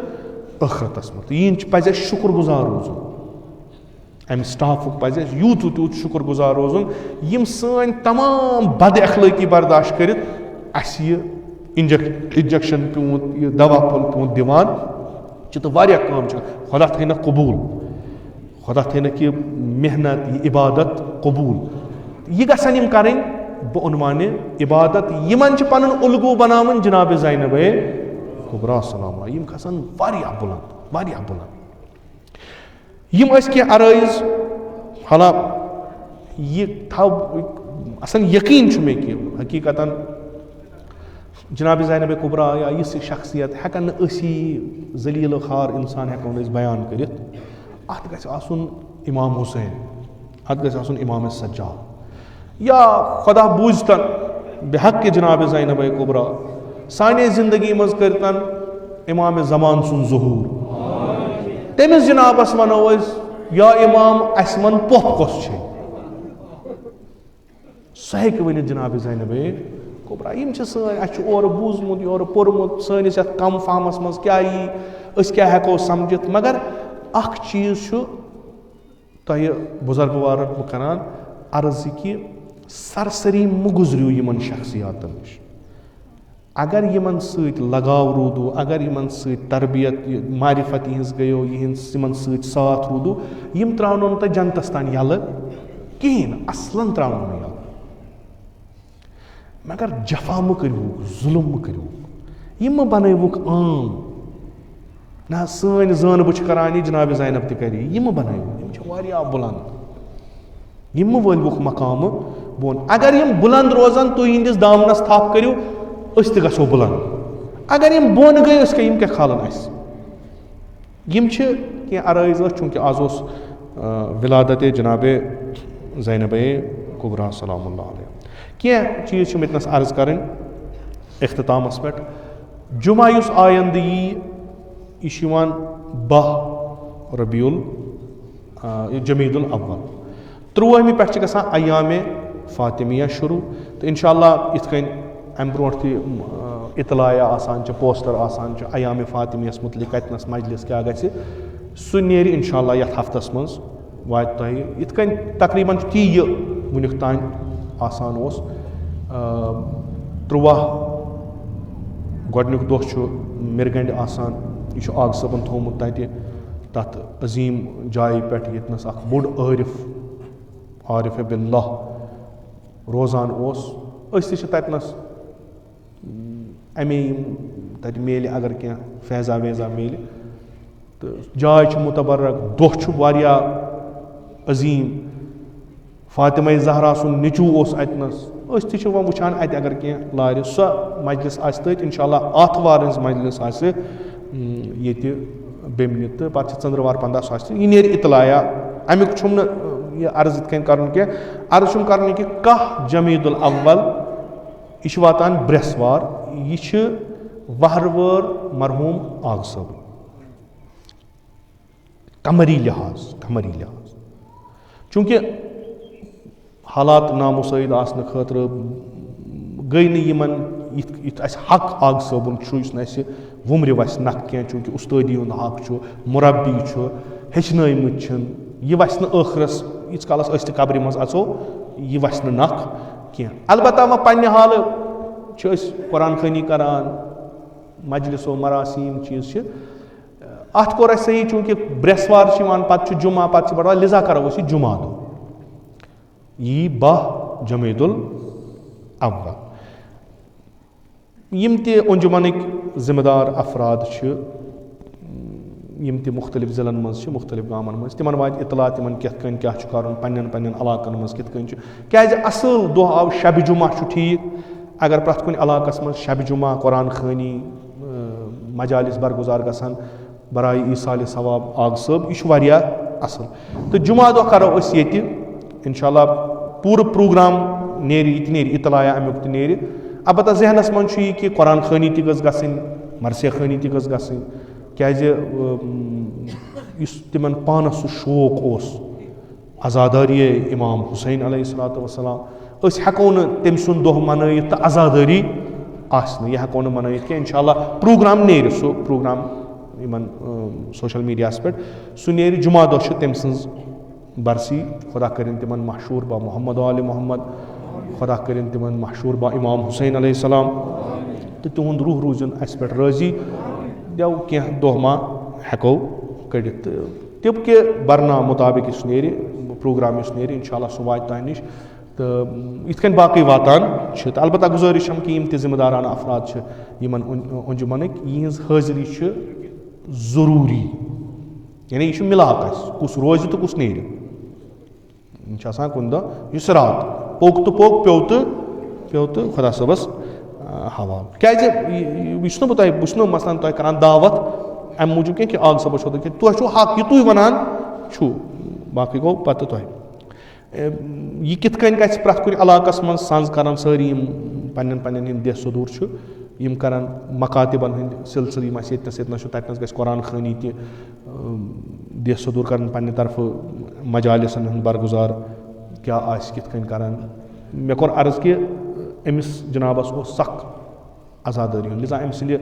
ٲخرتس منٛز. یِہِنٛد پزِ اَسہِ شُکر گُزار روزُن, امہِ سٹافُک پزِ اَسہِ یوٗت تیوٗت شُکر گُزار روزُن یِم سٲنۍ تمام بد اخلٲقی برداشت کٔرِتھ اَسہِ یہِ انجکشن پیوٗنٛت یہِ دوا پھوٚل پیوٗنٛت دِوان چھِ تہٕ واریاہ کٲم چھِ خۄدا تھٲینکھ قبوٗل, خۄدا تھٲینکھ یہِ محنت یہِ عبادت قبوٗل. یہِ گژھن یِم کرٕنۍ بہٕ عنوانہِ عبادت. یِمن چھِ پنُن الگوٗ بناوٕنۍ جناب زینب کُبرا السلام, یِم کھسن واریاہ بُلند واریاہ بُلند. یِم ٲسۍ کینٛہہ عرٲیز, حالا یہِ تھاو اصل یقیٖن چھُ مےٚ کہِ حقیٖقتن جناب زینب کُبرا یا یِژھ یہِ شخصیت ہٮ۪کن نہٕ أسی ذلیٖل خار اِنسان ہٮ۪کو نہٕ أسۍ بیان کٔرِتھ. اَتھ گژھِ آسُن امام حُسین, اَتھ گژھِ آسُن امام سجاد یا خۄدا بوٗزتن بحق جناب زینب کُبرا سانے زندگی منٛز کٔرتن امام زمان سُنٛد ظہوٗر. تٔمِس جنابس ونو أسۍ یا امام اَسہِ وَن پۄپھ کۄس چھے, سُہ ہیٚکہِ ؤنِتھ جناب زینب کُبرا. یِم چھِ سٲنۍ اَسہِ چھُ اورٕ بوٗزمُت یورٕ پوٚرمُت سٲنِس یَتھ کم فہمس منٛز کیٛاہ یی أسۍ کیٛاہ ہٮ۪کو سمجھِتھ. مگر اکھ چیٖز چھُ تۄہہِ بُزرگوارن بہٕ کران عرض کہِ سرسری مہٕ گُزریو یِمن شخصیاتن نِش. اگر یِمن سۭتۍ لگاو روٗدوٗ, اگر یِمن سۭتۍ تربیت معرفت یِہٕنٛز گٔیو, یِہٕنٛز یِمن سۭتۍ ساتھ روٗدوٗ, یِم ترٛاونو نہٕ تۄہہِ جنتس تانۍ یلہٕ کِہیٖنۍ نہٕ, اصلن ترٛاونو نہٕ یلہٕ. مگر جفا مہٕ کٔرۍہوٗکھ, ظُلم مہٕ کٔرۍہوٗکھ, یِم مہٕ بنٲیوُکھ عام. نہ حظ سٲنۍ زٲنبہٕ چھِ کران یہِ جناب زینب تہِ کرِ یہِ مہٕ بنٲیوُکھ, یِم چھِ واریاہ بُلند, یِم مہٕ وٲلۍوُکھ مقامہٕ بۄن. اگر یِم بُلند روزن تُہۍ یِہنٛدِس دامنس تھپھ کٔرِو أسۍ تہِ گژھو بُلند. اگر یِم بۄن گٔے أسۍ یِم کیٛاہ کھالن اَسہِ. یِم چھِ کینٛہہ عرٲیز ٲسۍ چوٗنٛکہِ آز اوس ولادت جناب زینب کُبرا سلام اللہ علیہ. کینٛہہ چیٖز چھِ مےٚ تنس عرض کرٕنۍ اختتامس پٮ۪ٹھ. جمعہ یُس آیندٕ یی یہِ چھُ یِوان 10 ربیع جمیٖد الاول, 13مہِ پٮ۪ٹھ چھِ گژھان ایامِ فاطمیہ شروٗع تہٕ انشاء اللہ یِتھ کٔنۍ امہِ برونٛٹھ تہِ اطلاع آسان چھِ پوسٹر آسان چھِ ایامِ فاطمیہس متعلق کتنس مجلس کیٛاہ گژھِ سُہ نیرِ انشاء اللہ یتھ ہفتس منٛز واتہِ تۄہہِ. یِتھ کٔنۍ تقریٖباً چھُ تی یہِ وُنیُک تانۍ آسان اوس. 13 گۄڈنیُک دۄہ چھُ مِرگنٛڈِ آسان, یہِ چھُ آغا صٲبن تھوٚومُت تتہِ تتھ عظیٖم جایہِ پٮ۪ٹھ ییٚتنس اکھ بوٚڑ عارف باللہ روزان اوس. أسۍ تہِ چھِ تتنس امے یِم تتہِ میلہِ اگر کینٛہہ فیضا ویضا میلہِ تہٕ جاے چھِ مُتبرک, دۄہ چھُ واریاہ عظیٖم. فاطمہ زہرا سُنٛد نیٚچوٗ اوس اتنس, أسۍ تہِ چھِ وۄنۍ وٕچھان اتہِ اگر کینٛہہ لارِ سۄ مجلس آسہِ تٔتھۍ انشاء اللہ. آتھوار ہٕنٛز مجلس آسہِ ییٚتہِ بیٚمنہِ تہٕ پتہٕ چھِ ژٔنٛدٕروار 15 سُہ آسہِ یہِ نیرِ اطلاع. امیُک چھُم نہٕ یہِ عرض یِتھ کٔنۍ کرُن کینٛہہ, عرض چھُم کرُن کہِ 10 جمیٖد الاول یہِ چھُ واتان برٛٮ۪سوار, یہِ چھِ وہرٕوٲر مرحوٗم آغا صٲبٕنۍ قمری لحاظ. چوٗنٛکہِ حالات نامُسٲعد آسنہٕ خٲطرٕ گٔے نہٕ یِمن یُتھ اَسہِ حق آغا صٲبُن چھُ یُس نہٕ اَسہِ وُمرِ وسہِ نکھ کینٛہہ, چوٗنٛکہِ اُستٲدی ہُنٛد حق چھُ, مُربی چھُ, ہیٚچھنٲومٕتۍ چھِنہٕ, یہِ وسہِ نہٕ ٲخرس ییٖتِس کالس أسۍ تہِ قبرِ منٛز اژو یہِ وسہِ نہٕ نکھ کینٛہہ. البتہ وۄنۍ پننہِ حالہٕ چھِ أسۍ قرآن خوٲنی کران, مجلسو مراسیٖم چیٖز چھِ. اَتھ کوٚر اَسہِ صحیح چوٗنٛکہِ برٛٮ۪سوار چھِ یِوان پَتہٕ چھُ جُمعہ پَتہٕ چھِ بَڑوار لِذا کَرو أسۍ یہِ جُمعہ دۄہ یی 10 جمعیت الاول. یِم تہِ انجمنٕکۍ ذِمہٕ دار افراد چھِ یِم تہِ مختلف ضِلعن منٛز چھِ مختلف گامَن منٛز تِمن واتہِ اطلاع تِمن کِتھ کٔنۍ کیٛاہ چھُ کَرُن پنٛنٮ۪ن علاقن منٛز کِتھ کٔنۍ چھُ کیٛازِ اَصٕل دۄہ آو شبِ جُمعہ چھُ ٹھیٖک اگر پرٛٮ۪تھ کُنہِ علاقس منٛز شبِ جُمعہ قرآن خٲنی مجالس برگُزار گژھن برایے ایٖصالِ ثواب آغ صٲب یہِ چھُ واریاہ اَصٕل تہٕ جُمعہ دۄہ کَرو أسۍ ییٚتہِ اِنشاء اللہ پوٗرٕ پروگرام نیرِ یہِ تہِ نیرِ اطلاع اَمیُک تہِ نیرِ البتہ ذہنس منٛز چھُ یہِ کہِ قرآن خٲنی تہِ گٔژھ گژھٕنۍ مرثیہ خٲنی تہِ گٔژھ گژھٕنۍ کیٛازِ یُس تِمن پانس سُہ شوق اوس عزادٲریے امام حُسین علیہ الصلوۃ والسلام أسۍ ہٮ۪کو نہٕ تٔمۍ سُنٛد دۄہ منٲیِتھ تہٕ عزادٲری آسہِ نہٕ یہِ ہٮ۪کو نہٕ منٲیِتھ کینٛہہ اِنشاء اللہ پروگرام نیرِ سُہ پروگرام یِمن سوشل میٖڈیاہس پٮ۪ٹھ سُہ نیرِ جُمعہ دۄہ چھِ تٔمۍ سٕنٛز برسی خۄدا کٔرِنۍ تِمن محشوٗر با محمد وآلِ محمد خۄدا کٔرِنۍ تِمن محشوٗر با امام حُسین علیہ السلام تہٕ تِہُنٛد روح روٗزِن اَسہِ پٮ۪ٹھ رٲضی دیو کینٛہہ دۄہ ما ہٮ۪کو کٔڑِتھ تہٕ تِم کہِ برنامہٕ مُطابق یُس نیرِ پروگرام یُس نیرِ اِنشاء اللہ سُہ واتہِ تۄہہِ نِش تہٕ یِتھ کٔنۍ باقٕے واتان چھِ تہٕ البتہ گُزٲرِش چھَم کہِ یِم تہِ ذِمہٕ دارانہٕ افراد چھِ یِمن انجمنٕکۍ یِہٕنٛز حٲضری چھِ ضروٗری یعنی یہِ چھُ مِلاک اَسہِ کُس روزِ تہٕ کُس نیرِ یہِ چھُ آسان کُنہِ دۄہ یہِ چھُ صِرات پوٚک تہٕ پوٚک پیوٚو تہٕ خۄدا صٲبس حوالہٕ کیٛازِ یہِ چھُس نہٕ بہٕ چھُس نہٕ مثلاً تۄہہِ کران دعوت اَمہِ موٗجوٗب کینٛہہ کہِ آغ صٲبس چھو تۄہہِ تۄہہِ چھُو حق یہِ تُہۍ وَنان چھُو باقٕے گوٚو پتہٕ تۄہہِ یہِ کِتھ کٔنۍ گژھِ پرٛٮ۪تھ کُنہِ علاقس منٛز سنٛز کران سٲری یِم پنٕنٮ۪ن ہِنٛدۍ دہ صدوٗر چھُ یِم کران مکاتِبن ہٕنٛدۍ سلسلہٕ یِم اَسہِ ییٚتنس چھُ تتنس گژھِ قرآن خٲنی تہِ دہ صدوٗر کران پننہِ طرفہٕ مجالسن ہُنٛد برگُزار کیٛاہ آسہِ کِتھ کٔنۍ کران مےٚ کوٚر عرض کہِ أمِس جنابس اوس سخ عزادٲری ہُنٛد لِذا أمۍ سٕنٛدِ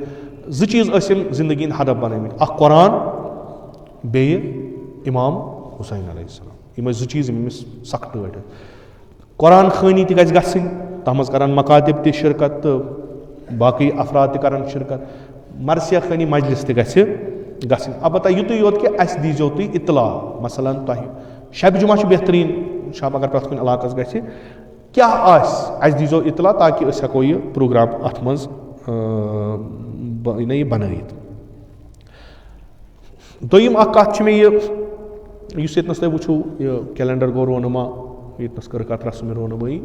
2 چیٖز ٲسۍ أمۍ زندگی ہٕنٛدۍ ہدف بنٲومٕتۍ اکھ قرآن بیٚیہِ امام حُسین علیہ السلام یِم ٲسۍ 2 چیٖز یِم أمِس سخ ٹٲٹھۍ ٲسۍ قرآن خٲنی تہِ گژھِ گژھٕنۍ تتھ منٛز کرن مکاتِب تہِ شرکت تہٕ باقٕے افراد تہِ کرن شرکت مرثیہ خٲنی مجلس تہِ گژھِ گژھٕنۍ البتہ یُتُے یوت کہِ اَسہِ دیٖزیو تُہۍ اطلاع مثلاً تۄہہِ شبِ جُمعہ چھُ بہتریٖن شب اگر پرٛٮ۪تھ کُنہِ علاقس گژھِ کیٛاہ آسہِ اَسہِ دیٖزیو اطلاع تاکہِ أسۍ ہٮ۪کو یہِ پروگرام اتھ منٛز یہِ بنٲیِتھ. دوٚیِم اکھ کتھ چھِ مےٚ یُس ییٚتنس تُہۍ وٕچھو یہِ کیلنڈر گوٚو رونما ییٚتنس کٔرٕکھ اتھ رسمِ رونمٲیی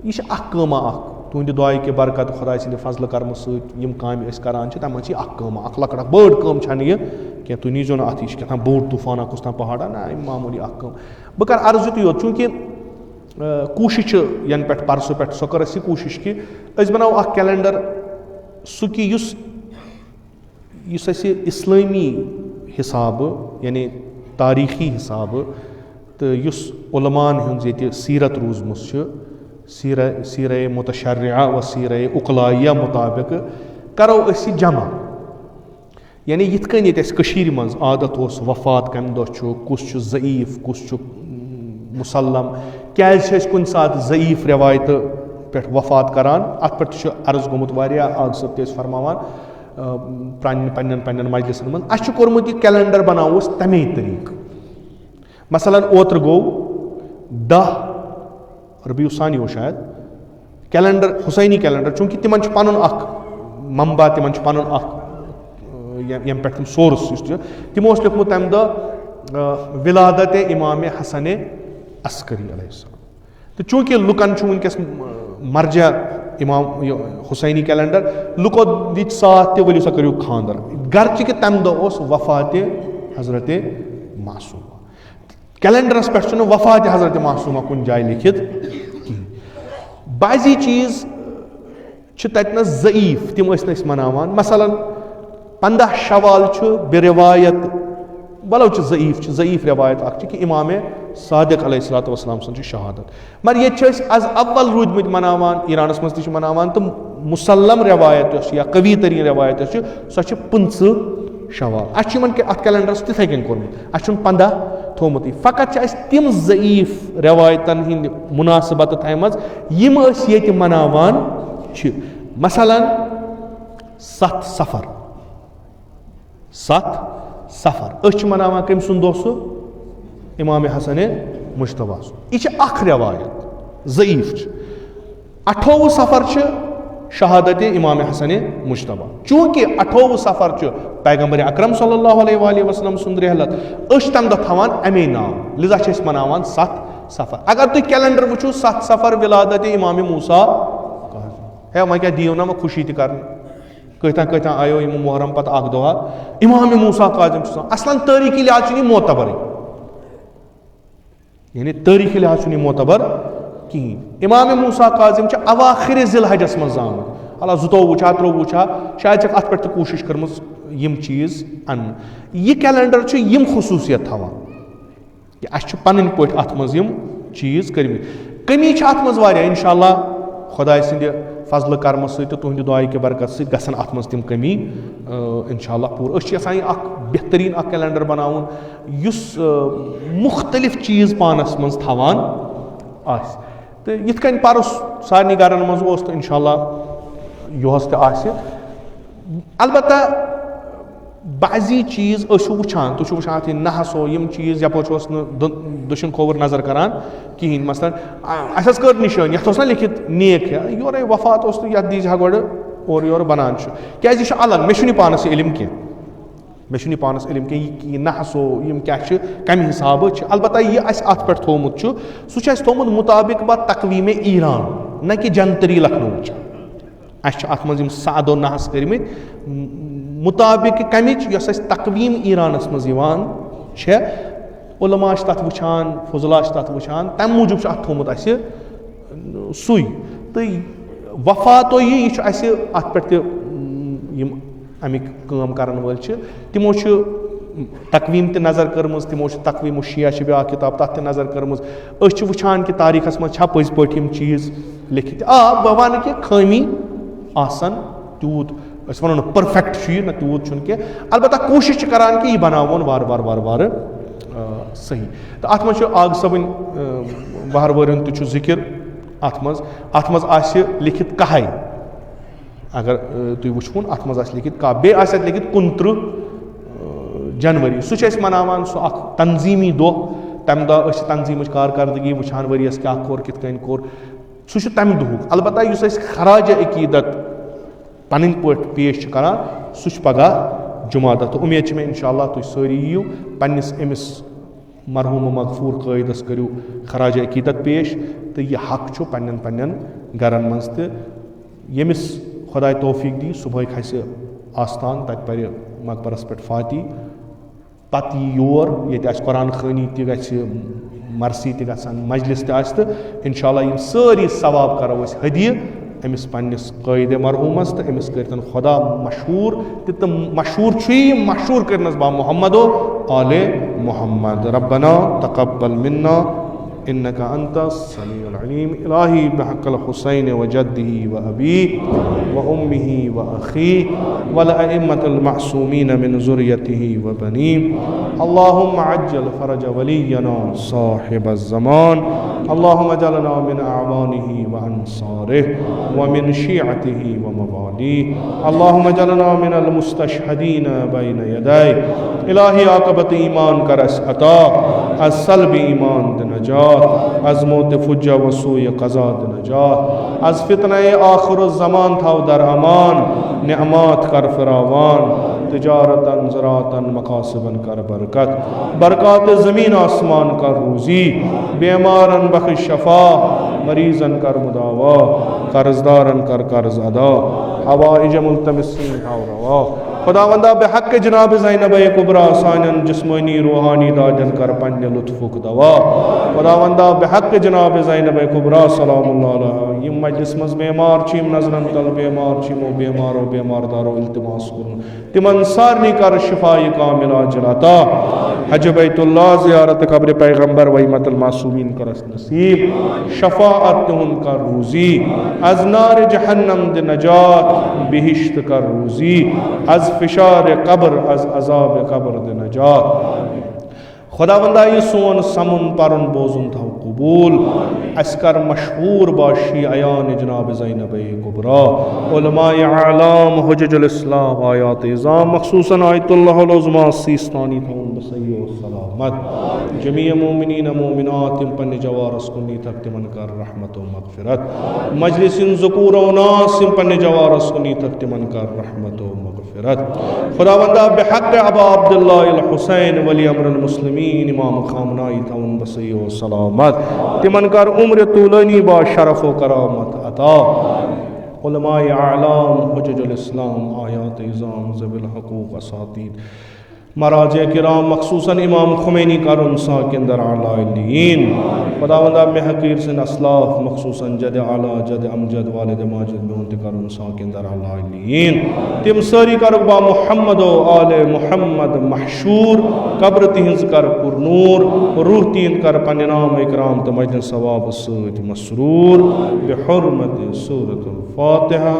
یہِ چھِ اکھ کٲمہ اکھ تُہنٛدِ دُعایہِ کہِ برکت خۄداے سٕنٛدِ فضلہٕ کرمہٕ سۭتۍ یِم کامہِ أسۍ کران چھِ تَمہِ منٛز چھِ یہِ اکھ کٲمہ اکھ لۄکٕٹ اکھ بٔڑ کٲم چھنہٕ یہِ کینٛہہ تُہۍ نیٖزیو نہٕ اتھ یہِ چھِ کیٛاہ تام بوٚڑ طوٗفانا کُس تام پہاڑا نہ یہِ معموٗلی اکھ کٲم بہٕ کرٕ عرض یُتُے یوت چوٗنٛکہِ کوٗشِش چھِ ینہٕ پٮ۪ٹھ پرسہٕ پٮ۪ٹھ سۄ کٔر اَسہِ یہِ کوٗشِش کہِ أسۍ بناوو اکھ کیلنڈر سُہ کہِ یُس اَسہِ اِسلٲمی حِسابہٕ یعنی تاریٖخی حِسابہٕ تہٕ یُس عُلماہن ہٕنٛز ییٚتہِ سیٖرت روٗزمٕژ چھِ سیٖرے مُتشرعہ و سیٖرے اُقلایہ مُطابق کرو أسۍ یہِ جمع یعنی یِتھ کٔنۍ ییٚتہِ اَسہِ کٔشیٖرِ منٛز عادت اوس وفات کمہِ دۄہ چھُ کُس چھُ ضعیٖف کُس چھُ مُسلم کیٛازِ چھِ أسۍ کُنہِ ساتہٕ ضعیٖف رٮ۪وایتہٕ پٮ۪ٹھ وفات کران اتھ پٮ۪ٹھ تہِ چھُ عرض گوٚمُت واریاہ آغ صٲب تہِ ٲسۍ فرماوان پننٮ۪ن مجلسن منٛز اَسہِ چھُ کوٚرمُت یہِ کیلنڈر بناوو أسۍ تمے طریٖقہٕ مثلاً اوترٕ گوٚو 10 ربیع الثانی اوس شاید کیلنڈر حُسینی کیلنڈر چوٗنٛکہِ تِمن چھُ پنُن اکھ منبع تِمن چھُ پنُن اکھ ییٚمہِ پٮ۪ٹھ تِم سورس یُس چھُ تِمو اوس لیوٗکھمُت تمہِ دۄہ ولادت امام حسن عسکری علیہ السلام تہٕ چوٗنٛکہِ لُکن چھُ وٕنکیٚس مرجع امام یہِ حُسینی کیلنڈر لُکو دِتۍ ساتھ تہِ ؤلِو سا کٔرِو خانٛدر گرچہِ کہِ تمہِ دۄہ اوس وفاتِ حضرت معصوٗمہ کیلنڈرس پٮ۪ٹھ چھُنہٕ وفاتِ حضرت معصوٗمہ کُنہِ جایہِ لیکھِتھ کِہینۍ بعضی چیٖز چھِ تتنس ضعیٖف تِم ٲسۍ نہٕ أسۍ مناوان مثلاً 15 شوال چھُ بے رِوایت بلو چھِ ضعیٖف رٮ۪وایت اکھ چھِ کہِ امام صادق علیہ الصلوۃ والسلام سٕنٛز چھِ شہادت مگر ییٚتہِ چھِ أسۍ آز اول روٗدمٕتۍ مناوان ایرانس منٛز تہِ چھِ مناوان تہٕ مُسلم رٮ۪وایت یۄس چھِ یا قوی تریٖن رٮ۪وایت یۄس چھِ سۄ چھِ 15 شوال اَسہِ چھُ یِمن اتھ کیلنڈرس تِتھٕے کٔنۍ کوٚرمُت اَسہِ چھُنہٕ 15 تھوٚومُتٕے فقط چھِ اَسہِ تِم ضعیٖف رٮ۪وایتن ہٕنٛدۍ مُناسبتہٕ تھایمژٕ یِم أسۍ ییٚتہِ مناوان چھِ مثلاً 7 صفر سفر أسۍ چھِ مناوان کٔمۍ سُنٛد دۄہ سُہ امام حسن مجتبیٰ سُنٛد یہِ چھِ اکھ رٮ۪وایت ضعیٖف چھِ 28 سفر چھِ شہادت امام حسن مجتبیٰ چوٗنٛکہِ 28 سفر چھُ پیغمبر اکرم صلی اللہ علیہ وآلہ وسلم سُنٛد رحلت أسۍ چھِ تَمہِ دۄہ تھاوان اَمے ناو لِذا چھِ أسۍ مناوان 7 سفر اگر تُہۍ کیلنڈر وٕچھِو 7 سفر ولادت امام موسا ہے وۄنۍ کیٛاہ دِیِو نا وۄنۍ خوشی تہِ کرنہِ کۭتیاہ آیو یِمو محرم پتہٕ اکھ دۄہ امام موسا کاظم چھُ آسان اصلاً تٲریٖخی لحاظ چھُنہٕ یہِ معتبرٕے یعنی تٲریٖخی لحاظ چھُنہٕ یہِ معتبر کِہیٖنۍ امام موسا کاظم چھِ اواخرِ ذی الحجس منٛز زامٕتۍ اللہ 22 چھا 23 چھا شاید چھکھ اتھ پٮ۪ٹھ تہِ کوٗشش کٔرمٕژ یِم چیٖز انٕنۍ یہِ کیلنڈر چھُ یِم خصوٗصیت تھاوان کہِ اَسہِ چھُ پنٕنۍ پٲٹھۍ اتھ منٛز یِم چیٖز کٔرمٕتۍ کٔمی چھِ اتھ منٛز واریاہ انشاء اللہ خۄداے سٕنٛدِ فضلہٕ کرمہٕ سۭتۍ تہٕ تُہنٛدِ دُعایہِ کہِ برکت سۭتۍ گژھن اتھ منٛز تِم کٔمی انشاء اللہ پوٗرٕ أسۍ چھِ یژھان یہِ اکھ بہتریٖن اکھ کیلنڈر بناوُن یُس مُختلف چیٖز پانس منٛز تھاوان آسہِ تہٕ یِتھ کٔنۍ پرُس سارنٕے گرن منٛز اوس تہٕ انشاء اللہ یُہُس تہِ آسہِ البتہ بعضی چیٖز ٲسِو وٕچھان تُہۍ چھِو وٕچھان اَتھ یہِ نحس یِم چیٖز یپٲرۍ چھُ اوس نہٕ دٔچھُن کھووُر نظر کران کِہیٖنۍ مثلاً اَسہِ حظ کٔر نِشٲنی یَتھ اوس نہ لیکھِتھ نیک ہے یورے وفات اوس تہٕ یَتھ دیٖزِ ہا گۄڈٕ اورٕ یورٕ بنان چھُ کیازِ یہِ چھُ الگ مےٚ چھُنہٕ یہِ پانس یہِ علم کینٛہہ مےٚ چھُنہٕ یہِ پانس علم کینٛہہ یہِ نحسو یِم کیاہ چھِ کمہِ حسابہٕ چھِ البتہ یہِ اَسہِ اَتھ پٮ۪ٹھ تھومُت چھُ سُہ چھُ اَسہِ تھومُت مُطابق با تقویٖمِ ایران نہ کہِ جنتری لکھنؤچ اَسہِ چھِ اَتھ منٛز یِم سادو نحس کٔرمٕتۍ مُطابق کمِچ یۄس اَسہِ تقویٖم ایرانس منٛز یِوان چھےٚ علما چھِ تَتھ وٕچھان فضلا چھِ تَتھ وٕچھان تَمہِ موٗجوٗب چھُ اَتھ تھومُت اَسہِ سُے تہٕ وفاتو یہِ چھُ اَسہِ اَتھ پٮ۪ٹھ تہِ یِم اَمِکۍ کٲم کرن وٲلۍ چھِ تِمو چھُ تقویٖم تہِ نظر کٔرمٕژ تِمو چھِ تقویٖم الشیعہ چھِ بیٛاکھ کِتاب تَتھ تہِ نظر کٔرمٕژ أسۍ چھِ وٕچھان کہِ تاریٖخس منٛز چھا پٔزۍ پٲٹھۍ یِم چیٖز لیکھِتھ بہٕ وَنہٕ کہِ خٲمی آسان تیوٗت أسۍ وَنو نہٕ پٔرفیکٹ چھُ یہِ نہ تیوٗت چھُنہٕ کینٛہہ البتہ کوٗشِش چھِ کران کہِ یہِ بناوون وارٕ وارٕ صحیح تہٕ اَتھ منٛز چھُ آغ صٲبٕنۍ وہروٲرۍ ہُنٛد تہِ چھُ ذِکِر اَتھ منٛز آسہِ لیکھِتھ کَہے اگر تُہۍ وٕچھوُن اَتھ منٛز آسہِ لیکھِتھ کاہ بیٚیہِ آسہِ اَتھ لیکھِتھ 29 جنؤری سُہ چھِ أسۍ مناوان سُہ اکھ تنظیٖمی دۄہ تَمہِ دۄہ أسۍ چھِ تنظیٖمٕچ کارکردگی وٕچھان ؤرِیَس کیٛاہ کوٚر کِتھ کٔنۍ کوٚر سُہ چھُ تَمہِ دۄہُک البتہ یُس أسۍ خراجِ عقیٖدت پنٕنۍ پٲٹھۍ پیش چھِ کران سُہ چھُ پگاہ جمعہ دۄہ تہٕ اُمید چھِ مےٚ انشاء اللہ تُہۍ سٲری یِیِو پننِس أمِس مرحوٗم مغفوٗر قٲیدس کٔرِو خراجِ عقیٖدت پیش تہٕ یہِ حق چھُ پننٮ۪ن گرن منٛز تہٕ ییٚمِس خۄداے توفیٖق دی صُبحٲے کھسہِ آستان تَتہِ پرِ مقبرس پٮ۪ٹھ فاتی پتہٕ یی یور ییٚتہِ آسہِ قرآن خٲنی تہِ گژھِ مرثی تہِ گژھن مجلس تہِ آسہِ تہٕ انشاء اللہ یِم سٲری ثواب کرو أسۍ ہدیہِ أمِس پننِس قٲیدِ مرحوٗمس تہٕ أمِس کٔرتن خۄدا مشہوٗر تہٕ مشہوٗر چھُ یہِ مشہوٗر کٔرنس با محمد آلِ محمد ربنا تقبل منا انك انت السميع العليم الهي بحق الحسين وجده وابيه وامه واخيه والائمه المعصومين من ذريته وبنيه اللهم عجل فرج ولينا صاحب الزمان اللهم اجعلنا من اعوانه وانصاره ومن شيعته ومواليه اللهم اجعلنا من المستشهدين بين يديه الهي عاقبت ایمان کر اس عطا از سلب ایمان د نجات از موت فجع و سوء قضا د نجات از فتنہ آخر الزمان تھاو در امان نعمات کر فراوان تجارتا زراعتا مقاصبا کر برکات زمین آسمان کر روزی بیمارن بخش شفا مریضن کر مداوا قرضدارن کر قرض ادا حوائج ملتمسین تھاو روا خداوندہ بحق جناب زینب کبریٰ سانن جسمانی روحانی داجن کر پنہ لطفک دوا خداوندہ بحق جناب زینب کبریٰ سلام اللہ علیہ یم مجلس مز بیمار چھ یم نظرن تل بیمار چھ یمو بیمارو بیمار دارو التماس کرن تمن سارنی کر شفاء کامل عاجل عطا حج بیت اللہ زیارت قبر پیغمبر ویمت المعصومین کرس نصیب شفاعت تہن کر روزی از نار جہنم د نجات بہشت کر روزی از فشار قبر از عذاب قبر د نجات خداوندہ یہ سون سمن پرن بوزن تھو قبول اسکر مشہور باشی ایان جناب زینب کبریٰ علماء اعلام حجج الاسلام آیات اعظام مخصوصاً آیت اللہ العظمیٰ سیستانی تھون بصحیح و سلامت جمیع مومنین مومنات تم پنہ جوارس کنی تک تمن کر رحمت و مغفرت مجلس ذکور و ناس تم پنہ جوارس کنی تک تمن کر رحمت و مغفرت خداوندہ بحق ابا عبداللہ الحسین ولی امر المسلمین امام خامنائی تھون بصحیح و سلامت تمن کر عمر طولانی با شرف و کرامت عطا علماء اعلام حجج الاسلام آیات اعظام ذوی الحقوق اساتید مراجع کرام مخصوصاً امام خمینی کا رنسا کے اندر اعلیٰ علیین خداوندہ میں حقیر سے اسلاف مخصوصاً جد اعلیٰ جد امجد والد ماجد میں انت کا رنسا کے اندر اعلیٰ علیین تم ساری کا رقبہ محمد و آل محمد محشور قبر تہنز کر پر نور روح تین کر پن نام اکرام تو مجد ثواب سید مسرور بحرمت سورة الفاتحہ